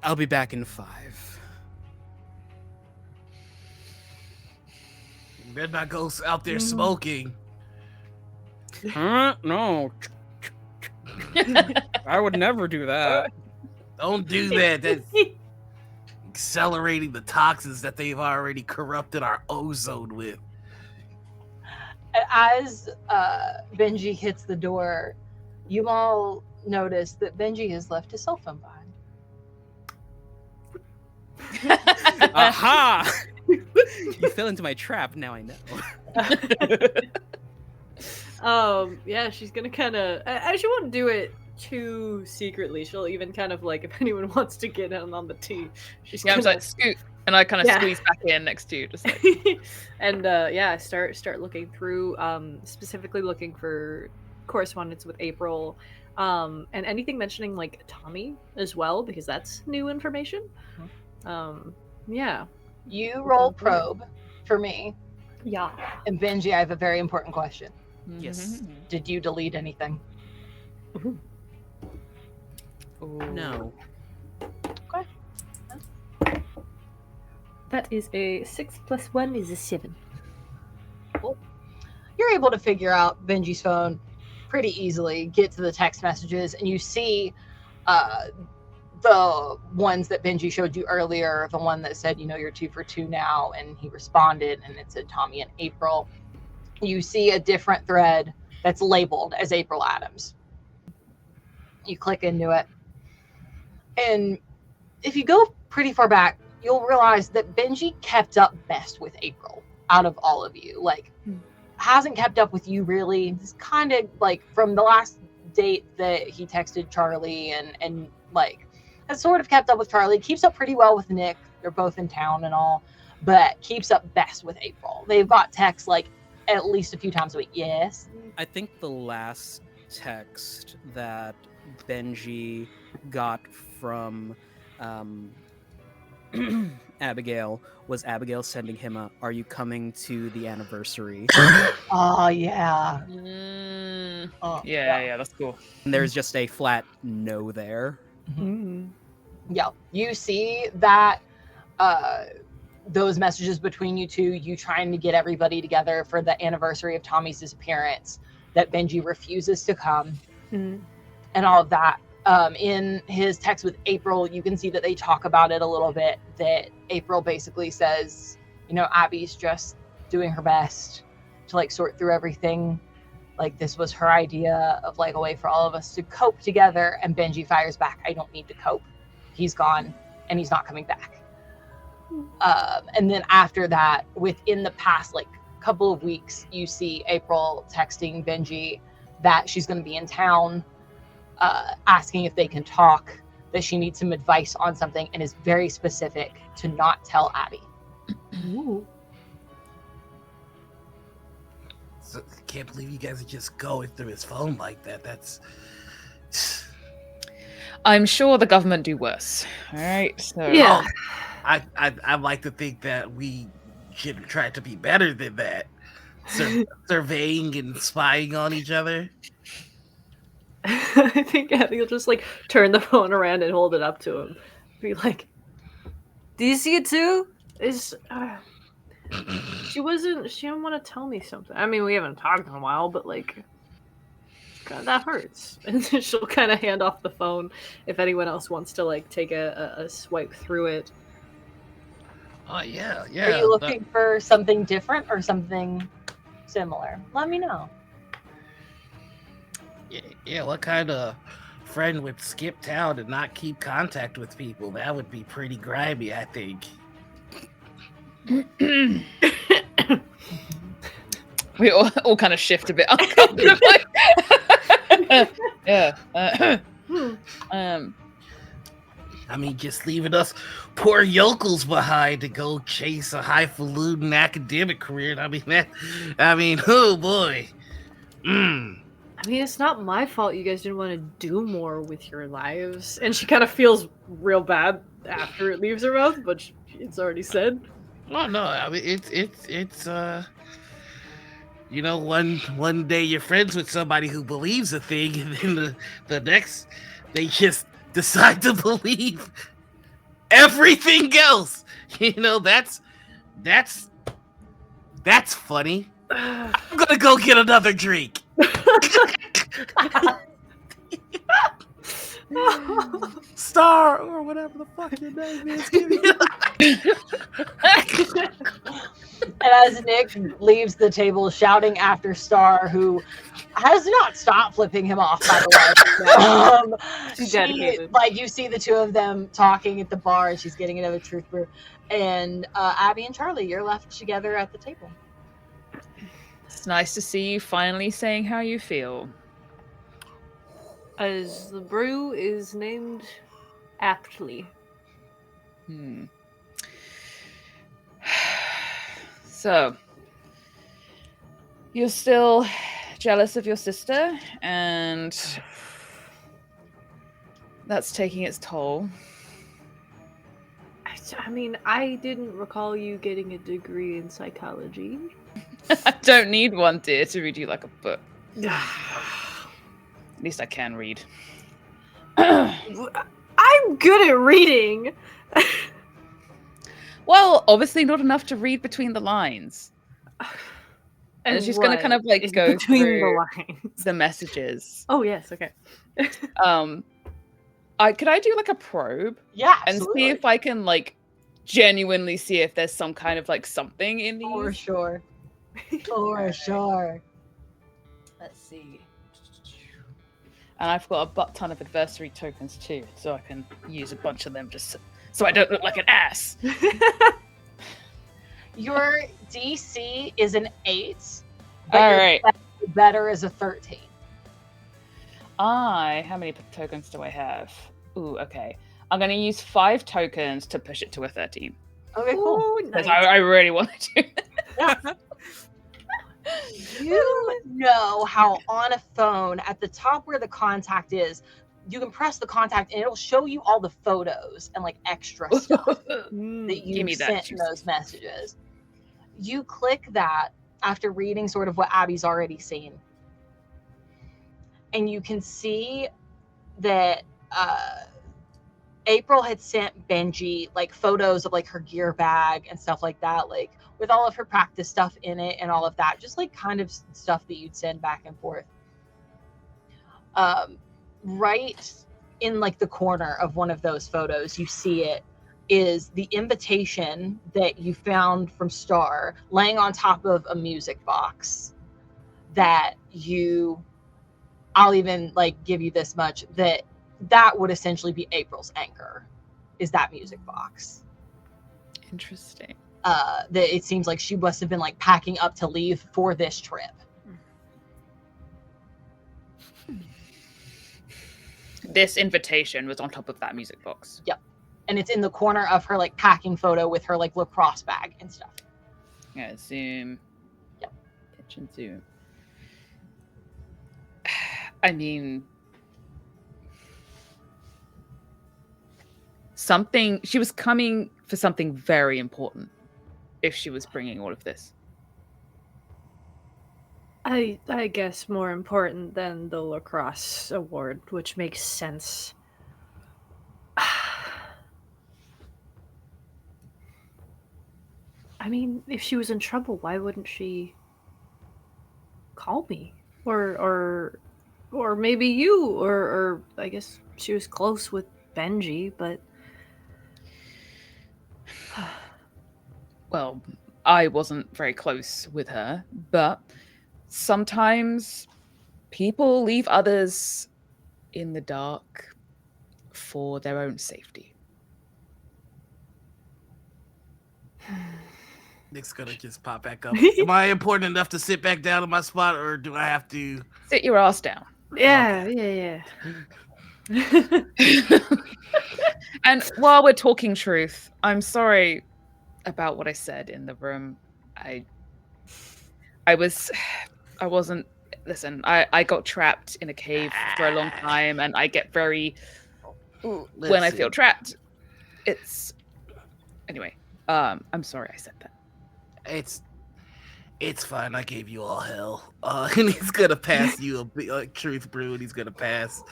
I'll be back in 5. You better not go out there smoking. Huh? No. I would never do that. Don't do that. That's accelerating the toxins that they've already corrupted our ozone with. As Benji hits the door, you all notice that Benji has left his cell phone behind. Aha! You fell into my trap, now I know. Yeah, she's gonna kind of... She won't do it too secretly. She'll even kind of like, if anyone wants to get in on the tea, she's Yeah, I'm gonna... just like, scoot. And I kind of squeeze back in next to you, just like... And start looking through, specifically looking for correspondence with April, and anything mentioning like Tommy as well, because that's new information. Yeah. You roll probe for me. Yeah. And Benji, I have a very important question. Yes. Did you delete anything? No. Okay. That is a 6 + 1 is a 7. Cool. You're able to figure out Benji's phone pretty easily, get to the text messages, and you see the ones that Benji showed you earlier, the one that said, you're 2 for 2 now, and he responded, and it said Tommy and April. You see a different thread that's labeled as April Addams. You click into it, and if you go pretty far back, you'll realize that Benji kept up best with April out of all of you. Like, hasn't kept up with you really. It's kind of like from the last date that he texted Charlie and like has sort of kept up with Charlie, keeps up pretty well with Nick. They're both in town and all, but keeps up best with April. They've got texts like at least a few times a week. Yes. I think the last text that Benji got from Abigail was Abigail sending him a, "Are you coming to the anniversary?" Oh, yeah. Yeah, that's cool. And there's just a flat no there. Yeah, you see that those messages between you two, you trying to get everybody together for the anniversary of Tommy's disappearance, that Benji refuses to come, and all of that. In his text with April, you can see that they talk about it a little bit, that April basically says, you know, Abby's just doing her best to like sort through everything. Like, this was her idea of like a way for all of us to cope together. And Benji fires back, I don't need to cope. He's gone and he's not coming back. And then after that, within the past like couple of weeks, you see April texting Benji that she's going to be in town, asking if they can talk, that she needs some advice on something, and is very specific to not tell Abby. Ooh. So, I can't believe you guys are just going through his phone like that. That's... I'm sure the government do worse. All right, so Yeah. I like to think that we should try to be better than that. Surveying and spying on each other. I think Abby will just like turn the phone around and hold it up to him. Be like, "Do you see it too?" She didn't want to tell me something. I mean, we haven't talked in a while, but like, God, that hurts. And then she'll kind of hand off the phone if anyone else wants to like take a swipe through it. Oh yeah. Are you looking for something different or something similar? Let me know. Yeah, what kind of friend would skip town and not keep contact with people? That would be pretty grimy, I think. we all kind of shift a bit uncomfortably. Yeah. I mean, just leaving us poor yokels behind to go chase a highfalutin academic career. I mean, oh boy. I mean, it's not my fault you guys didn't want to do more with your lives. And she kind of feels real bad after it leaves her mouth, but it's already said. Oh no, I mean it's you know, one day you're friends with somebody who believes a thing, and then the next they just decide to believe everything else. You know, that's funny. I'm gonna go get another drink. Star or whatever the fuck your name is. And as Nick leaves the table shouting after Star, who has not stopped flipping him off, by the way. She's dedicated. Like, you see the two of them talking at the bar, and she's getting another truth brew. And Abby and Charlie, you're left together at the table. It's nice to see you finally saying how you feel. As the brew is named aptly. So, you're still jealous of your sister, and that's taking its toll. I mean, I didn't recall you getting a degree in psychology. I don't need one, dear, to read you like a book. At least I can read. I'm good at reading! Well, obviously not enough to read between the lines. And she's going to kind of like go between through the lines. the messages. Oh, yes, okay. Could I do like a probe? Yeah, and absolutely. see if I can like genuinely see if there's some kind of like something in these? For sure. For sure. Let's see. And I've got a butt ton of adversary tokens too, so I can use a bunch of them just so I don't look like an ass. Your DC is an 8. All right. Better is a 13. How many tokens do I have? Ooh, okay. I'm going to use 5 tokens to push it to a 13. Okay, cool. Ooh, Because nice. I really want to do Yeah. You know how on a phone, at the top where the contact is, you can press the contact and it'll show you all the photos and like extra stuff that Give you me that sent in juice. those messages. You click that after reading sort of what Abby's already seen. And you can see that April had sent Benji like photos of like her gear bag and stuff like that, like with all of her practice stuff in it and all of that, just like kind of stuff that you'd send back and forth. Right in like the corner of one of those photos, you see it is the invitation that you found from Star laying on top of a music box that I'll even like give you this much, that would essentially be April's anchor, is that music box. Interesting. That it seems like she must have been like packing up to leave for this trip. This invitation was on top of that music box. Yep. And it's in the corner of her like packing photo with her like lacrosse bag and stuff. Yeah, zoom. Yep. Pitch and zoom. I mean, she was coming for something very important if she was bringing all of this. I guess more important than the lacrosse award, which makes sense. I mean, if she was in trouble, why wouldn't she call me? Or maybe you, or I guess she was close with Benji, but Well, I wasn't very close with her, but sometimes people leave others in the dark for their own safety. Nick's gonna just pop back up. Am I important enough to sit back down in my spot, or do I have to Sit your ass down. yeah. And while we're talking truth, I'm sorry about what I said in the room. I wasn't. Listen, I got trapped in a cave for a long time, and I get very when I feel trapped. Anyway. I'm sorry I said that. It's fine. I gave you all hell. And he's gonna pass you a big truth brew, and he's gonna pass.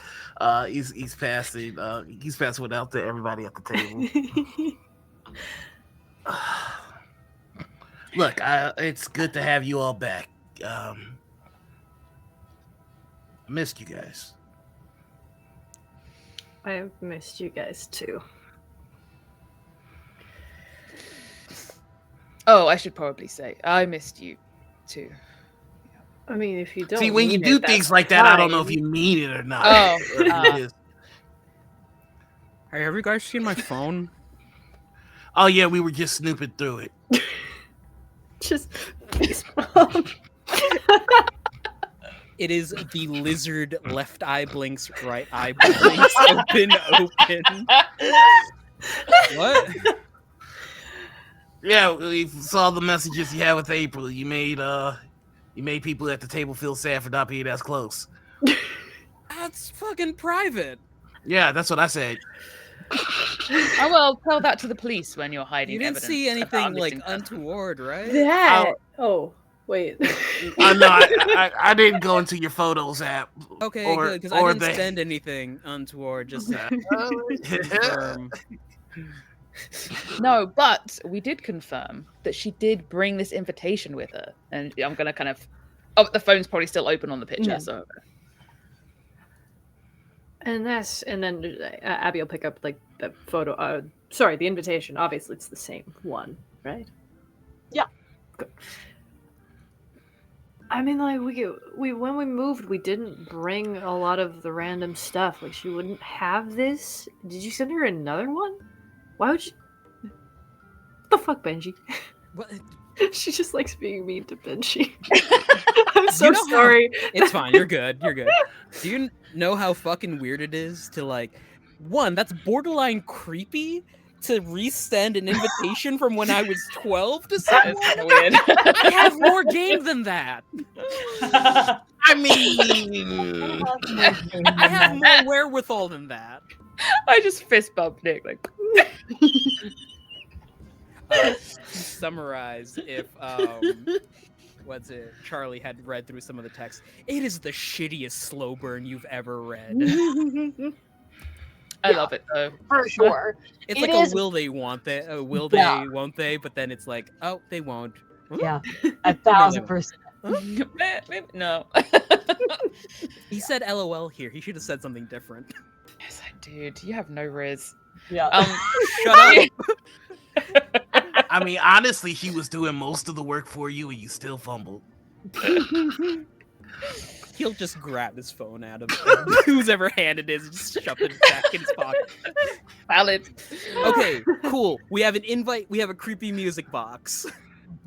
He's passing. He's passing it out to everybody at the table. Look, it's good to have you all back. I missed you guys. I've missed you guys too. Oh, I should probably say I missed you too. I mean, if you don't See, when you mean do it, things that's like that, I don't fine. know if you mean it or not. Oh, Hey, have you guys seen my phone? Oh yeah, we were just snooping through it. Just face palm. It is the lizard left eye blinks, right eye blinks, open. What? Yeah, we saw the messages you had with April. You made people at the table feel sad for not being as close. That's fucking private. Yeah, that's what I said. Oh well, tell that to the police when you're hiding. You didn't evidence see about anything a like missing person. untoward, right? That. Oh, wait. No, I didn't go into your photos app. Okay, or, good, because I or didn't send anything untoward. Just confirm. No, but we did confirm that she did bring this invitation with her, and I'm gonna kind of. Oh, the phone's probably still open on the picture, Yeah. so. And then Abby will pick up like the photo. Sorry, the invitation. Obviously, it's the same one, right? Yeah. Good. I mean, like we when we moved, we didn't bring a lot of the random stuff. Like she wouldn't have this. Did you send her another one? Why would you? What the fuck, Benji? What? She just likes being mean to Benji. I'm so You know how- sorry. It's fine. You're good. You're good. Do you know how fucking weird it is to like? One, that's borderline creepy to resend an invitation from when I was 12 to someone. Weird. I have more game than that. I mean, I have more wherewithal than that. I just fist bumped Nick like. To summarize, if what's it? Charlie had read through some of the text. It is the shittiest slow burn you've ever read. I Yeah. love it though. For sure. It's It like is- a will they, won't they? Will Yeah. they, won't they? But then it's like, oh, they won't. Yeah, 1,000%. No. He said LOL here. He should have said something different. Yes, I did. You have no riz. Yeah. Shut up. I mean, honestly, he was doing most of the work for you, and you still fumbled. He'll just grab his phone out of whose ever hand it is and just shove it back in his pocket. Valid. Okay, cool. We have an invite. We have a creepy music box.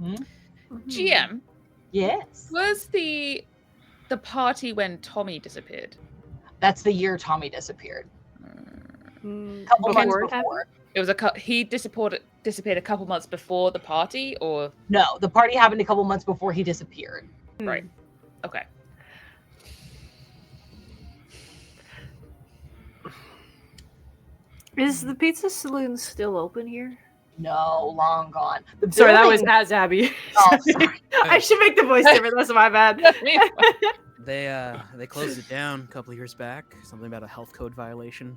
Mhm. GM, Yes. was the party when Tommy disappeared? That's the year Tommy disappeared. Mm, Couple before months it happened? before. It was he disappeared a couple months before the party, or No, the party happened a couple months before he disappeared. right? Okay. Is the pizza saloon still open here? No, long gone. The Sorry, that was building- as Abby. Oh, sorry. I should make the voice different. That's my bad. They closed it down a couple of years back. Something about a health code violation.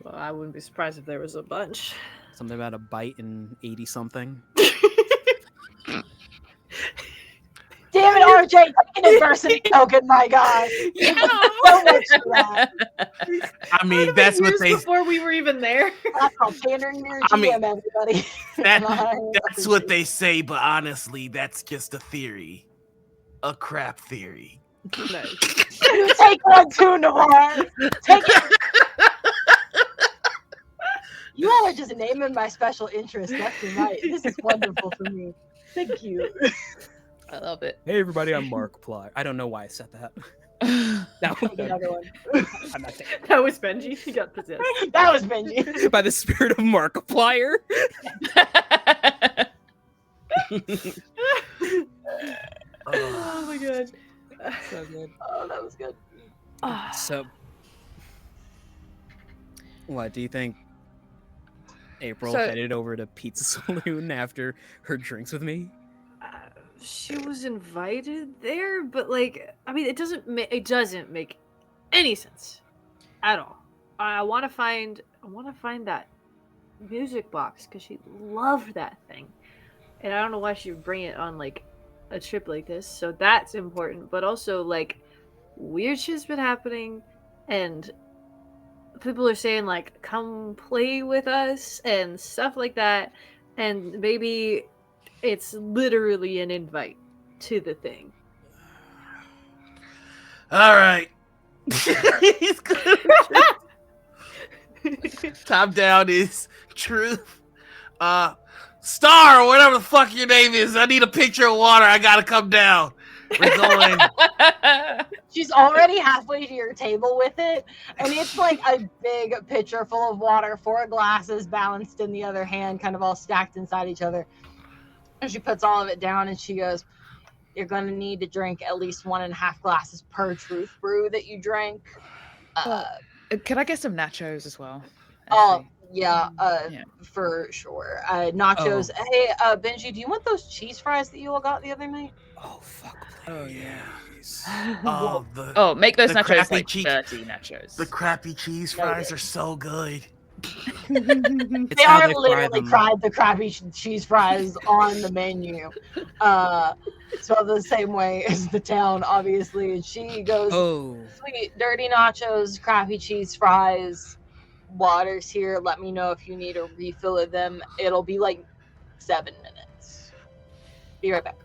Well, I wouldn't be surprised if there was a bunch. Something about a bite in 80 something. Damn it, RJ, take an adversity token, my guy. So much for that. I mean, that's what they. before we were even there. That's called pandering near I mean, GM, everybody. That's what they say, but honestly, that's just a theory, a crap theory. Nice. You take one too, Noir. Take it. You all are just naming my special interest left and right. This is wonderful for me. Thank you. I love it. Hey everybody, I'm Markiplier. I don't know why I said that. No, Another one. I'm not saying That was Benji. He got possessed. That was Benji. it. By the spirit of Markiplier. Oh my god. So good. Oh, that was good. Ah, So, what do you think? April So- headed over to Pizza Saloon after her drinks with me. she was invited there, but like, I mean, it doesn't make any sense at all. I want to find that music box because she loved that thing, and I don't know why she would bring it on like a trip like this. So that's important, but also like weird shit's been happening, and people are saying like come play with us and stuff like that, and maybe it's literally an invite to the thing. All right. He's good. Top down is truth. Star, or whatever the fuck your name is. I need a pitcher of water. I gotta come down. We're going. She's already halfway to your table with it, and it's like a big pitcher full of water, 4 glasses balanced in the other hand, kind of all stacked inside each other. And she puts all of it down, and she goes, "You're gonna need to drink at least 1.5 glasses per truth brew that you drank." Can I get some nachos as well? Oh, actually? yeah, Yeah. for sure. Nachos. Oh. Hey, Benji, do you want those cheese fries that you all got the other night? Oh fuck! Oh please. yeah. Oh, Oh, make those The nachos crappy like cheese- 30 nachos. the crappy cheese fries are so good. It's They how are they fry literally them. the crappy cheese fries on the menu. So the same way as the town, obviously. And she goes, Oh, "Sweet, dirty nachos, crappy cheese fries, water's here. Let me know if you need a refill of them. It'll be like 7 minutes. Be right back."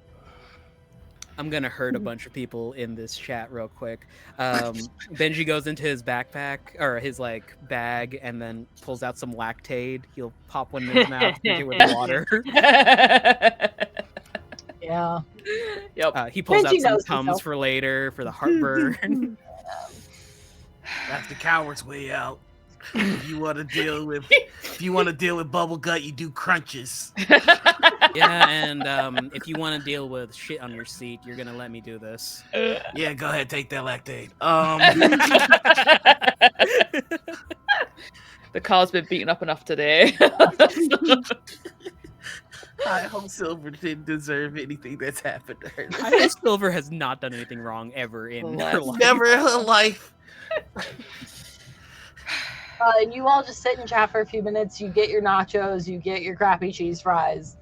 I'm gonna hurt a bunch of people in this chat real quick. Benji goes into his backpack or his like bag and then pulls out some Lactaid. He'll pop one in his mouth, drink it with water. Yeah. Yep. He pulls Benji out some knows Tums himself. for later for the heartburn. That's the coward's way out. If you want to deal with bubble gut, you do crunches. Yeah, and if you want to deal with shit on your seat, you're gonna let me do this. Yeah, go ahead, take that Lactaid. The car's been beaten up enough today. I hope Silver didn't deserve anything that's happened to her. I think Silver has not done anything wrong ever in her life. Never in her life. And you all just sit and chat for a few minutes. You get your nachos, you get your crappy cheese fries.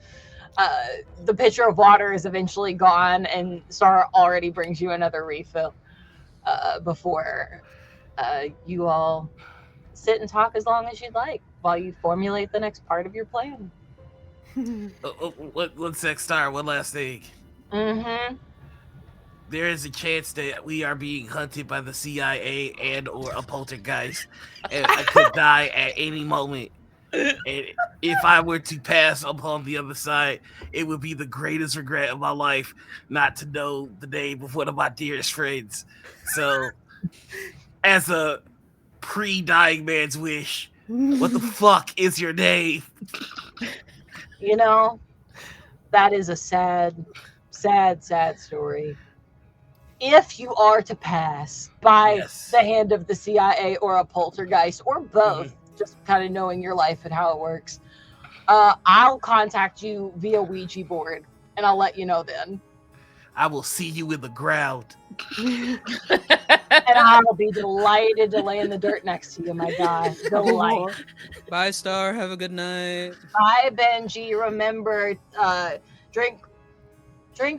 The pitcher of water is eventually gone, and Star already brings you another refill before you all sit and talk as long as you'd like while you formulate the next part of your plan. One sec, Star. One last thing. Mm-hmm. There is a chance that we are being hunted by the CIA and or a poltergeist, and I could die at any moment. And if I were to pass upon the other side, it would be the greatest regret of my life not to know the name of one of my dearest friends. So, as a pre-dying man's wish, what the fuck is your name? You know, that is a sad, sad, sad story. If you are to pass by the hand of the CIA or a poltergeist or both, just kind of knowing your life and how it works, I'll contact you via Ouija board and I'll let you know then. I will see you in the ground. And I'll be delighted to lay in the dirt next to you, my guy. Delight. Bye, Star. Have a good night. Bye, Benji. Remember, drink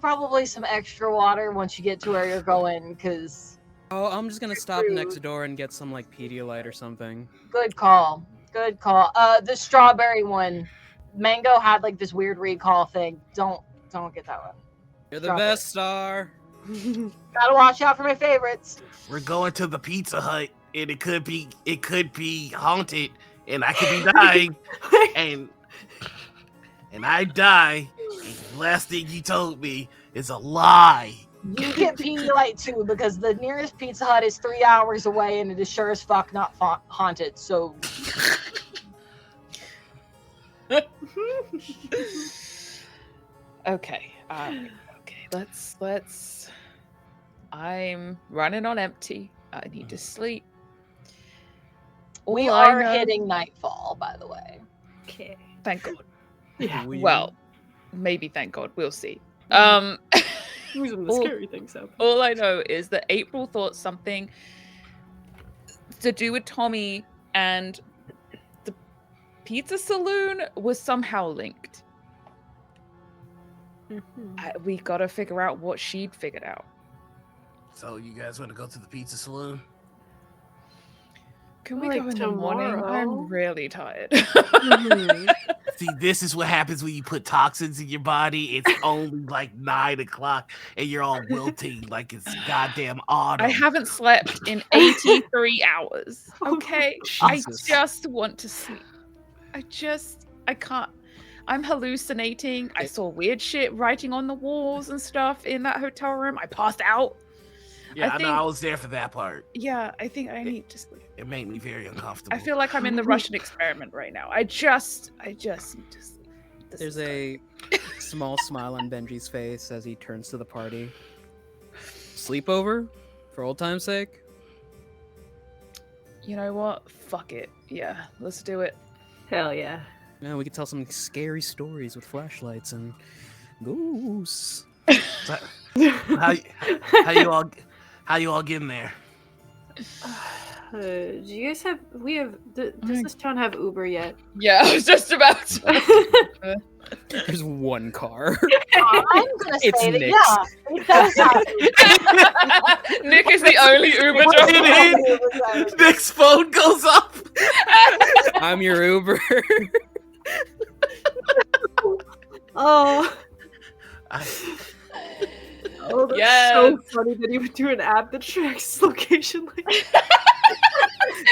probably some extra water once you get to where you're going, because... Oh, I'm just gonna stop next door and get some, like, Pedialyte or something. Good call. Good call. The strawberry one. Mango had, like, this weird recall thing. Don't get that one. You're the best, Star. Gotta watch out for my favorites. We're going to the Pizza Hut, and it could be haunted, and I could be dying, and I die. And the last thing you told me is a lie. You get Pedialyte too, because the nearest Pizza Hut is 3 hours away, and it is sure as fuck not haunted. So. Okay. Let's. I'm running on empty. I need to sleep. We are hitting nightfall, by the way. Okay. Thank God. Yeah. Well, maybe thank God. We'll see. Some of the scary things happen. All I know is that April thought something to do with Tommy and the pizza saloon was somehow linked. We gotta figure out what she'd figured out. So you guys want to go to the pizza saloon? Can we go in the morning? I'm really tired. See, this is what happens when you put toxins in your body. It's only like 9 o'clock and you're all wilting like it's goddamn autumn. I haven't slept in 83 hours. Okay? I just want to sleep. I can't. I'm hallucinating. I saw weird shit writing on the walls and stuff in that hotel room. I passed out. Yeah, I know. I was there for that part. Yeah, I think I need to sleep. It made me very uncomfortable. I feel like I'm in the Russian experiment right now. I just need to sleep. There's a small smile on Benji's face as he turns to the party. Sleepover? For old time's sake? You know what? Fuck it. Yeah, let's do it. Hell yeah. Yeah, we could tell some scary stories with flashlights and ghosts. How you all getting there? Do you guys have? Does this town have Uber yet? Yeah, I was just about to. There's one car. I'm gonna say that, Nick's. yeah, it does have. Nick is the only Uber driver. Nick's phone goes up. I'm your Uber. Oh. Oh, that's so funny that he would do an app that tracks location like that.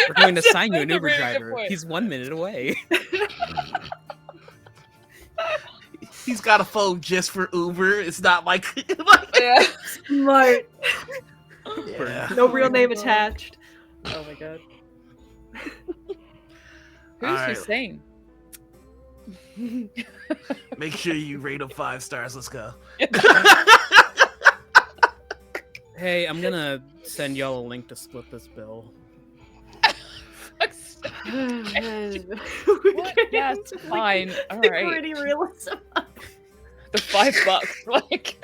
We're going to assign you an Uber driver. He's 1 minute away. He's got a phone just for Uber. It's not like Yeah. Smart. Yeah. No real name attached. Oh my god. Who's All right. Hussein? Make sure you rate him 5 stars. Let's go. Hey, I'm gonna send y'all a link to split this bill. Yeah, it's fine. All right. Pretty realism. The $5, like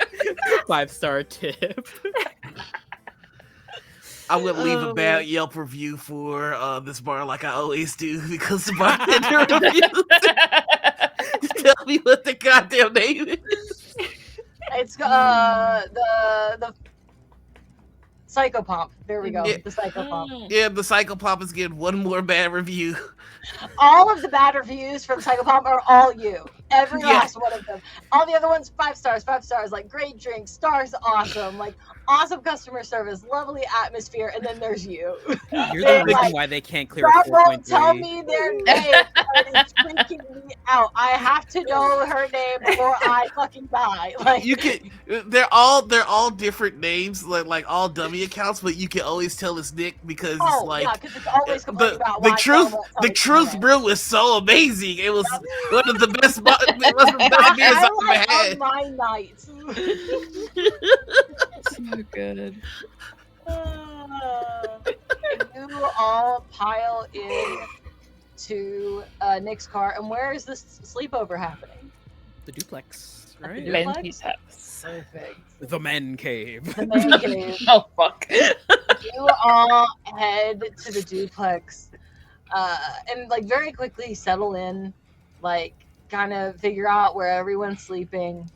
5-star tip. I'm gonna leave a Oh, bad man. Yelp review for this bar, like I always do, because the bartender refused to tell me what the goddamn name is. It's the Psychopomp. There we go. Yeah. The Psychopomp. Yeah, the Psychopomp is getting one more bad review. All of the bad reviews for the Psychopomp are all you. Every Yeah. last one of them. All the other ones, 5 stars, 5 stars. Like, great drink, stars, awesome. Like, awesome customer service, lovely atmosphere, and then there's you. You're They're the reason like, why they can't clear a That won't 4.3. tell me their name. It's freaking me out. I have to know her name before I fucking die. Like, You can, they're all different names, like all dummy accounts, but you can always tell it's Nick because it's like yeah, because it's always complaining about the why truth. someone won't tell The me truth her brew was so amazing. It was one of the best. It was the best beers I've ever highlight had. of my night. So good. You all pile in to Nick's car, and where is this sleepover happening? The duplex, At the right? duplex? Benji's house. Perfect. The men cave. The man cave. Oh fuck. You all head to the duplex, and like very quickly settle in, like kind of figure out where everyone's sleeping.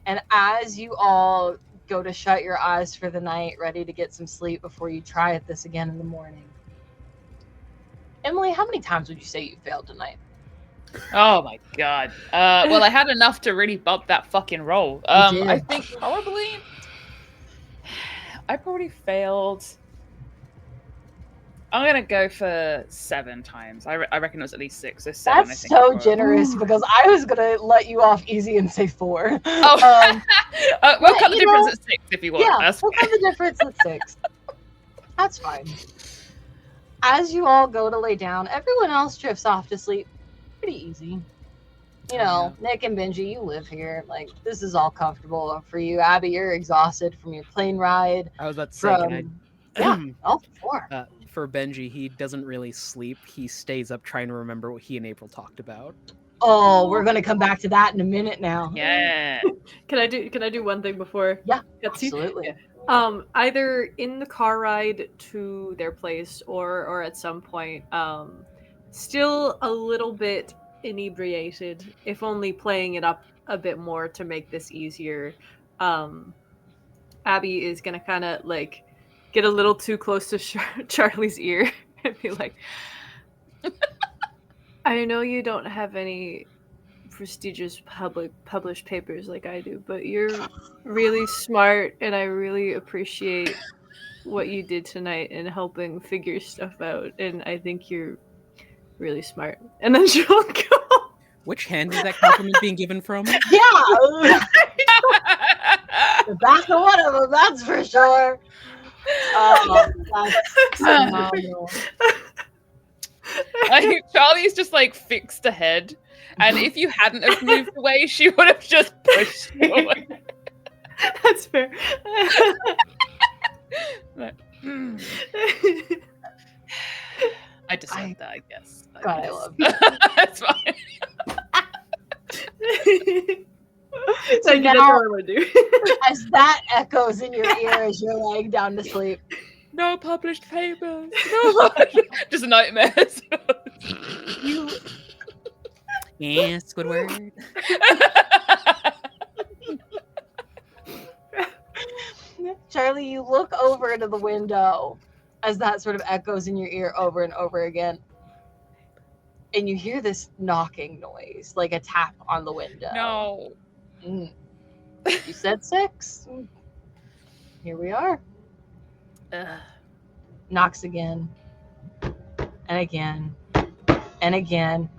And as you all go to shut your eyes for the night, ready to get some sleep before you try this again in the morning. Emily, how many times would you say you failed tonight? Oh my god. Well, I had enough to really bump that fucking roll. did. I think I probably failed. I'm gonna go for 7 times. I reckon it was at least 6 or 7. That's I think so it was. generous because I was gonna let you off easy and say 4. Oh, we'll but, cut the you difference know, at 6 if you want. Yeah, That's we'll cut the difference at 6. That's fine. As you all go to lay down, everyone else drifts off to sleep pretty easy. You know, Nick and Benji, you live here. Like, this is all comfortable for you. Abby, you're exhausted from your plane ride. I was about to say, From, can all 4. I, for Benji, he doesn't really sleep. He stays up trying to remember what he and April talked about. Oh, we're gonna come back to that in a minute now. Yeah. Can I do one thing before? Yeah, cutscene? absolutely. Yeah. Either in the car ride to their place or at some point, still a little bit inebriated, if only playing it up a bit more to make this easier. Abby is gonna kind of like get a little too close to Charlie's ear and be like, I know you don't have any prestigious published papers like I do, but you're really smart, and I really appreciate what you did tonight in helping figure stuff out, and I think you're really smart. And then she'll go. Which hand is that compliment being given from? Yeah, the back of one of them, that's for sure. That's phenomenal. Charlie's just like fixed ahead, and if you hadn't have moved away, she would have just pushed you away. That's fair. I deserve that, I guess. God, I love you. That's fine. So That's now, what I want to do. as that echoes in your ear as you're laying down to sleep, No published papers. No. Just nightmares. you Yeah, Squidward. Charlie, you look over into the window as that sort of echoes in your ear over and over again. And you hear this knocking noise, like a tap on the window. No. You said 6. Here we are. Knocks again. And again. And again.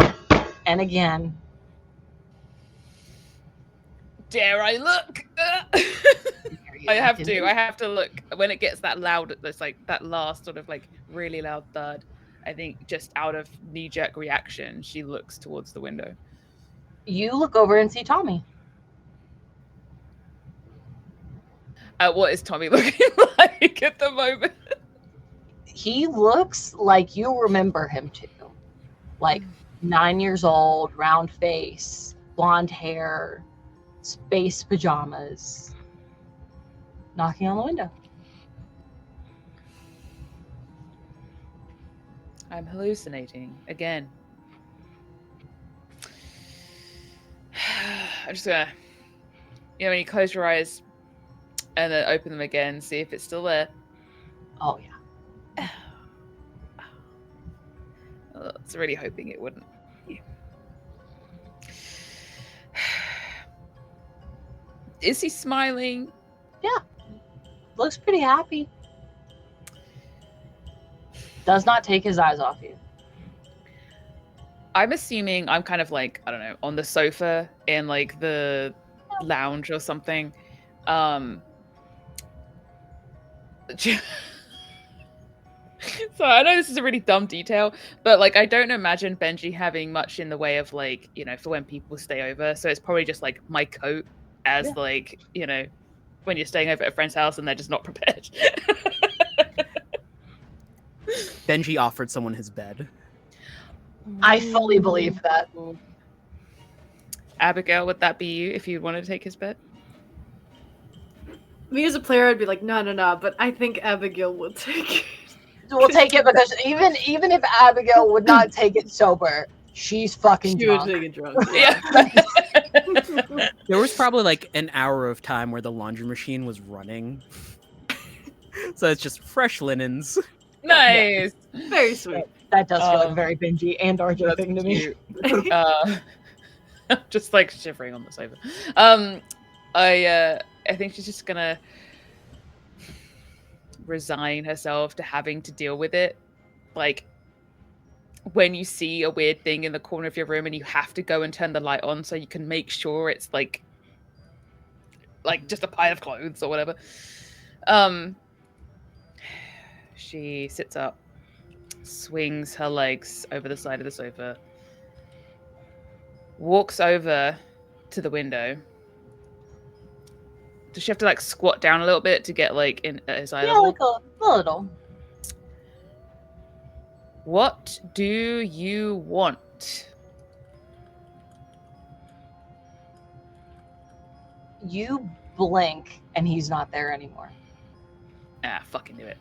And again. Dare I look? I have to look. When it gets that loud, there's like that last sort of like really loud thud. I think just out of knee-jerk reaction, she looks towards the window. You look over and see Tommy. What is Tommy looking like at the moment? He looks like you remember him too. Like 9 years old, round face, blonde hair, space pajamas, knocking on the window. I'm hallucinating again. I'm just gonna, when you close your eyes and then open them again, see if it's still there. Oh yeah. I was really hoping it wouldn't. Is he smiling? Yeah. Looks pretty happy. Does not take his eyes off you. I'm assuming I'm kind of like, I don't know, on the sofa in like the lounge or something. So I know this is a really dumb detail, but like I don't imagine Benji having much in the way of like, for when people stay over. So it's probably just like my coat as like, when you're staying over at a friend's house and they're just not prepared. Benji offered someone his bed. I fully believe that. Abigail, would that be you if you wanted to take his bed? Me as a player, I'd be like, no, but I think Abigail will take it. We'll take it because even if Abigail would not take it sober, she's fucking She drunk. would take it drunk. Yeah. There was probably like an hour of time where the laundry machine was running. So it's just fresh linens. Nice. Very sweet. That does feel like very Benji and RJ thing to me. Just like shivering on the sofa. I think she's just gonna resign herself to having to deal with it. Like when you see a weird thing in the corner of your room and you have to go and turn the light on so you can make sure it's like just a pile of clothes or whatever. She sits up, swings her legs over the side of the sofa, walks over to the window. Does she have to like squat down a little bit to get like in at his eye level? Like a little. What do you want? You blink and he's not there anymore. Ah, fucking do it.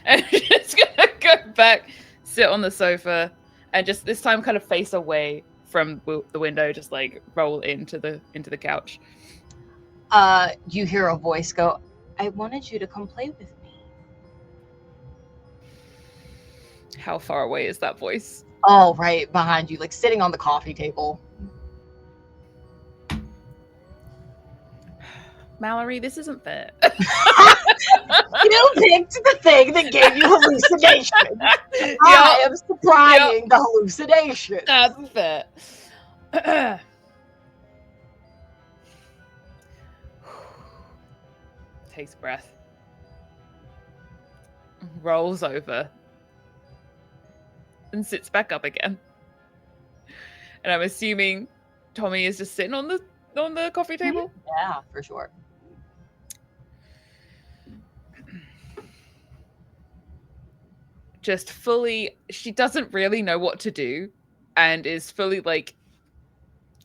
And she's gonna go back, sit on the sofa, and just this time kind of face away from the window, just like roll into the couch. You hear a voice go, "I wanted you to come play with me." How far away is that voice? Oh, right behind you, like sitting on the coffee table. Mallorie, this isn't fair. You picked the thing that gave you hallucinations. I am supplying the hallucination. That's fair. Takes a breath. Rolls over. And sits back up again. And I'm assuming Tommy is just sitting on the coffee table? Yeah, for sure. Just fully, she doesn't really know what to do and is fully like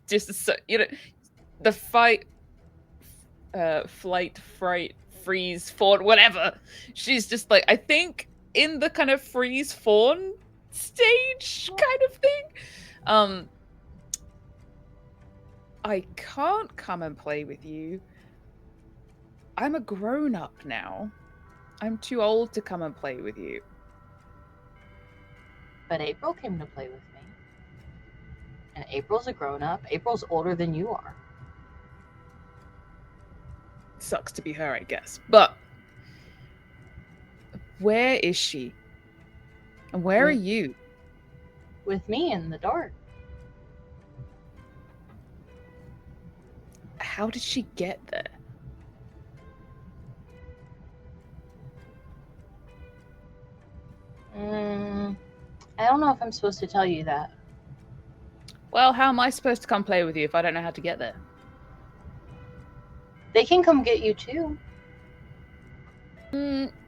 just the flight, fright, freeze, fawn, whatever. She's just like, I think in the kind of freeze fawn stage kind of thing. I can't come and play with you. I'm a grown-up now. I'm too old to come and play with you. But April came to play with me. And April's a grown-up. April's older than you are. Sucks to be her, I guess. But where is she? And where are you? With me in the dark. How did she get there? I don't know if I'm supposed to tell you that. Well, how am I supposed to come play with you if I don't know how to get there? They can come get you too.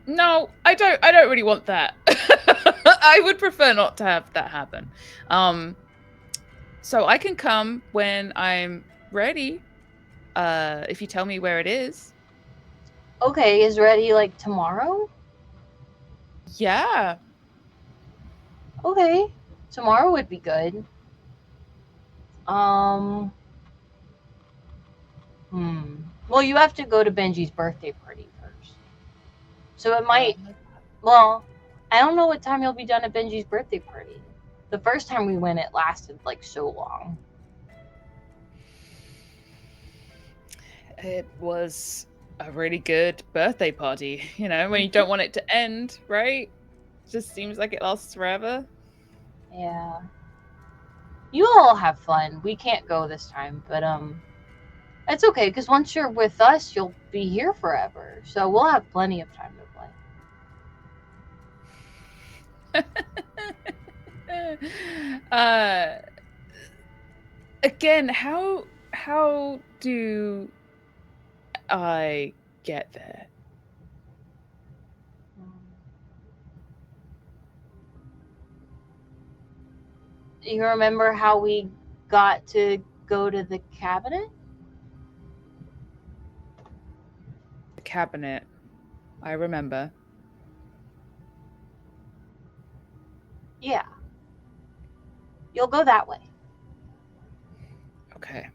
No, I don't really want that. I would prefer not to have that happen. So I can come when I'm ready. If you tell me where it is. Okay, is ready like tomorrow? Yeah. Okay, tomorrow would be good. Well, you have to go to Benji's birthday party first. So it might. Well, I don't know what time you'll be done at Benji's birthday party. The first time we went, it lasted like so long. It was a really good birthday party, you know, when you don't want it to end, right? Just seems like it lasts forever. Yeah. You all have fun. We can't go this time, but it's okay because once you're with us, you'll be here forever. So we'll have plenty of time to play. Again, how do I get there? You remember how we got to go to the cabinet? The cabinet. I remember. Yeah. You'll go that way. Okay.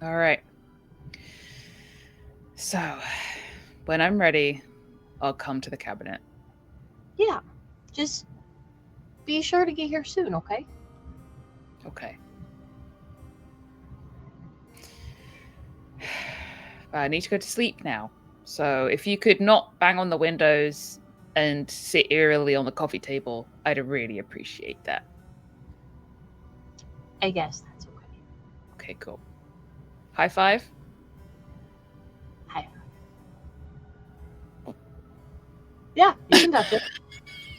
All right. So, when I'm ready, I'll come to the cabinet. Yeah. Just be sure to get here soon, okay? Okay. I need to go to sleep now. So if you could not bang on the windows and sit eerily on the coffee table, I'd really appreciate that. I guess that's okay. Okay, cool. High five? High five. Yeah, you can touch it.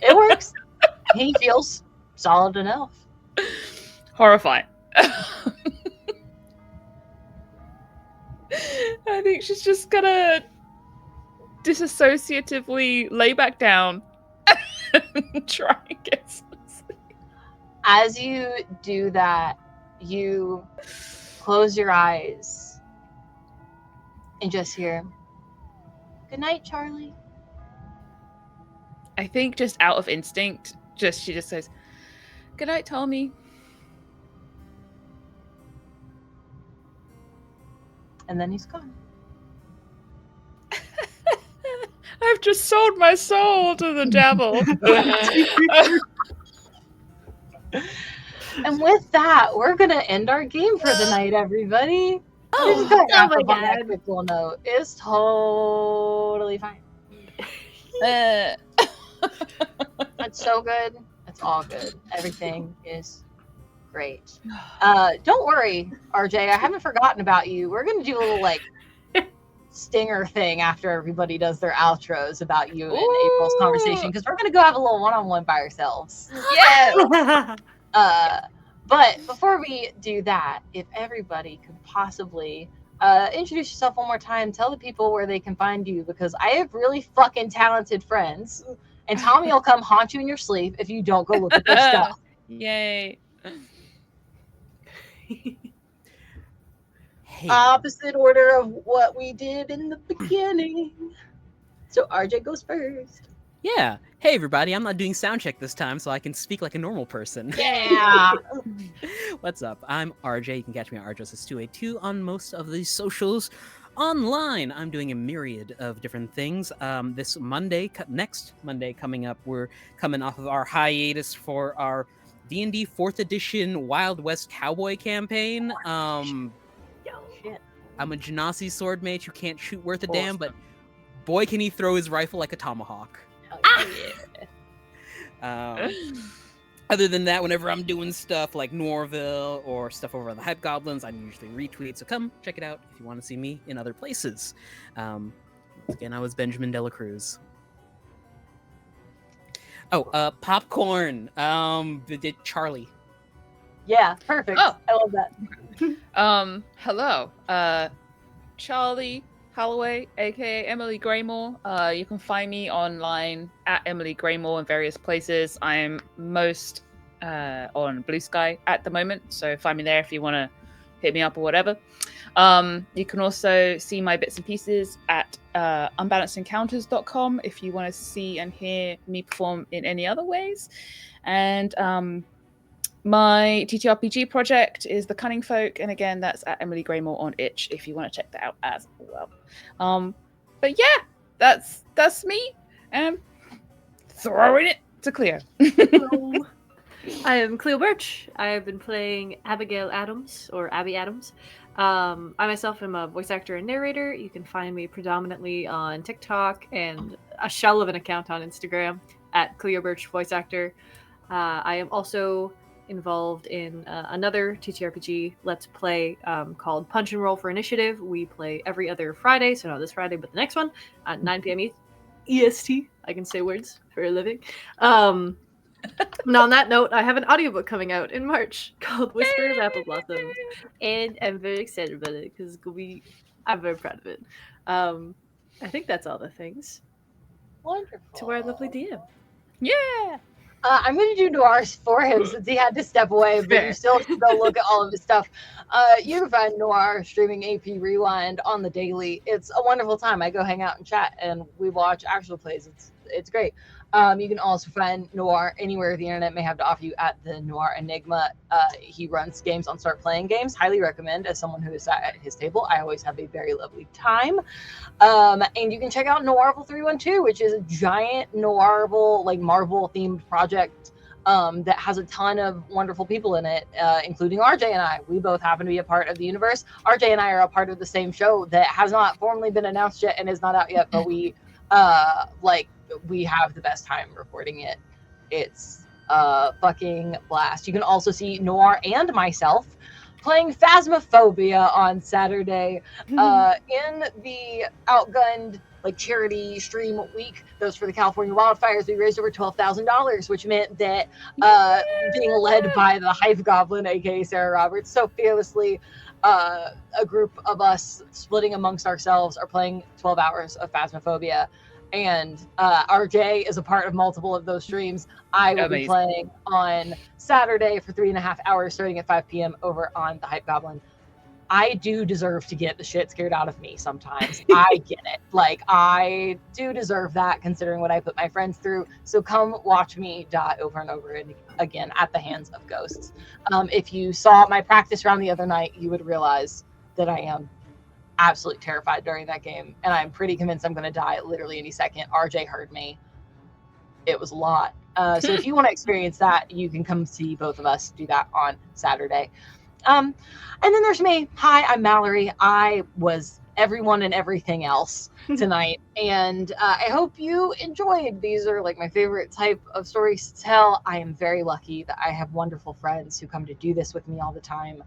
It works. He feels solid enough. Horrifying. I think she's just gonna disassociatively lay back down and try and get some sleep. As you do that, you close your eyes and just hear, "Good night, Charlie." I think just out of instinct, she just says, "Good night, Tommy." And then he's gone. I've just sold my soul to the devil. And with that, we're gonna end our game for the night, everybody. Just go wrap up on that quick little note. It's totally fine. It's so good. It's all good. Everything is great. Don't worry, RJ. I haven't forgotten about you. We're gonna do a little like stinger thing after everybody does their outros about you and April's conversation because we're gonna go have a little one-on-one by ourselves. Yes. But before we do that, if everybody could possibly introduce yourself one more time, tell the people where they can find you because I have really fucking talented friends, and Tommy will come haunt you in your sleep if you don't go look at their stuff. Yay. Hey, Opposite order of what we did in the beginning. So RJ goes first. yeah. Hey, everybody. I'm not doing sound check this time, so I can speak like a normal person. Yeah. What's up? I'm RJ. You can catch me on RJS282 on most of the socials. Online, I'm doing a myriad of different things. This Monday, next Monday coming up, we're coming off of our hiatus for our D&D 4th edition Wild West Cowboy campaign. Shit. I'm a Genasi sword mage who can't shoot worth a damn, but boy can he throw his rifle like a tomahawk. Oh, yeah. Other than that, whenever I'm doing stuff like Noirville or stuff over on the Hype Goblins, I usually retweet. So come check it out if you want to see me in other places. Once again, I was Benjamin De La Cruz. Oh, popcorn. Did Charlie? Yeah, perfect. Oh. I love that. Hello. Charlie Halloway, aka Emily Greymoore. You can find me online at Emily Greymoore in various places. I'm most on Blue Sky at the moment, so find me there if you want to hit me up or whatever. You can also see my bits and pieces at unbalancedencounters.com if you want to see and hear me perform in any other ways. And my TTRPG project is The Cunning Folk, and again, that's at Emily Greymoore on itch if you want to check that out as well. But yeah, that's me, and throwing it to Cleo. I am Cleo Birch. I have been playing Abigail Addams, or Abby Addams. I myself am a voice actor and narrator. You can find me predominantly on TikTok and a shell of an account on Instagram at Cleo Birch Voice Actor. I am also involved in another TTRPG Let's Play called Punch and Roll for Initiative. We play every other Friday, so not this Friday, but the next one at 9 p.m. EST. I can say words for a living. And on that note, I have an audiobook coming out in March called Whisper of Apple Blossoms, and I'm very excited about it because I'm very proud of it. I think that's all the things. Wonderful. To our lovely DM. Yeah. I'm going to do Noir's for him since he had to step away, but you still have to go look at all of his stuff. You can find Noir streaming AP Rewind on the daily. It's a wonderful time. I go hang out and chat, and we watch actual plays. It's great. You can also find Noir anywhere the internet may have to offer you at the Noir Enigma. He runs games on Start Playing Games. Highly recommend. As someone who is sat at his table, I always have a very lovely time. And you can check out Noirville 312, which is a giant Noirville, like Marvel themed project that has a ton of wonderful people in it, including RJ and I. We both happen to be a part of the universe. RJ and I are a part of the same show that has not formally been announced yet and is not out yet, but we have the best time recording it. It's a fucking blast. You can also see Noir and myself playing Phasmophobia on Saturday in the Outgunned charity stream week. Those for the California wildfires. We raised over $12,000, which meant that being led by the Hive Goblin, aka Sarah Roberts, so fearlessly, a group of us splitting amongst ourselves are playing 12 hours of Phasmophobia. And RJ is a part of multiple of those streams. I will be playing on Saturday for 3.5 hours, starting at 5 p.m. over on the Hype Goblin. I do deserve to get the shit scared out of me sometimes. I get it. I do deserve that, considering what I put my friends through. So come watch me die over and over again at the hands of ghosts. If you saw my practice round the other night, you would realize that I am absolutely terrified during that game, and I'm pretty convinced I'm going to die literally any second. RJ heard me. It was a lot. So if you want to experience that, you can come see both of us do that on Saturday. And then there's me. Hi, I'm Mallorie. I was everyone and everything else tonight, and I hope you enjoyed. These are my favorite type of stories to tell. I am very lucky that I have wonderful friends who come to do this with me all the time.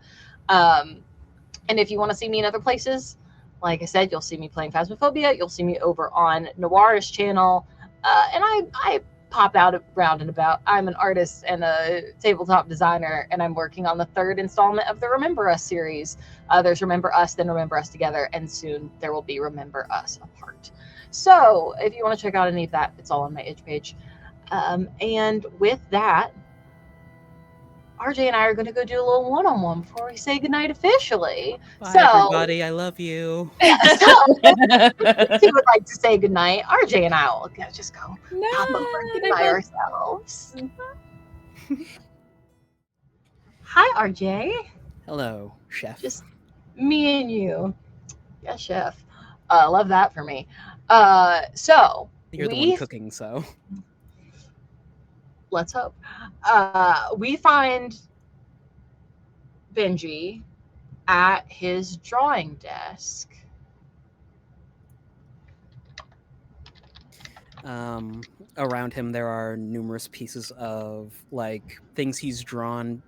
And if you want to see me in other places, like I said, you'll see me playing Phasmophobia. You'll see me over on Noir's channel. And I pop out round and about. I'm an artist and a tabletop designer, and I'm working on the 3rd installment of the Remember Us series. There's Remember Us, then Remember Us Together, and soon there will be Remember Us Apart. So if you want to check out any of that, it's all on my itch page. And with that, RJ and I are going to go do a little one-on-one before we say goodnight officially. Bye, so, everybody. I love you. If you would like to say goodnight, RJ and I will just go pop over and goodbye ourselves. Hi, RJ. Hello, chef. Just me and you. Yes, chef. Love that for me. So You're the one cooking, so. Let's hope. We find Benji at his drawing desk. Around him, there are numerous pieces of things he's drawn,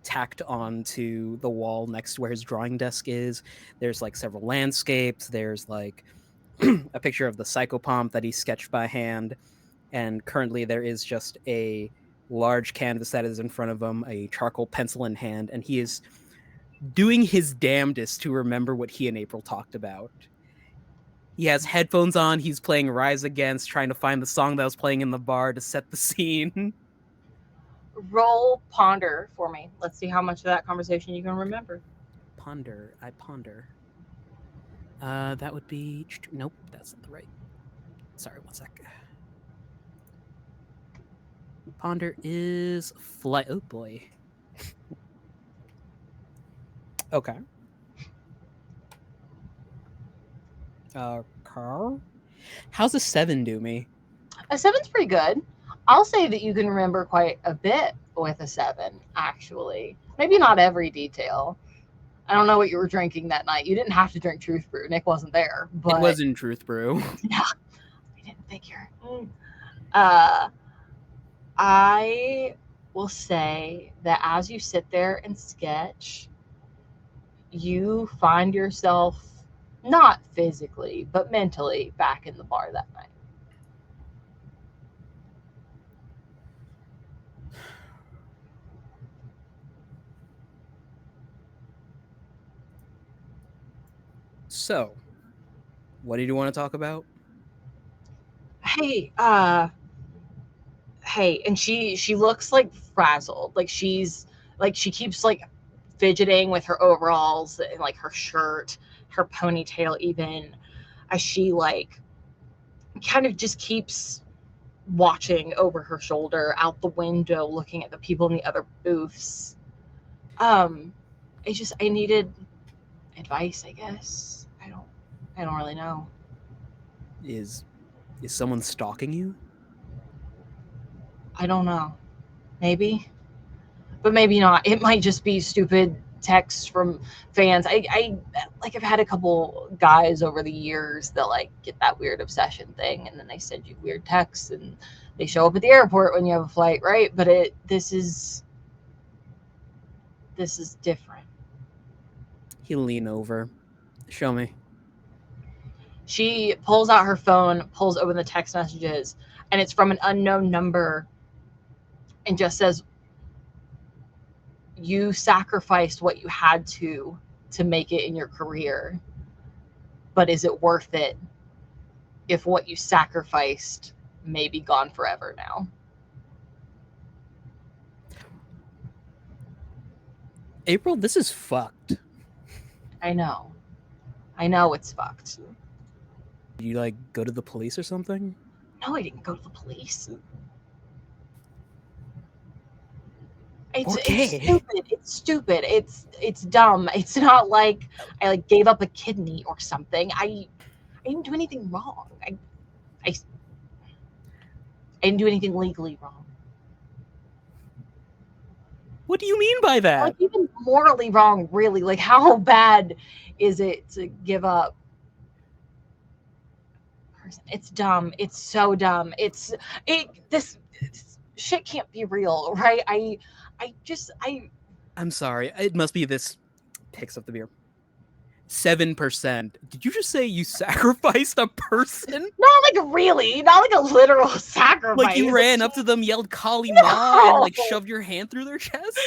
tacked onto the wall next to where his drawing desk is. There's several landscapes. There's a picture of the psychopomp that he sketched by hand. And currently there is just a large canvas that is in front of him, a charcoal pencil in hand, and he is doing his damnedest to remember what he and April talked about. He has headphones on, he's playing Rise Against, trying to find the song that was playing in the bar to set the scene. Roll Ponder for me. Let's see how much of that conversation you can remember. I ponder. That would be... Nope, that's not the right... Sorry, one sec. Ponder is flight. Oh, boy. Okay. Carl? How's a 7 do me? A 7's pretty good. I'll say that you can remember quite a bit with a 7, actually. Maybe not every detail. I don't know what you were drinking that night. You didn't have to drink Truth Brew. Nick wasn't there. But It wasn't Truth Brew. Yeah, I didn't figure. I will say that as you sit there and sketch, you find yourself not physically, but mentally back in the bar that night. So, what did you want to talk about? Hey, and she looks like frazzled. Like she keeps like fidgeting with her overalls and like her shirt, her ponytail even, as she like kind of just keeps watching over her shoulder out the window, looking at the people in the other booths. I needed advice, I guess. I don't really know. Is someone stalking you? I don't know. Maybe. But maybe not. It might just be stupid texts from fans. I've had a couple guys over the years that like get that weird obsession thing, and then they send you weird texts and they show up at the airport when you have a flight, right? But this is different. He'll lean over. Show me. She pulls out her phone, pulls open the text messages, and it's from an unknown number and just says, "You sacrificed what you had to make it in your career, but is it worth it if what you sacrificed may be gone forever now?" April, this is fucked. I know it's fucked. Did you like go to the police or something? No, I didn't go to the police. It's stupid. It's dumb. It's not like I like gave up a kidney or something. I didn't do anything wrong. I didn't do anything legally wrong. What do you mean by that? Like even morally wrong, really. Like how bad is it to give up? It's dumb. It's so dumb. This shit can't be real, right? I'm sorry. It must be this. Picks up the beer. 7%. Did you just say you sacrificed a person? Not like really, not like a literal sacrifice. Like you ran up to them, yelled "Kali Ma," and like shoved your hand through their chest?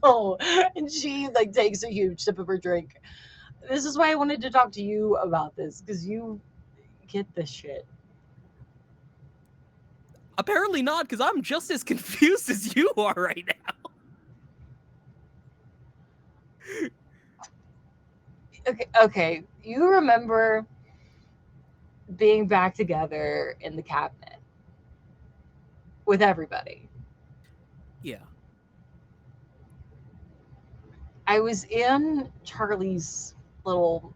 No. And she like takes a huge sip of her drink. This is why I wanted to talk to you about this, because you get this shit. Apparently not, because I'm just as confused as you are right now. Okay. You remember being back together in the cabinet with everybody. Yeah. I was in Charlie's little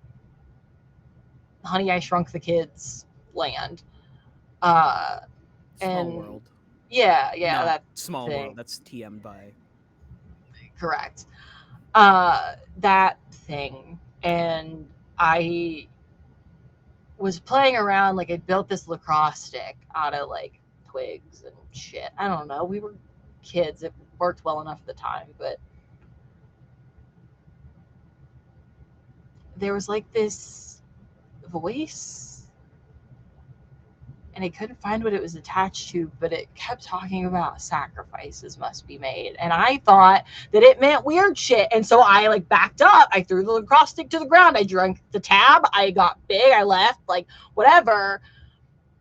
Honey, I Shrunk the Kids land. Small and World. Yeah, Not that Small thing. World. That's TM'd by. Correct. That thing. And I was playing around, like I built this lacrosse stick out of like twigs and shit. I don't know. We were kids. It worked well enough at the time, but there was like this voice, and I couldn't find what it was attached to, but it kept talking about sacrifices must be made. And I thought that it meant weird shit. And so I like backed up. I threw the lacrosse stick to the ground. I drank the tab. I got big. I left, like whatever.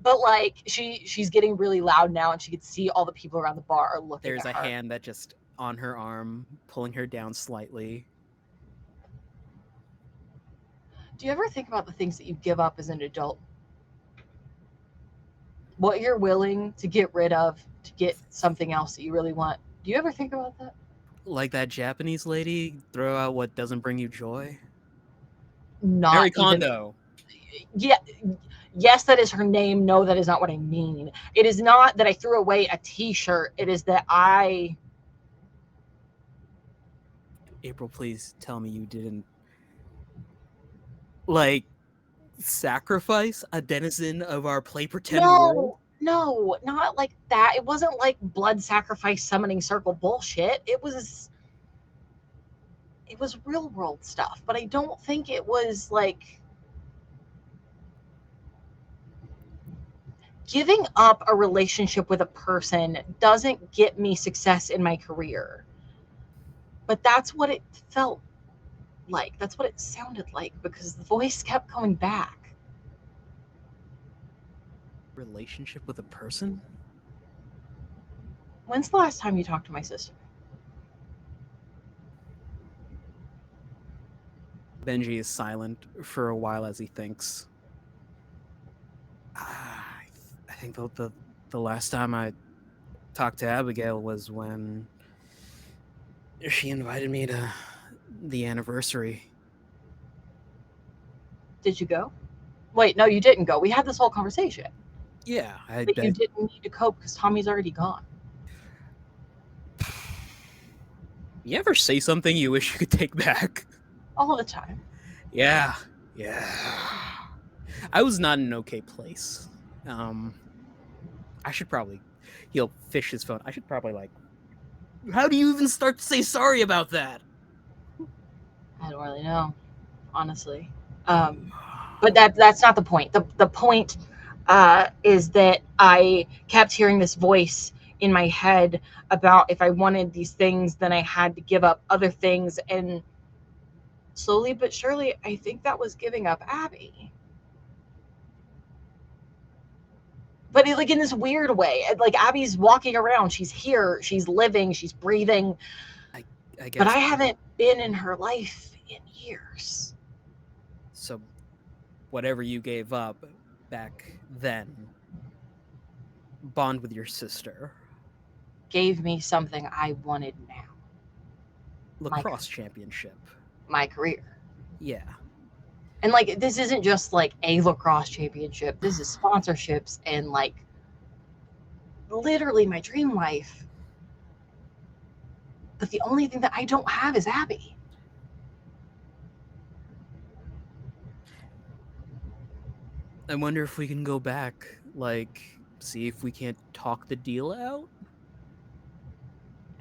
But like she's getting really loud now, and she could see all the people around the bar are looking There's at a her. hand that just on her arm, pulling her down slightly. Do you ever think about the things that you give up as an adult? What you're willing to get rid of to get something else that you really want? Do you ever think about that? Like that Japanese lady, throw out what doesn't bring you joy. Not Mary even. Kondo. Yeah. Yes, that is her name. No, that is not what I mean. It is not that I threw away a T-shirt. It is that April, please tell me you didn't like sacrifice a denizen of our play pretend world. No, not like that. It wasn't like blood sacrifice summoning circle bullshit. It was real world stuff, but I don't think it was like giving up a relationship with a person doesn't get me success in my career. But that's what it felt like. That's what it sounded like because the voice kept coming back. Relationship with a person? When's the last time you talked to my sister? Benji is silent for a while as he thinks. I think the last time I talked to Abigail was when she invited me to the anniversary. Did you go? Wait, no, you didn't go. We had this whole conversation. Yeah, But you didn't need to cope because Tommy's already gone. You ever say something you wish you could take back? All the time. Yeah. I was not in an okay place. I should probably... He'll fish his phone. I should probably, like... How do you even start to say sorry about that? I don't really know, honestly. But that's not the point. The point is that I kept hearing this voice in my head about if I wanted these things, then I had to give up other things. And slowly but surely, I think that was giving up Abby. But like in this weird way, like Abby's walking around, she's here, she's living, she's breathing. I guess. But I haven't been in her life in years. So, whatever you gave up back then, bond with your sister. Gave me something I wanted now. Lacrosse championship. My career. Yeah. And like this isn't just like a lacrosse championship. This is sponsorships and like literally my dream life. But the only thing that I don't have is Abby. I wonder if we can go back, like, see if we can't talk the deal out?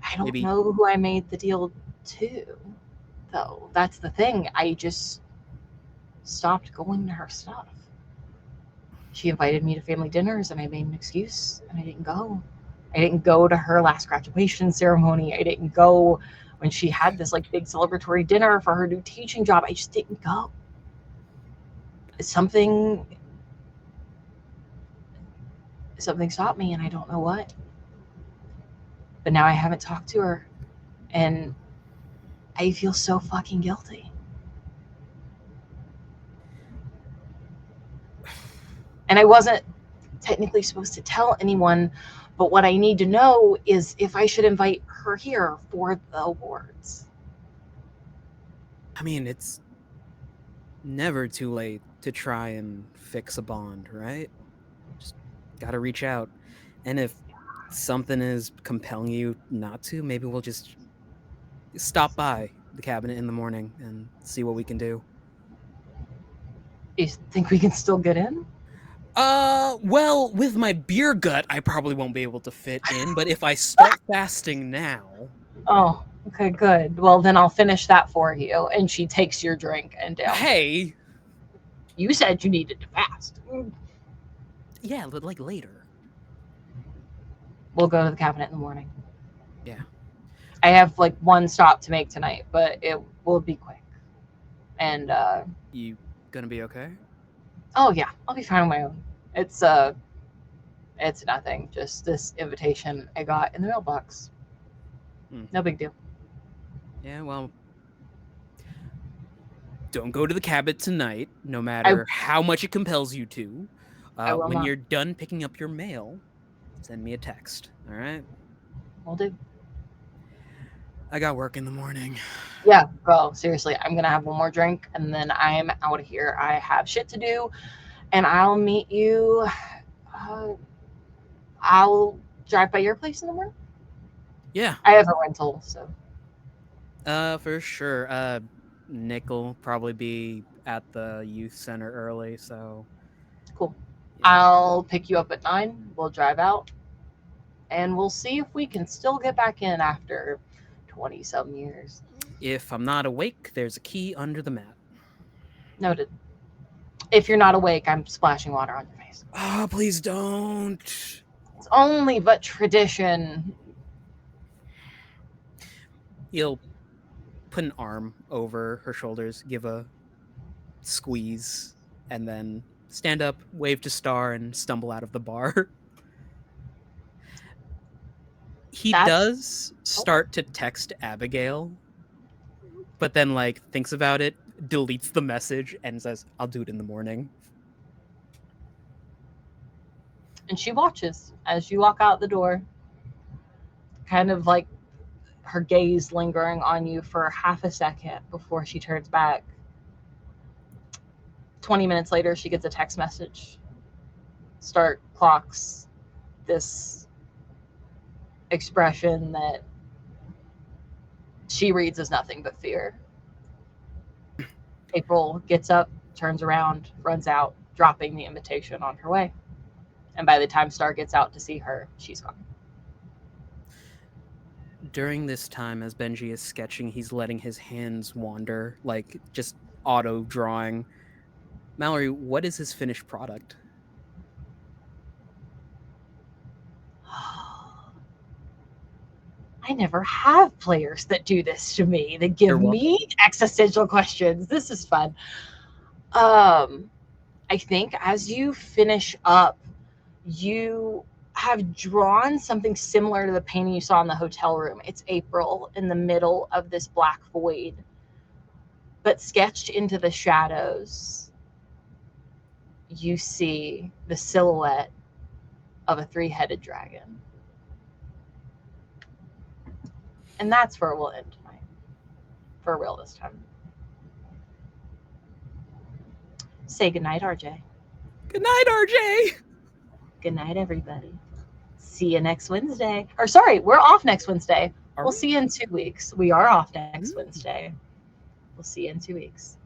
I don't know who I made the deal to, though. That's the thing. I just stopped going to her stuff. She invited me to family dinners and I made an excuse and I didn't go. I didn't go to her last graduation ceremony. I didn't go when she had this like big celebratory dinner for her new teaching job. I just didn't go. Something stopped me and I don't know what. But now I haven't talked to her and I feel so fucking guilty. And I wasn't technically supposed to tell anyone, but what I need to know is if I should invite her here for the awards. I mean, it's never too late to try and fix a bond, right? Just gotta reach out. And if something is compelling you not to, maybe we'll just stop by the cabinet in the morning and see what we can do. You think we can still get in? Well, with my beer gut, I probably won't be able to fit in, but if I start fasting now... Oh, okay, good. Well, then I'll finish that for you. And she takes your drink and down. Hey! You said you needed to fast. Yeah, but like later. We'll go to the cabinet in the morning. Yeah. I have like one stop to make tonight, but it will be quick. And, You gonna be okay? Oh yeah, I'll be fine on my own. It's nothing. Just this invitation I got in the mailbox. No big deal. Yeah, well, don't go to the cabin tonight, no matter how much it compels you to. I will When not. you're done picking up your mail, send me a text. All right? Will do. I got work in the morning. Yeah, bro, seriously, I'm gonna have one more drink and then I'm out of here. I have shit to do, and I'll meet you. I'll drive by your place in the morning. Yeah, I have a rental, so for sure. Nick will probably be at the youth center early, so cool. yeah. I'll pick you up at 9. We'll drive out, and we'll see if we can still get back in after 20-some years. If I'm not awake, there's a key under the mat. Noted. If you're not awake, I'm splashing water on your face. Oh, please don't. It's only but tradition. He'll put an arm over her shoulders, give a squeeze, and then stand up, wave to Star, and stumble out of the bar. He does start to text Abigail, but then like thinks about it, deletes the message, and says, "I'll do it in the morning." And she watches as you walk out the door, kind of like her gaze lingering on you for half a second before she turns back. 20 minutes later, she gets a text message. Start clocks this expression that she reads as nothing but fear. April gets up, turns around, runs out, dropping the invitation on her way. And by the time Star gets out to see her, she's gone. During this time, as Benji is sketching, he's letting his hands wander, like just auto drawing. Mallorie, what is his finished product? I never have players that do this to me, that give me existential questions. This is fun. I think as you finish up, you have drawn something similar to the painting you saw in the hotel room. It's April in the middle of this black void, but sketched into the shadows, you see the silhouette of a 3-headed dragon. And that's where we'll end tonight. For real this time. Say goodnight, RJ. Good night, RJ! Good night, everybody. See you next Wednesday. Or sorry, we're off next Wednesday. We'll see you in 2 weeks. We are off next Wednesday. We'll see you in 2 weeks.